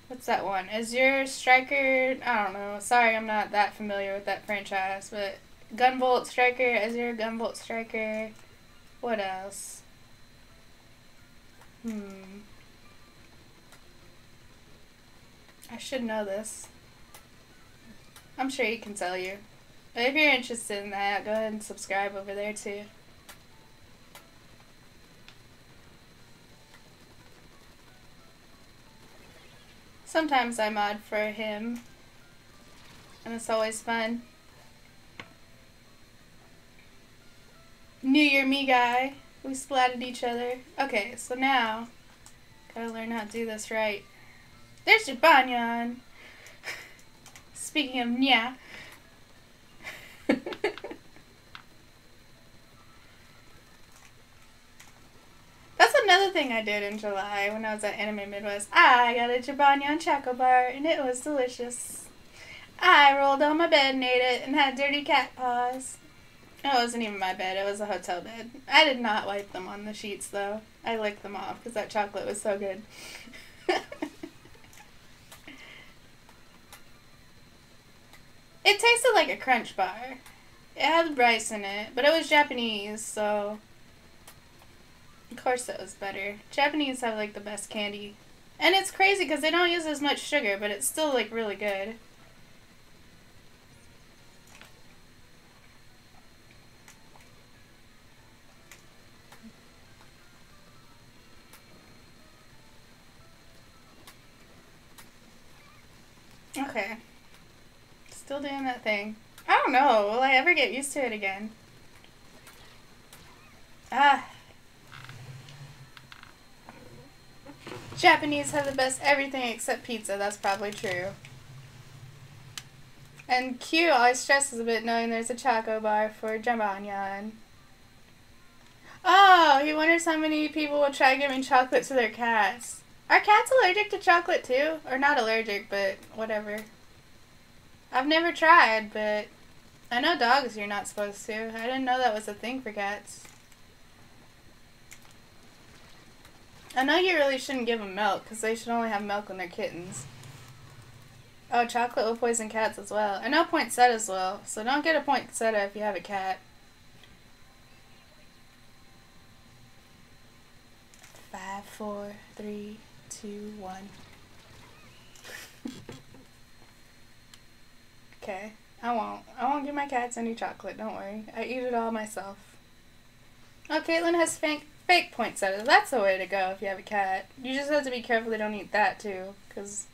A: What's that one? Azure Striker? I don't know. Sorry, I'm not that familiar with that franchise, but Gunvolt Striker, Azure Gunvolt Striker. What else? I should know this. I'm sure he can tell you. But if you're interested in that, go ahead and subscribe over there too. Sometimes I mod for him, and it's always fun. New Year me guy. We splatted each other. Okay, so now, gotta learn how to do this right. There's your banyan. Speaking of nya. That's another thing I did in July when I was at Anime Midwest. I got a Jibanyan Choco Bar and it was delicious. I rolled on my bed and ate it and had dirty cat paws. It wasn't even my bed, it was a hotel bed. I did not wipe them on the sheets though. I licked them off because that chocolate was so good. It tasted like a Crunch bar. It had rice in it, but it was Japanese, so of course it was better. Japanese have like the best candy. And it's crazy because they don't use as much sugar, but it's still like really good. Okay. Still doing that thing. I don't know. Will I ever get used to it again? Ah. Japanese have the best everything except pizza. That's probably true. And Q always stresses a bit knowing there's a choco bar for Jabanyan. Oh, he wonders how many people will try giving chocolate to their cats. Are cats allergic to chocolate too? Or not allergic, but whatever. I've never tried, but I know dogs you're not supposed to. I didn't know that was a thing for cats. I know you really shouldn't give them milk, because they should only have milk when they're kittens. Oh, chocolate will poison cats as well. I know poinsettias will, so don't get a poinsettia if you have a cat. 5, 4, 3, 2, 1. Okay, I won't give my cats any chocolate, don't worry. I eat it all myself. Oh, Caitlin has fake poinsettias. That's the way to go if you have a cat. You just have to be careful they don't eat that too, because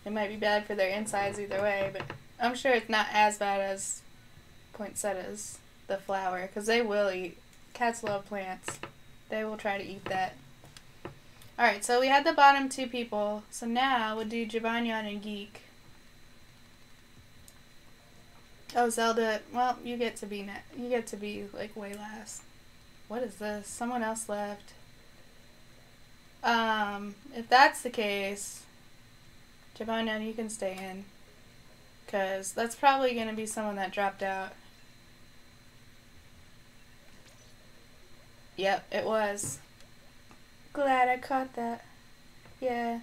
A: it might be bad for their insides either way, but I'm sure it's not as bad as poinsettias, the flower, because they will eat. Cats love plants. They will try to eat that. Alright, so we had the bottom two people, so now we'll do Jibanyan and Geek. Oh, Zelda, well, you get to be like way last. What is this? Someone else left. If that's the case, Jibanyan, you can stay in. Because that's probably going to be someone that dropped out. Yep, it was. Glad I caught that. Yeah.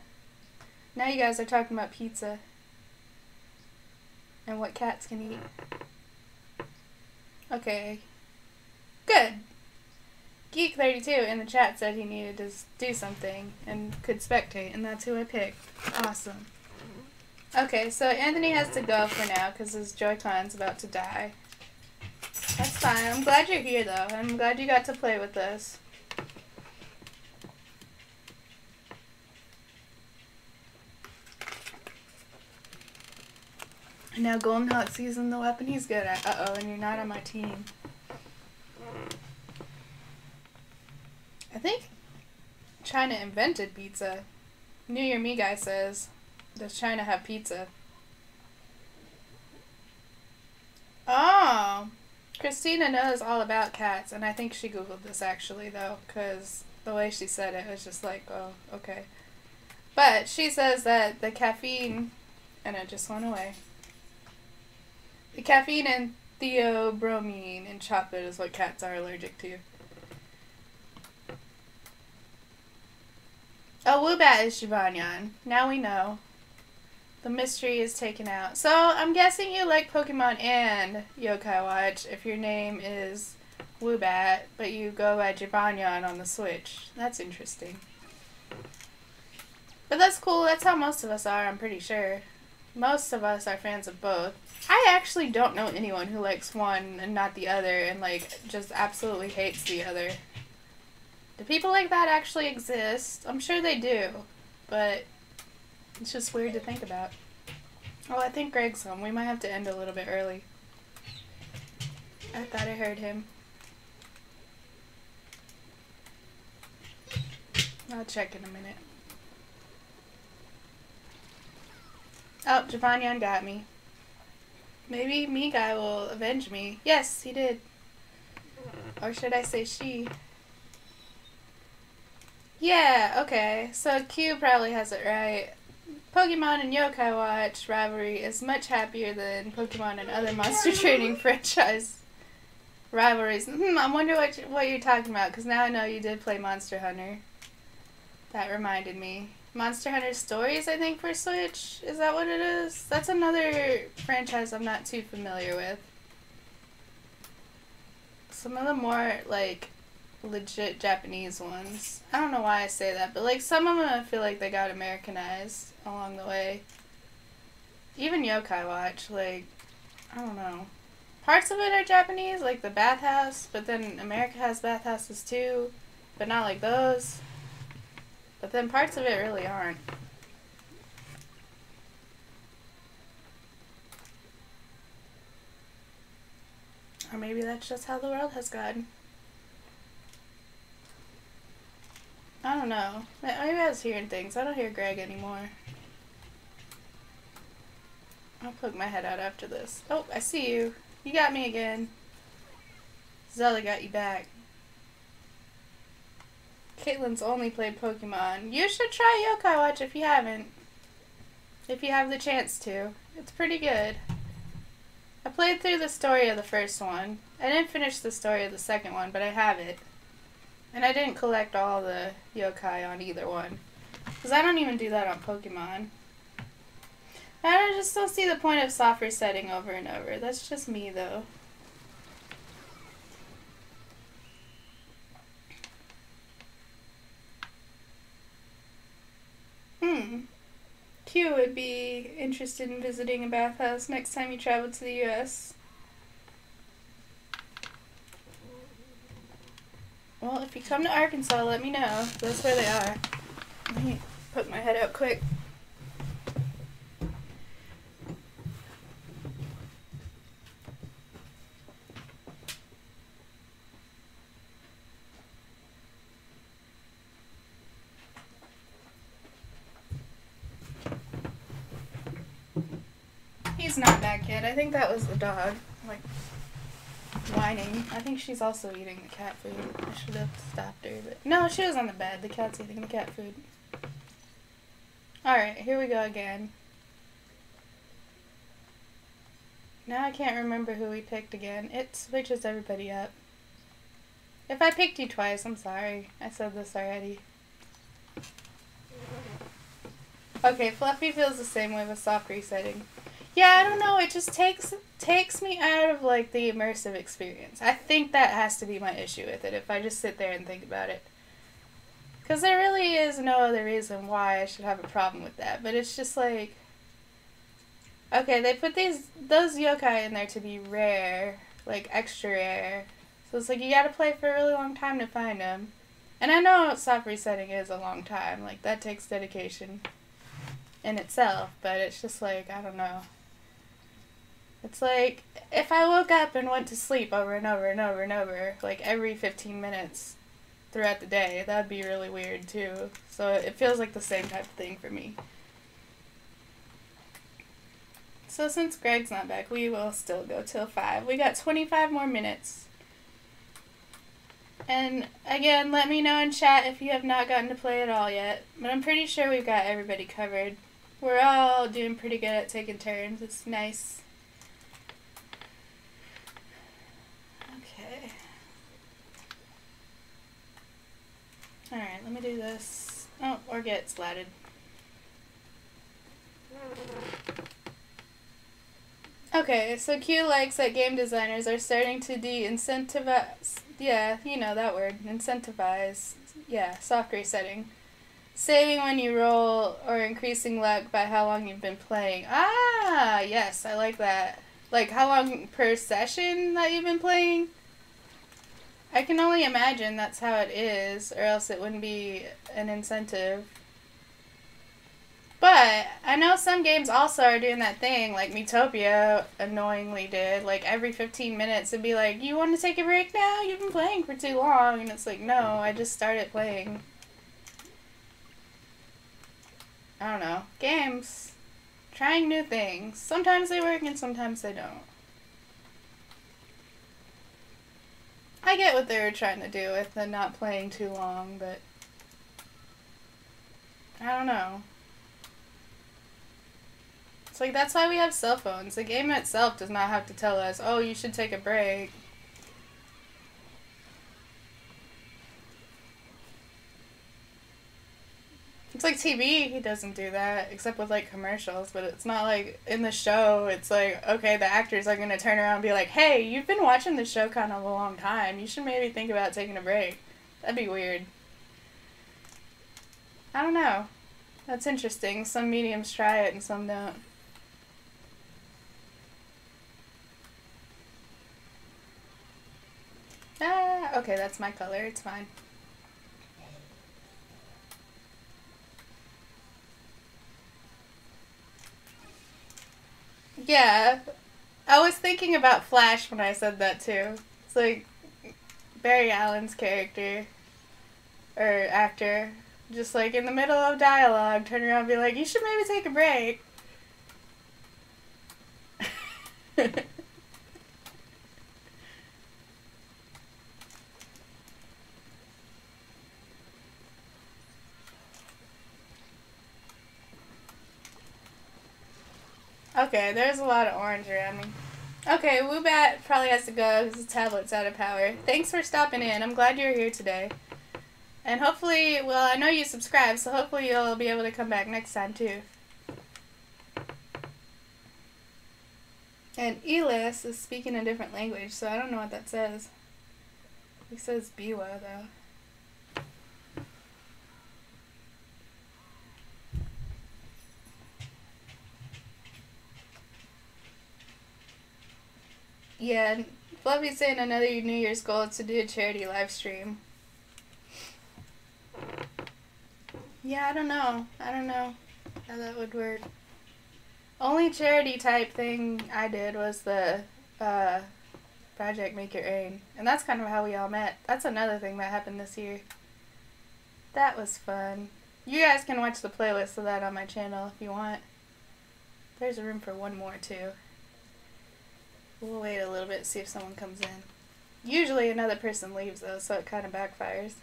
A: Now you guys are talking about pizza. And what cats can eat. Okay. Good. Geek32 in the chat said he needed to do something and could spectate, and that's who I picked. Awesome. Okay, so Anthony has to go for now because his Joy-Con's about to die. That's fine. I'm glad you're here, though. I'm glad you got to play with us. And now Golden Hawk season the weapon he's good at. Uh-oh, and you're not on my team. I think China invented pizza. New Year Me guy says, does China have pizza? Oh, Christina knows all about cats, and I think she Googled this actually, though, because the way she said it was just like, oh, okay. But she says that the caffeine, and it just went away. The caffeine and theobromine in chocolate is what cats are allergic to. Oh, Woobat is Jibanyan. Now we know. The mystery is taken out. So, I'm guessing you like Pokemon and Yokai Watch if your name is Woobat, but you go by Jibanyan on the Switch. That's interesting. But that's cool. That's how most of us are, I'm pretty sure. Most of us are fans of both. I actually don't know anyone who likes one and not the other and, like, just absolutely hates the other. Do people like that actually exist? I'm sure they do, but it's just weird to think about. Oh, I think Greg's home. We might have to end a little bit early. I thought I heard him. I'll check in a minute. Oh, Japanyan got me. Maybe me guy will avenge me. Yes, he did. Or should I say she? Yeah, okay. So Q probably has it right. Pokemon and Yokai Watch rivalry is much happier than Pokemon and other monster training franchise rivalries. I wonder what you're talking about, because now I know you did play Monster Hunter. That reminded me. Monster Hunter Stories, I think, for Switch? Is that what it is? That's another franchise I'm not too familiar with. Some of the more, like, legit Japanese ones. I don't know why I say that, but, like, some of them I feel like they got Americanized along the way. Even Yokai Watch, like, I don't know. Parts of it are Japanese, like the bathhouse, but then America has bathhouses too, but not like those. But then parts of it really aren't. Or maybe that's just how the world has gotten. I don't know. Maybe I was hearing things. I don't hear Greg anymore. I'll poke my head out after this. Oh, I see you. You got me again. Zelda got you back. Caitlin's only played Pokemon. You should try Yokai Watch if you haven't. If you have the chance to. It's pretty good. I played through the story of the first one. I didn't finish the story of the second one, but I have it. And I didn't collect all the yokai on either one. Because I don't even do that on Pokemon. I just don't see the point of soft resetting over and over. That's just me, though. Q would be interested in visiting a bathhouse next time you travel to the U.S. Well, if you come to Arkansas, let me know. That's where they are. Let me poke my head out quick. He's not back yet. I think that was the dog, like, whining. I think she's also eating the cat food. I should have stopped her, but no, she was on the bed. The cat's eating the cat food. Alright, here we go again. Now I can't remember who we picked again. It switches everybody up. If I picked you twice, I'm sorry. I said this already. Okay, Fluffy feels the same way with soft resetting. Yeah, I don't know, it just takes me out of, like, the immersive experience. I think that has to be my issue with it, if I just sit there and think about it. Because there really is no other reason why I should have a problem with that, but it's just like... Okay, they put those yokai in there to be rare, like, extra rare. So it's like, you gotta play for a really long time to find them. And I know soft resetting is a long time, like, that takes dedication in itself, but it's just like, I don't know. It's like, if I woke up and went to sleep over and over and over and over, like every 15 minutes throughout the day, that'd be really weird too. So it feels like the same type of thing for me. So since Greg's not back, we will still go till 5. We got 25 more minutes. And again, let me know in chat if you have not gotten to play at all yet. But I'm pretty sure we've got everybody covered. We're all doing pretty good at taking turns. It's nice. Okay. Alright, let me do this. Oh, or get splatted. Okay, so Q likes that game designers are starting to de-incentivize, yeah, you know that word, incentivize, yeah, soft resetting. Saving when you roll or increasing luck by how long you've been playing. Ah, yes, I like that. Like how long per session that you've been playing? I can only imagine that's how it is, or else it wouldn't be an incentive. But I know some games also are doing that thing, like Miitopia annoyingly did. Like every 15 minutes it'd be like, you want to take a break now? You've been playing for too long. And it's like, no, I just started playing. I don't know. Games. Trying new things. Sometimes they work and sometimes they don't. I get what they were trying to do with the not playing too long, but I don't know. It's like, that's why we have cell phones. The game itself does not have to tell us, oh, you should take a break. It's like TV, he doesn't do that, except with like commercials, but it's not like in the show, it's like, okay, the actors are going to turn around and be like, hey, you've been watching the show kind of a long time, you should maybe think about taking a break. That'd be weird. I don't know. That's interesting. Some mediums try it and some don't. Ah, okay, that's my color, it's fine. Yeah, I was thinking about Flash when I said that too. It's like Barry Allen's character or actor, just like in the middle of dialogue, turn around and be like, "You should maybe take a break." Okay, there's a lot of orange around me. Okay, Woobat probably has to go because the tablet's out of power. Thanks for stopping in. I'm glad you're here today. And hopefully, well, I know you subscribe, so hopefully you'll be able to come back next time too. And Elis is speaking a different language, so I don't know what that says. It says BWA though. Yeah, Fluffy's saying another New Year's goal is to do a charity live stream. Yeah, I don't know. I don't know how that would work. Only charity type thing I did was the Project Make It Rain. And that's kind of how we all met. That's another thing that happened this year. That was fun. You guys can watch the playlist of that on my channel if you want. There's room for one more too. We'll wait a little bit, see if someone comes in. Usually another person leaves though, so it kind of backfires.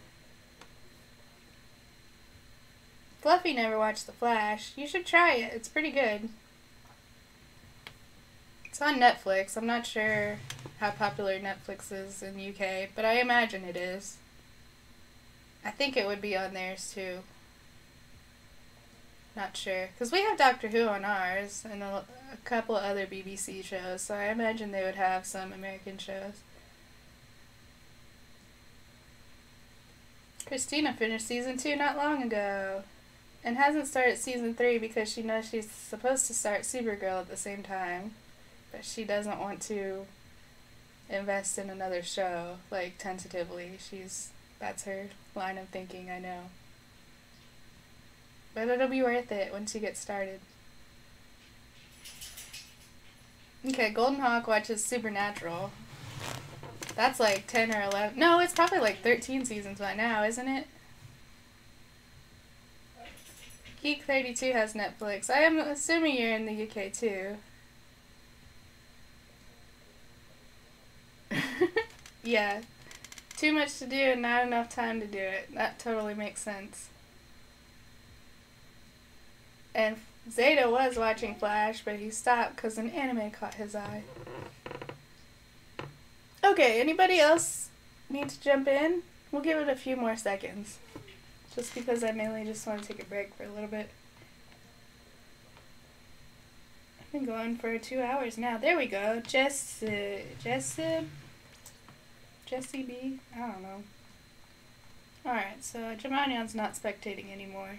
A: Fluffy never watched The Flash. You should try it. It's pretty good. It's on Netflix. I'm not sure how popular Netflix is in the UK, but I imagine it is. I think it would be on theirs too. Not sure. Because we have Doctor Who on ours and a couple other BBC shows, so I imagine they would have some American shows. Christina finished season 2 not long ago. And hasn't started season 3 because she knows she's supposed to start Supergirl at the same time. But she doesn't want to invest in another show, like, tentatively. That's her line of thinking, I know. But it'll be worth it once you get started. Okay, Golden Hawk watches Supernatural. That's like 10 or 11. No, it's probably like 13 seasons by now, isn't it? Geek 32 has Netflix. I am assuming you're in the UK too. Yeah. Too much to do and not enough time to do it. That totally makes sense. And Zeta was watching Flash, but he stopped because an anime caught his eye. Okay, anybody else need to jump in? We'll give it a few more seconds. Just because I mainly just want to take a break for a little bit. I've been going for 2 hours now. There we go. Jessie B? I don't know. Alright, so Jamanion's not spectating anymore.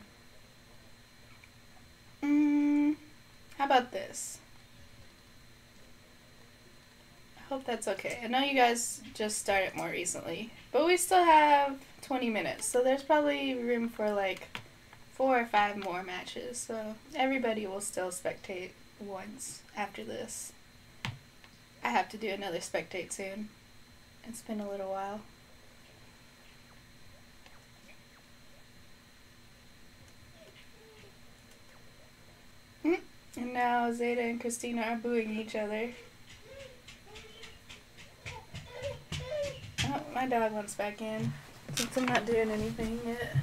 A: How about this? I hope that's okay. I know you guys just started more recently, but we still have 20 minutes, so there's probably room for like 4 or 5 more matches, so everybody will still spectate once after this. I have to do another spectate soon. It's been a little while. now Zeta and Christina are booing each other. Oh, my dog wants back in. Since I'm not doing anything yet.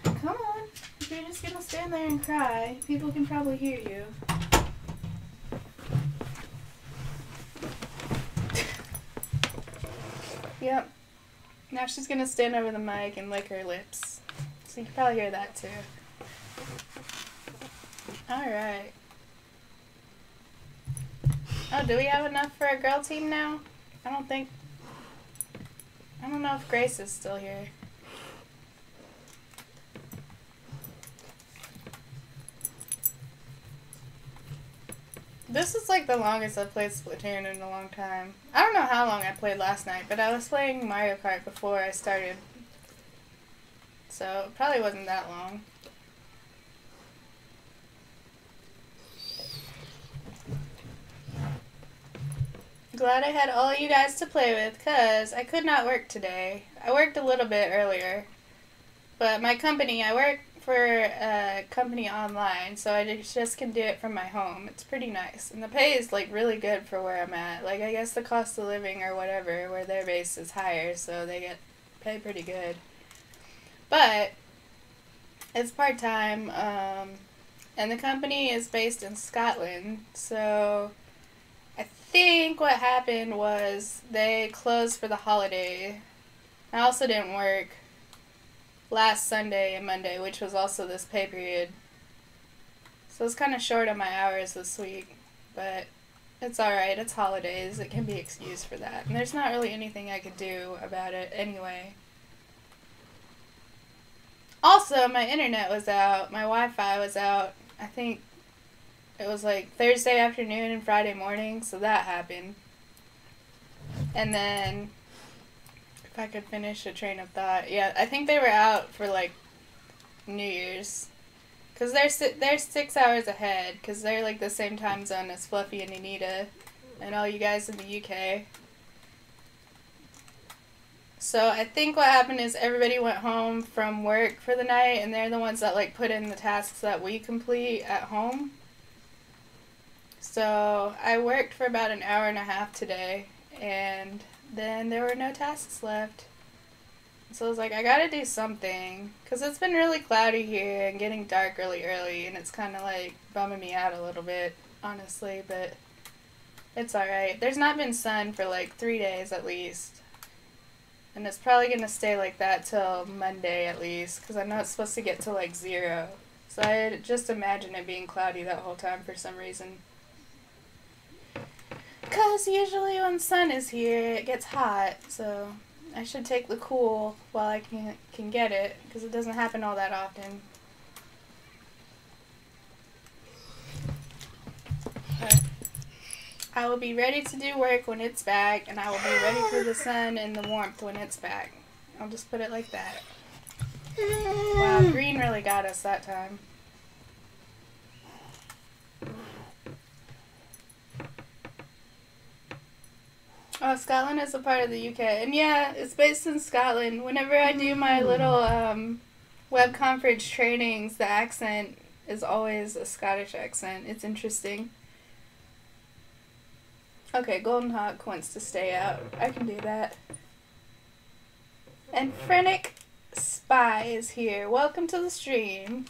A: Come on. If you're just gonna stand there and cry, people can probably hear you. Yep. Now she's gonna stand over the mic and lick her lips. So you can probably hear that too. Alright. Oh, do we have enough for a girl team now? I don't know if Grace is still here. This is like the longest I've played Splatoon in a long time. I don't know how long I played last night, but I was playing Mario Kart before I started. So it probably wasn't that long. Glad I had all you guys to play with, because I could not work today. I worked a little bit earlier, but my company, I work for a company online, so I just can do it from my home. It's pretty nice, and the pay is like really good for where I'm at. Like, I guess the cost of living or whatever, where their base is higher, so they get paid pretty good. But it's part-time, and the company is based in Scotland, so I think what happened was they closed for the holiday. I also didn't work last Sunday and Monday, which was also this pay period. So it's kind of short on my hours this week, but it's alright. It's holidays. It can be excused for that. And there's not really anything I could do about it anyway. Also, my internet was out. My Wi-Fi was out. I think it was like Thursday afternoon and Friday morning, so that happened. And then, if I could finish a train of thought, yeah, I think they were out for like New Year's, because they're 6 hours ahead, because they're like the same time zone as Fluffy and Anita, and all you guys in the UK. So I think what happened is everybody went home from work for the night, and they're the ones that like put in the tasks that we complete at home. So I worked for about an hour and a half today, and then there were no tasks left. So I was like, I gotta do something, because it's been really cloudy here and getting dark really early, and it's kind of like bumming me out a little bit, honestly, but it's alright. There's not been sun for like 3 days at least, and it's probably going to stay like that till Monday at least, because I know it's supposed to get to like 0. So I just imagine it being cloudy that whole time for some reason. Because usually when sun is here, it gets hot, so I should take the cool while I can get it, because it doesn't happen all that often. But I will be ready to do work when it's back, and I will be ready for the sun and the warmth when it's back. I'll just put it like that. Wow, green really got us that time. Oh, Scotland is a part of the UK. And yeah, it's based in Scotland. Whenever I do my little web conference trainings, the accent is always a Scottish accent. It's interesting. Okay, Golden Hawk wants to stay out. I can do that. And Frenic Spy is here. Welcome to the stream.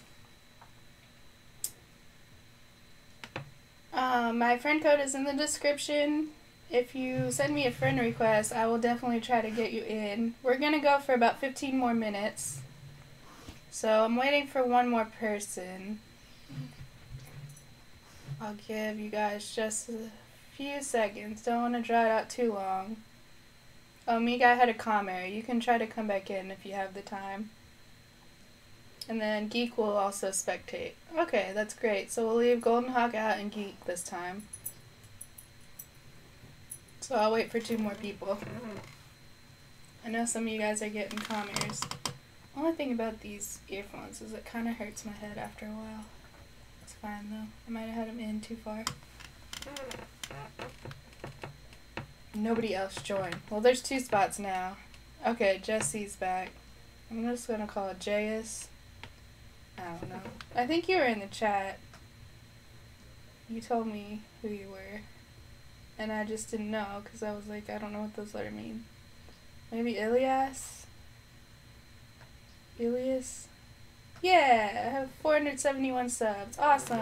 A: My friend code is in the description. If you send me a friend request, I will definitely try to get you in. We're going to go for about 15 more minutes. So I'm waiting for one more person. I'll give you guys just a few seconds. Don't want to draw it out too long. Oh, Miga had a comment. You can try to come back in if you have the time. And then Geek will also spectate. Okay, that's great. So we'll leave Golden Hawk out and Geek this time. So I'll wait for 2 more people. I know some of you guys are getting commenters. Only thing about these earphones is it kind of hurts my head after a while. It's fine though. I might have had them in too far. Nobody else joined. Well, there's 2 spots now. Okay, Jesse's back. I'm just gonna call it Jayus. I don't know. I think you were in the chat. You told me who you were. And I just didn't know because I was like, I don't know what those letters mean. Maybe Ilias? Ilias? Yeah, I have 471 subs. Awesome.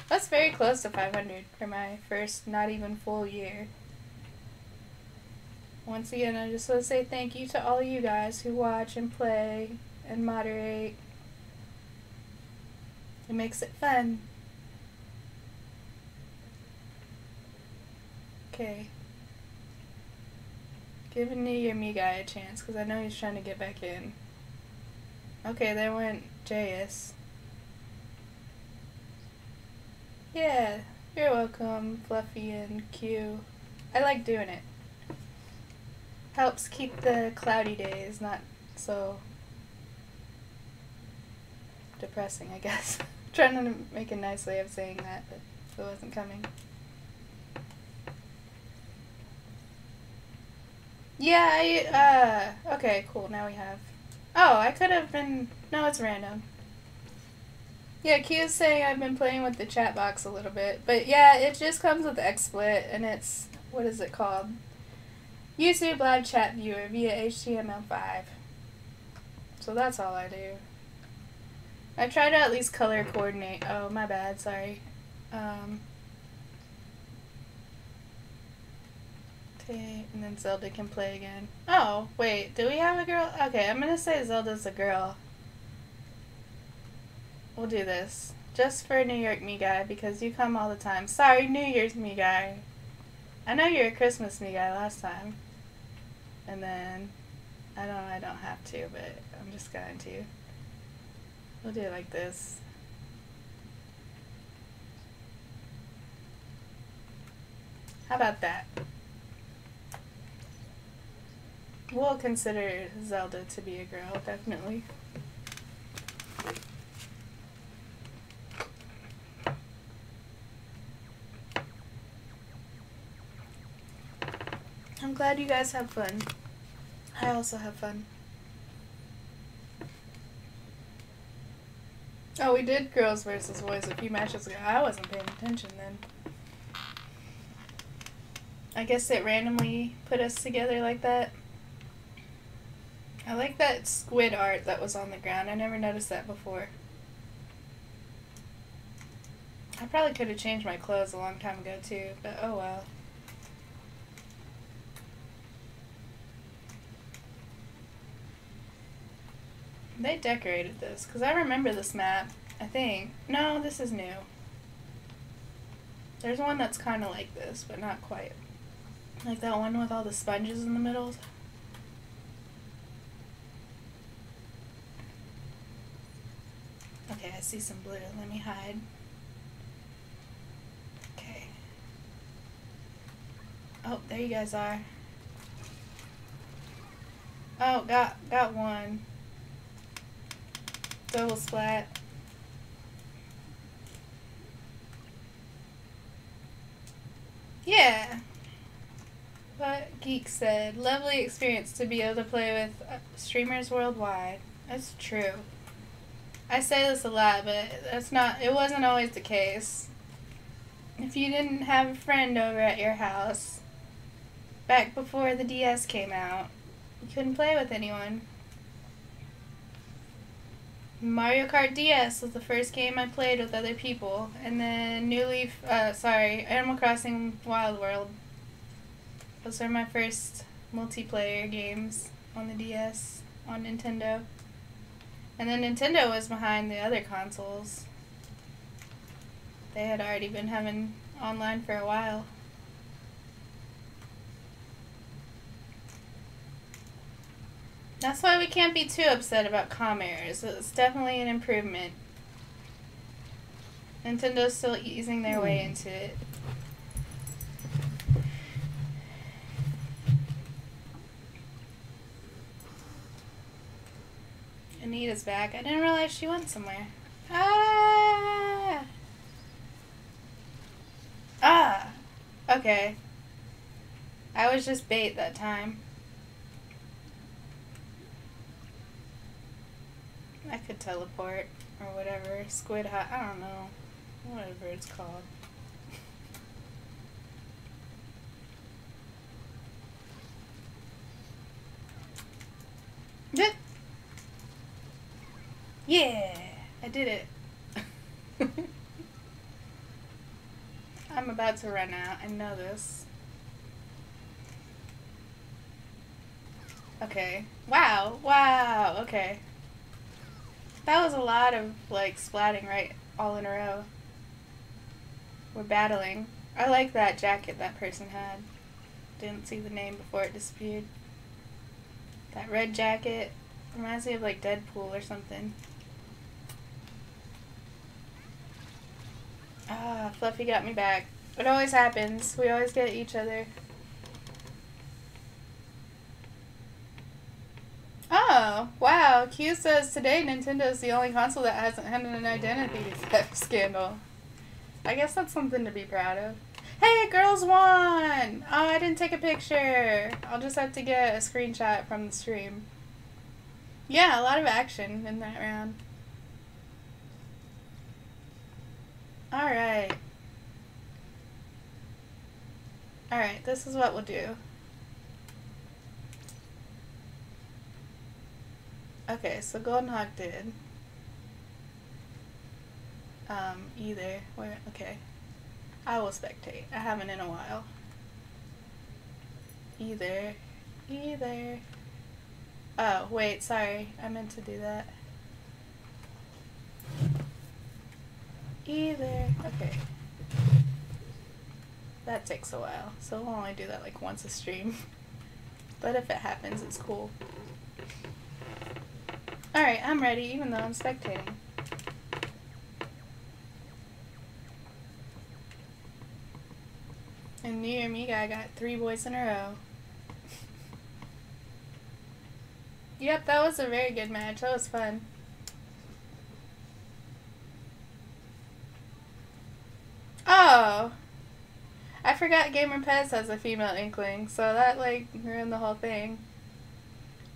A: That's very close to 500 for my first not even full year. Once again, I just want to say thank you to all of you guys who watch and play and moderate. It makes it fun. Okay. Give a New Year me guy a chance, because I know he's trying to get back in. Okay, there went JS. Yeah, you're welcome, Fluffy and Q. I like doing it. Helps keep the cloudy days not so depressing, I guess. Trying to make a nice way of saying that, but it wasn't coming. Yeah, okay, cool, now we have. Oh, I could have been, no, it's random. Yeah, Q's saying I've been playing with the chat box a little bit, but yeah, it just comes with XSplit, and it's, what is it called? YouTube Live Chat Viewer via HTML5. So that's all I do. I try to at least color coordinate. Oh, my bad, sorry. Okay, and then Zelda can play again. Oh, wait, do we have a girl? Okay, I'm gonna say Zelda's a girl. We'll do this. Just for New York me guy, because you come all the time. Sorry, New Year's me guy. I know you're a Christmas me guy last time. And then, I don't have to, but I'm just going to. We'll do it like this. How about that? We'll consider Zelda to be a girl, definitely. I'm glad you guys have fun. I also have fun. Oh, we did girls versus boys a few matches ago. I wasn't paying attention then. I guess it randomly put us together like that. I like that squid art that was on the ground. I never noticed that before. I probably could have changed my clothes a long time ago too, but oh well. They decorated this, because I remember this map, I think. No, this is new. There's one that's kind of like this, but not quite. Like that one with all the sponges in the middle. Okay, I see some blue. Let me hide. Okay. Oh, there you guys are. Oh, got one. Double splat. Yeah. What Geek said. Lovely experience to be able to play with streamers worldwide. That's true. I say this a lot, but it wasn't always the case. If you didn't have a friend over at your house, back before the DS came out, you couldn't play with anyone. Mario Kart DS was the first game I played with other people, and then Animal Crossing Wild World. Those are my first multiplayer games on the DS, on Nintendo. And then Nintendo was behind the other consoles. They had already been having online for a while. That's why we can't be too upset about comm errors. It's definitely an improvement. Nintendo's still easing their way into it. Anita's back. I didn't realize she went somewhere. Ah! Ah! Okay. I was just bait that time. I could teleport or whatever. Squid hot. I don't know. Whatever it's called. Yeah, I did it. I'm about to run out. I know this. Okay. Wow. Wow. Okay. That was a lot of, like, splatting right all in a row. We're battling. I like that jacket that person had. Didn't see the name before it disappeared. That red jacket reminds me of, like, Deadpool or something. Ah, Fluffy got me back. It always happens. We always get each other. Oh, wow. Q says today Nintendo's the only console that hasn't had an identity theft scandal. I guess that's something to be proud of. Hey, girls won! Oh, I didn't take a picture. I'll just have to get a screenshot from the stream. Yeah, a lot of action in that round. Alright. Alright, this is what we'll do. Okay, so Golden Hawk did. Either. Where? Okay. I will spectate. I haven't in a while. Either. Oh, wait, sorry. I meant to do that. Okay. That takes a while, so we'll only do that like once a stream. But if it happens, it's cool. Alright, I'm ready, even though I'm spectating. And New Year Me Guy got 3 boys in a row. Yep, that was a very good match. That was fun. Oh! I forgot Gamer Pez has a female inkling, so that, like, ruined the whole thing.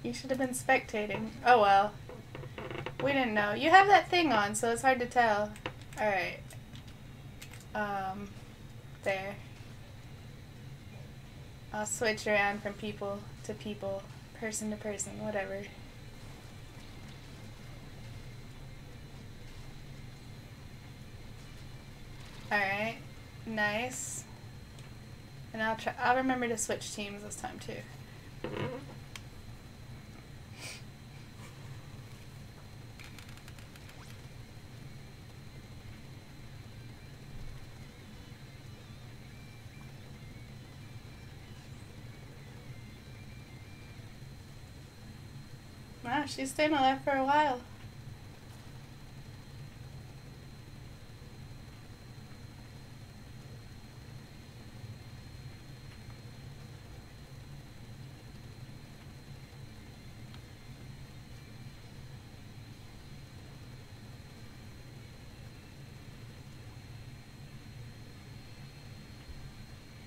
A: You should have been spectating. Oh well. We didn't know. You have that thing on, so it's hard to tell. Alright. There. I'll switch around from people to people, person to person, whatever. Alright. Nice. And I'll remember to switch teams this time too. Wow, she's staying alive for a while.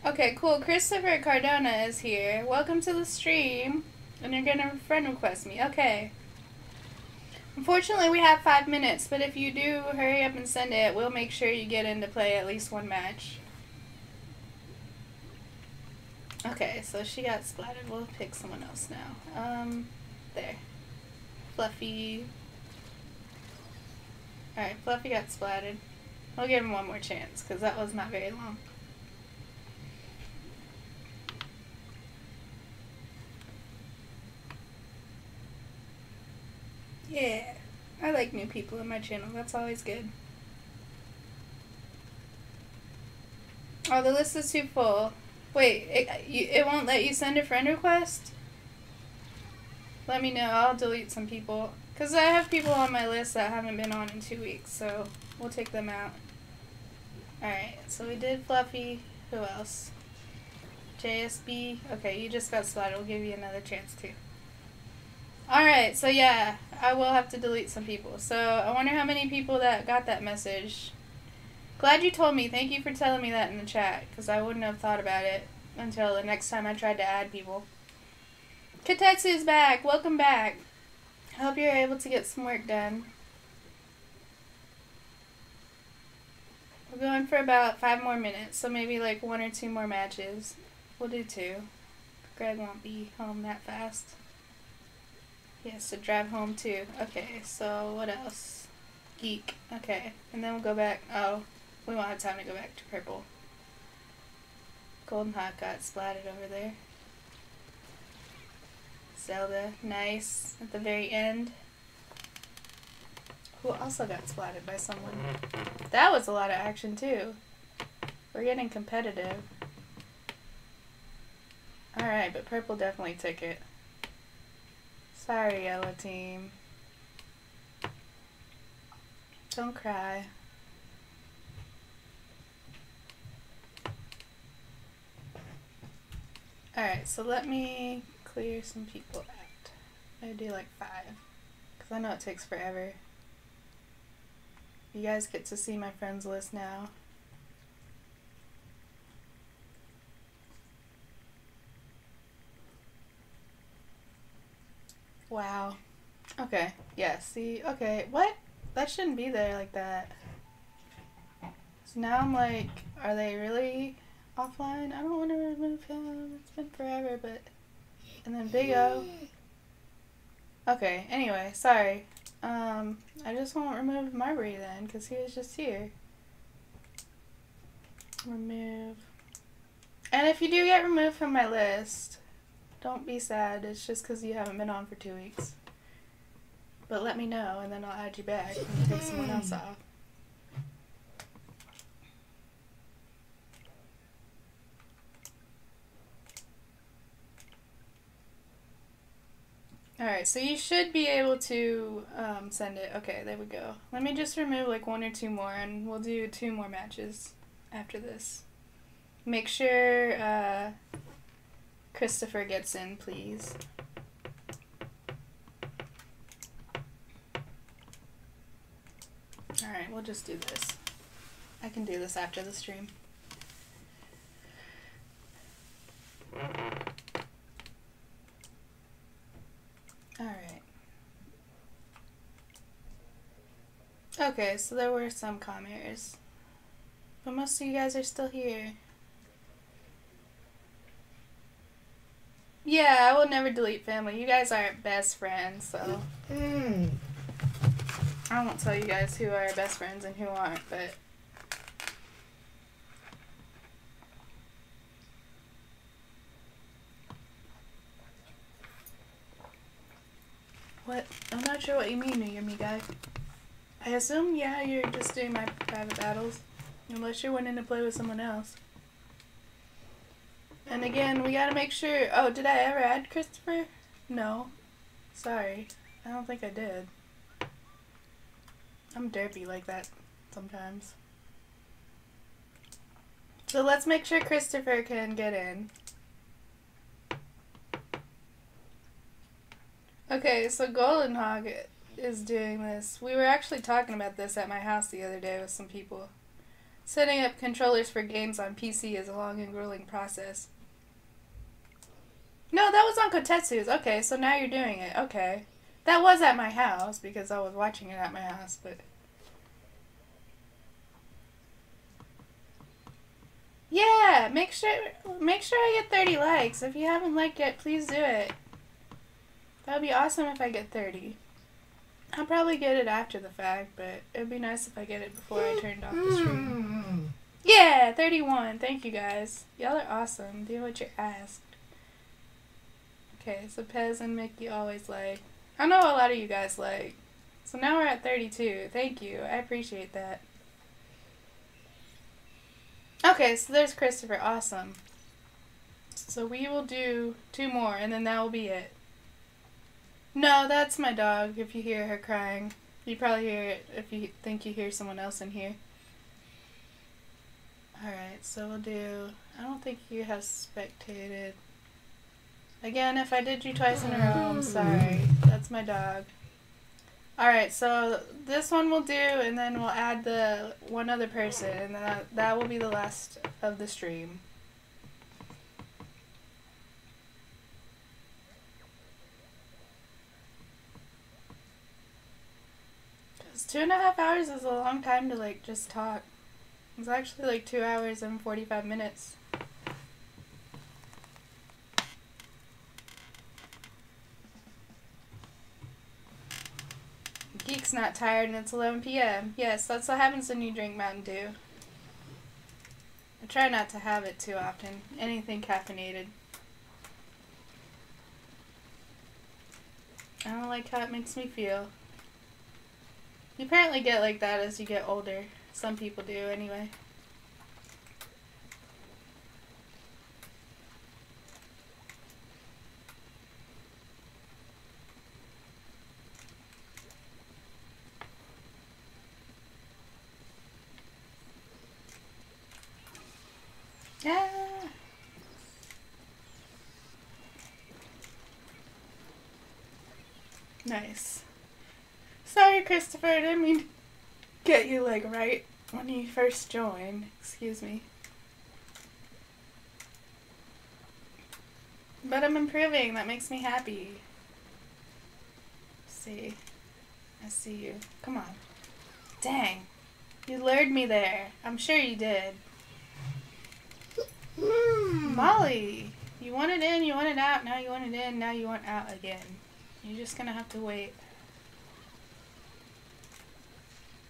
A: Okay, cool. Christopher Cardona is here. Welcome to the stream. And you're gonna friend request me. Okay. Unfortunately, we have 5 minutes, but if you do hurry up and send it, we'll make sure you get in to play at least one match. Okay, so she got splattered. We'll pick someone else now. There. Fluffy. Alright, Fluffy got splattered. We'll give him one more chance, because that was not very long. Yeah, I like new people in my channel. That's always good. Oh, the list is too full. Wait, it won't let you send a friend request? Let me know. I'll delete some people. Because I have people on my list that haven't been on in 2 weeks, so we'll take them out. Alright, so we did Fluffy. Who else? JSB. Okay, you just got spotted. We'll give you another chance too. Alright, so yeah, I will have to delete some people. So I wonder how many people that got that message. Glad you told me. Thank you for telling me that in the chat, because I wouldn't have thought about it until the next time I tried to add people. Katetsu's back. Welcome back. I hope you're able to get some work done. We're going for about 5 more minutes, so maybe like 1 or 2 more matches. We'll do 2. Greg won't be home that fast. He has to drive home too. Okay, so what else? Geek. Okay, and then we'll go back. Oh, we won't have time to go back to purple. Golden Hawk got splatted over there. Zelda, nice. At the very end. Who also got splatted by someone. That was a lot of action too. We're getting competitive. Alright, but purple definitely took it. Sorry, yellow team. Don't cry. Alright, so let me clear some people out. Maybe do like 5. Because I know it takes forever. You guys get to see my friends list now. Wow. Okay. Yeah, see? Okay. What? That shouldn't be there like that. So now I'm like, are they really offline? I don't want to remove him. It's been forever, but... And then Big O. Okay, anyway, sorry. I just won't remove Marbury then, because he was just here. Remove. And if you do get removed from my list, don't be sad. It's just because you haven't been on for 2 weeks. But let me know, and then I'll add you back and take someone else off. Alright, so you should be able to send it. Okay, there we go. Let me just remove like 1 or 2 more, and we'll do 2 more matches after this. Make sure Christopher gets in, please. Alright, we'll just do this. I can do this after the stream. Alright. Okay, so there were some commenters. But most of you guys are still here. Yeah, I will never delete family. You guys are best friends, so... I won't tell you guys who are best friends and who aren't, but... What? I'm not sure what you mean, New Year Me guy. I assume, yeah, you're just doing my private battles. Unless you're wanting to play with someone else. And again, we gotta make sure... Oh, did I ever add Christopher? No. Sorry. I don't think I did. I'm derpy like that sometimes. So let's make sure Christopher can get in. Okay, so Golden Hog is doing this. We were actually talking about this at my house the other day with some people. Setting up controllers for games on PC is a long and grueling process. No, that was on Kotetsu's. Okay, so now you're doing it. Okay. That was at my house because I was watching it at my house, but... Yeah, make sure I get 30 likes. If you haven't liked yet, please do it. That would be awesome if I get 30. I'll probably get it after the fact, but it would be nice if I get it before I turned off the stream. Yeah, 31. Thank you guys. Y'all are awesome. Do what you're asked. Okay, so Pez and Mickey always like. I know a lot of you guys like. So now we're at 32. Thank you. I appreciate that. Okay, so there's Christopher. Awesome. So we will do 2 more, and then that will be it. No, that's my dog, if you hear her crying. You probably hear it if you think you hear someone else in here. Alright, so we'll do... I don't think you have spectated. Again, if I did you twice in a row, I'm sorry. That's my dog. Alright, so this one we'll do, and then we'll add the one other person, and that will be the last of the stream. 'Cause 2.5 hours is a long time to, like, just talk. It's actually like 2 hours and 45 minutes. Geek's not tired and it's 11 p.m. Yes, that's what happens when you drink Mountain Dew. I try not to have it too often. Anything caffeinated. I don't like how it makes me feel. You apparently get like that as you get older. Some people do, anyway. Ah. Nice. Sorry, Christopher, I didn't mean to get you, like, right when you first joined. Excuse me. But I'm improving. That makes me happy. See. I see you. Come on. Dang. You lured me there. I'm sure you did. Molly! You want it in, you want it out, now you want it in, now you want out again. You're just gonna have to wait.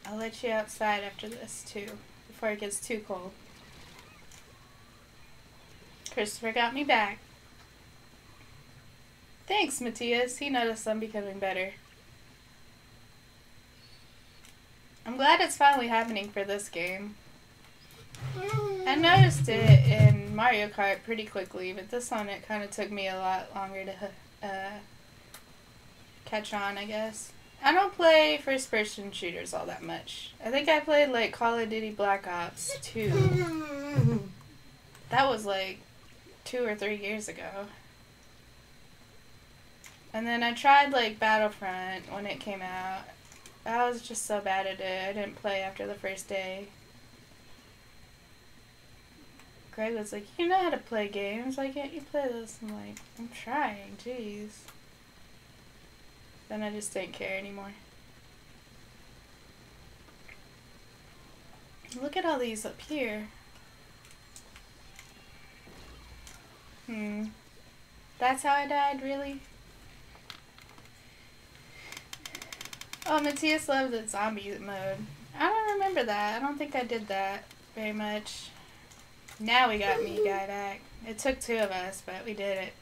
A: I'll let you outside after this, too. Before it gets too cold. Christopher got me back. Thanks, Matthias. He noticed I'm becoming better. I'm glad it's finally happening for this game. I noticed it in Mario Kart pretty quickly, but this one it kind of took me a lot longer to catch on, I guess. I don't play first-person shooters all that much. I think I played like Call of Duty Black Ops 2. That was like 2 or 3 years ago. And then I tried like Battlefront when it came out. I was just so bad at it. I didn't play after the first day. Greg was like, you know how to play games. Why can't you play this? I'm like, I'm trying. Jeez. Then I just didn't care anymore. Look at all these up here. That's how I died, really? Oh, Matthias loves the zombie mode. I don't remember that. I don't think I did that very much. Now we got me guy back. It took 2 of us, but we did it.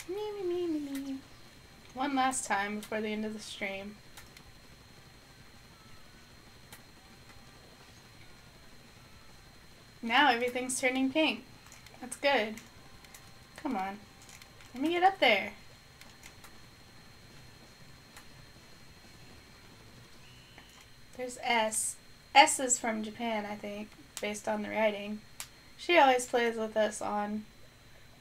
A: Me. One last time before the end of the stream. Now everything's turning pink. That's good. Come on. Let me get up there. There's S. S is from Japan, I think, based on the writing. She always plays with us on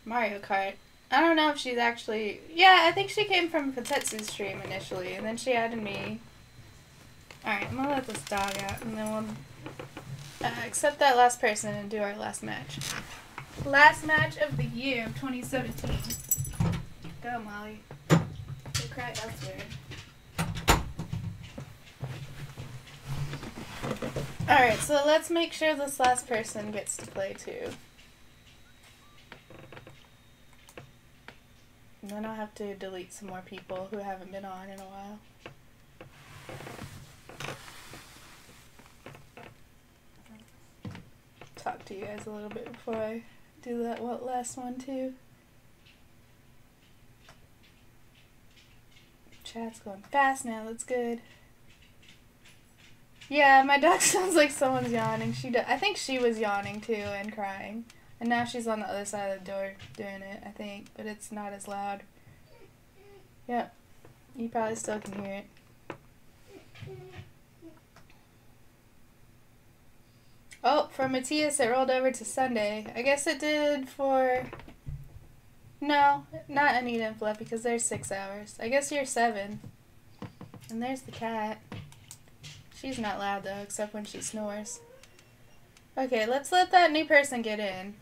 A: Mario Kart. I don't know if she's actually... Yeah, I think she came from Potetsu's stream initially, and then she added me. Alright, I'm gonna let this dog out, and then we'll accept that last person and do our last match. Last match of the year of 2017. Go, Molly. They cry elsewhere. Alright, so let's make sure this last person gets to play too. And then I'll have to delete some more people who haven't been on in a while. Talk to you guys a little bit before I do that last one too. Chat's going fast now, that's good. Yeah, my dog sounds like someone's yawning. I think she was yawning too and crying. And now she's on the other side of the door doing it, I think. But it's not as loud. Yep. You probably still can hear it. Oh, for Matthias it rolled over to Sunday. I guess it did for... No, not Anita and Fluff because they're 6 hours. I guess you're 7. And there's the cat. She's not loud though, except when she snores. Okay, let's let that new person get in.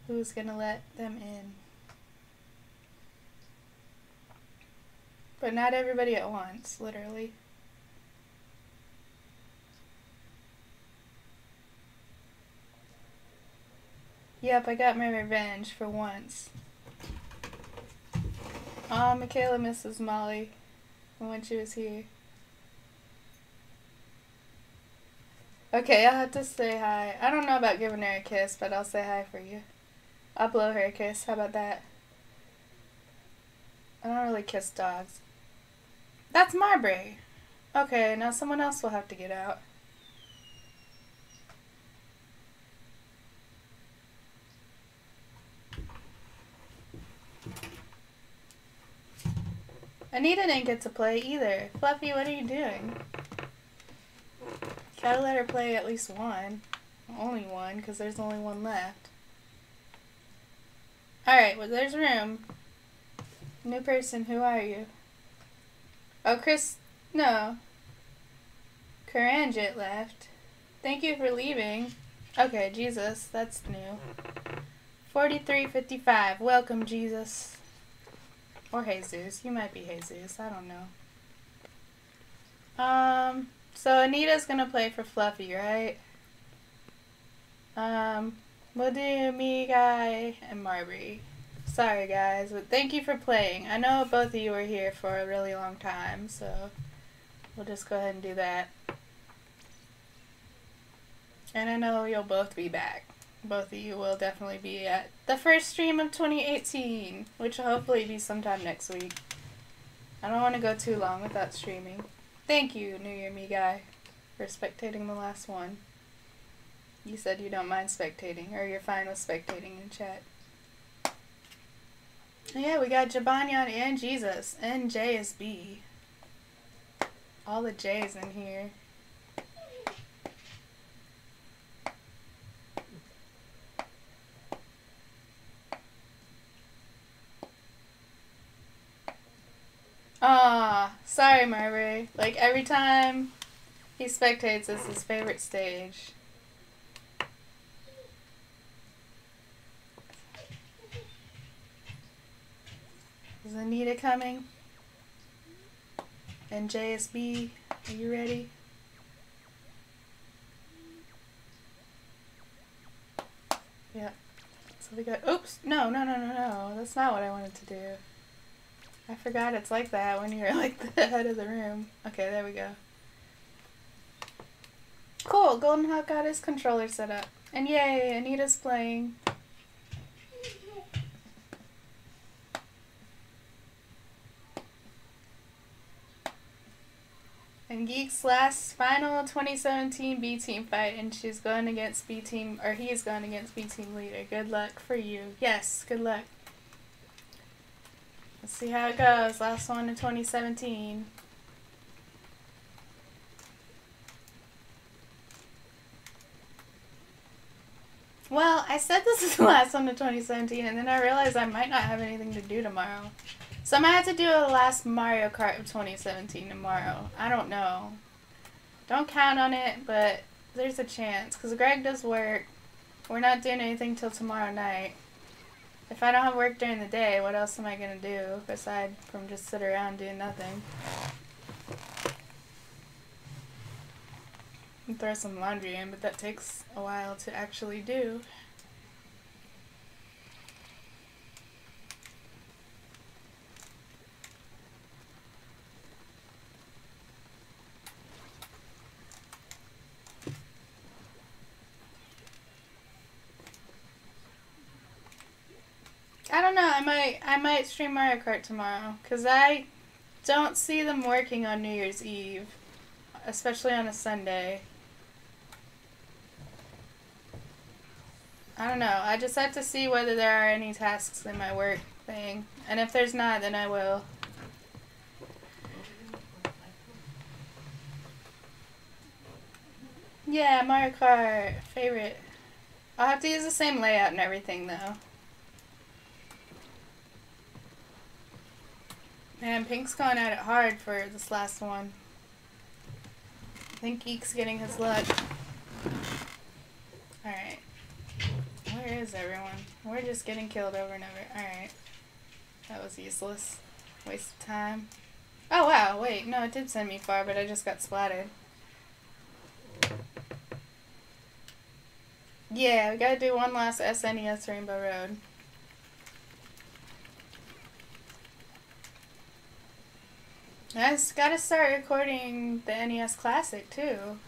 A: Who's gonna let them in? But not everybody at once, literally. Yep, I got my revenge for once. Oh, Michaela misses Molly from when she was here. Okay, I'll have to say hi. I don't know about giving her a kiss, but I'll say hi for you. I'll blow her a kiss. How about that? I don't really kiss dogs. That's Marbury. Okay, now someone else will have to get out. Anita didn't get to play either. Fluffy, what are you doing? Gotta let her play at least one. Only one, because there's only one left. Alright, well there's room. New person, who are you? Oh, Chris, no. Karanjit left. Thank you for leaving. Okay, Jesus, that's new. 4355, welcome Jesus. Or Jesus, you might be Jesus, I don't know. So Anita's gonna play for Fluffy, right? We'll do me, Guy, and Marbury. Sorry guys, but thank you for playing. I know both of you were here for a really long time, so we'll just go ahead and do that. And I know you'll both be back. Both of you will definitely be at the first stream of 2018, which will hopefully be sometime next week. I don't want to go too long without streaming. Thank you, New Year Me Guy, for spectating the last one. You said you don't mind spectating, or you're fine with spectating in chat. Yeah, we got Jabanyan and Jesus, and JSB. All the J's in here. Ah, sorry Marbury. Like every time he spectates, it's his favorite stage. Is Anita coming? And JSB, are you ready? Yeah. So we got, oops, no, that's not what I wanted to do. I forgot it's like that when you're like the head of the room. Okay, there we go. Cool, Golden Hawk got his controller set up. And yay, Anita's playing. And Geek's last final 2017 B team fight, and she's going against B team, or he's going against B team leader. Good luck for you. Yes, good luck. Let's see how it goes. Last one in 2017. Well, I said this is the last one in 2017, and then I realized I might not have anything to do tomorrow. So I might have to do a last Mario Kart of 2017 tomorrow. I don't know. Don't count on it, but there's a chance. Because Greg does work. We're not doing anything till tomorrow night. If I don't have work during the day, what else am I going to do aside from just sit around doing nothing? And throw some laundry in, but that takes a while to actually do. I don't know, I might stream Mario Kart tomorrow, because I don't see them working on New Year's Eve, especially on a Sunday. I don't know, I just have to see whether there are any tasks in my work thing, and if there's not, then I will. Yeah, Mario Kart, favorite. I'll have to use the same layout and everything, though. Man, Pink's going at it hard for this last one. I think Geek's getting his luck. Alright. Where is everyone? We're just getting killed over and over. Alright. That was useless. Waste of time. Oh wow, wait, no, it did send me far, but I just got splattered. Yeah, we gotta do one last SNES Rainbow Road. I just gotta start recording the NES Classic too.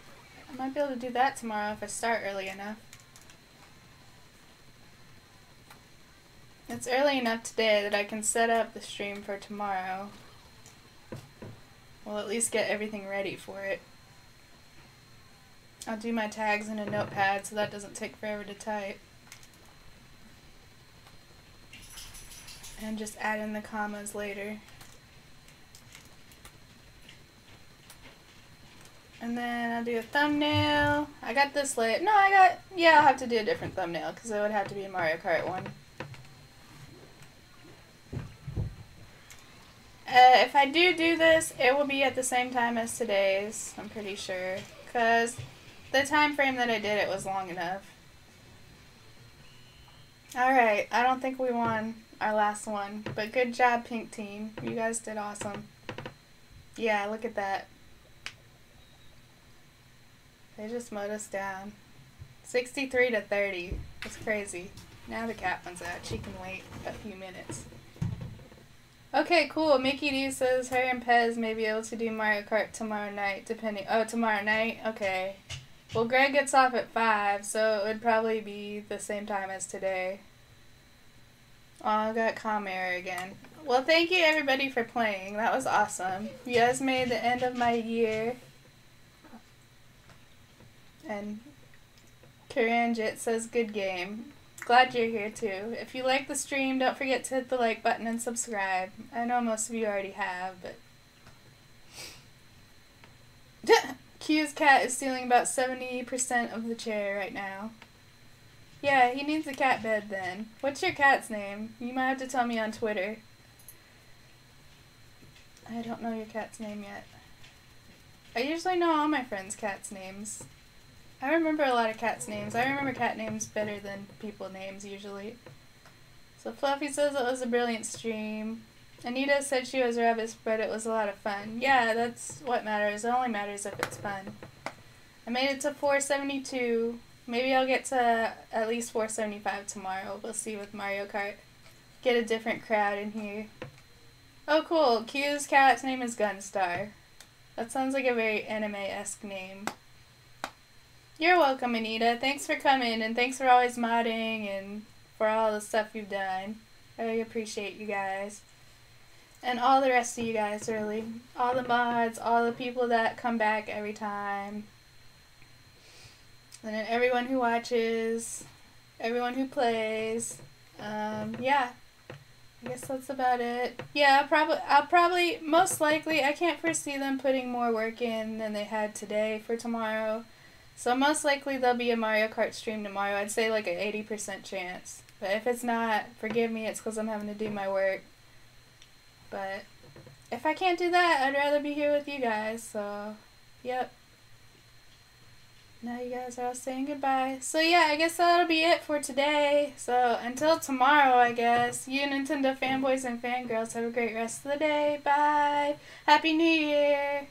A: I might be able to do that tomorrow if I start early enough. It's early enough today that I can set up the stream for tomorrow. We'll at least get everything ready for it. I'll do my tags in a notepad so that doesn't take forever to type. And just add in the commas later. And then I'll do a thumbnail. I got this lit. No, yeah, I'll have to do a different thumbnail because it would have to be a Mario Kart one. If I do this, it will be at the same time as today's, I'm pretty sure. Because the time frame that I did it was long enough. Alright, I don't think we won our last one. But good job, Pink Team. You guys did awesome. Yeah, look at that. They just mowed us down. 63 to 30. That's crazy. Now the cat one's out. She can wait a few minutes. Okay, cool. Mickey D says her and Pez may be able to do Mario Kart tomorrow night, depending... Oh, tomorrow night? Okay. Well, Greg gets off at 5, so it would probably be the same time as today. Oh, I got comm error again. Well, thank you everybody for playing. That was awesome. You guys made the end of my year. And Karanjit says good game. Glad you're here too. If you like the stream, don't forget to hit the like button and subscribe. I know most of you already have, but... Q's cat is stealing about 70% of the chair right now. Yeah, he needs a cat bed then. What's your cat's name? You might have to tell me on Twitter. I don't know your cat's name yet. I usually know all my friends' cats' names. I remember a lot of cats' names. I remember cat names better than people names usually. So Fluffy says it was a brilliant stream. Anita said she was rubbish, but it was a lot of fun. Yeah, that's what matters. It only matters if it's fun. I made it to 472. Maybe I'll get to at least 475 tomorrow. We'll see with Mario Kart. Get a different crowd in here. Oh, cool. Q's cat's name is Gunstar. That sounds like a very anime-esque name. You're welcome, Anita. Thanks for coming, and thanks for always modding and for all the stuff you've done. I really appreciate you guys. And all the rest of you guys, really. All the mods, all the people that come back every time. And then everyone who watches, everyone who plays. Yeah. I guess that's about it. Yeah, I'll probably, most likely, I can't foresee them putting more work in than they had today for tomorrow. So most likely there'll be a Mario Kart stream tomorrow. I'd say like an 80% chance. But if it's not, forgive me, it's because I'm having to do my work. But if I can't do that, I'd rather be here with you guys. So, yep. Now you guys are all saying goodbye. So yeah, I guess that'll be it for today. So until tomorrow, I guess. You Nintendo fanboys and fangirls have a great rest of the day. Bye. Happy New Year.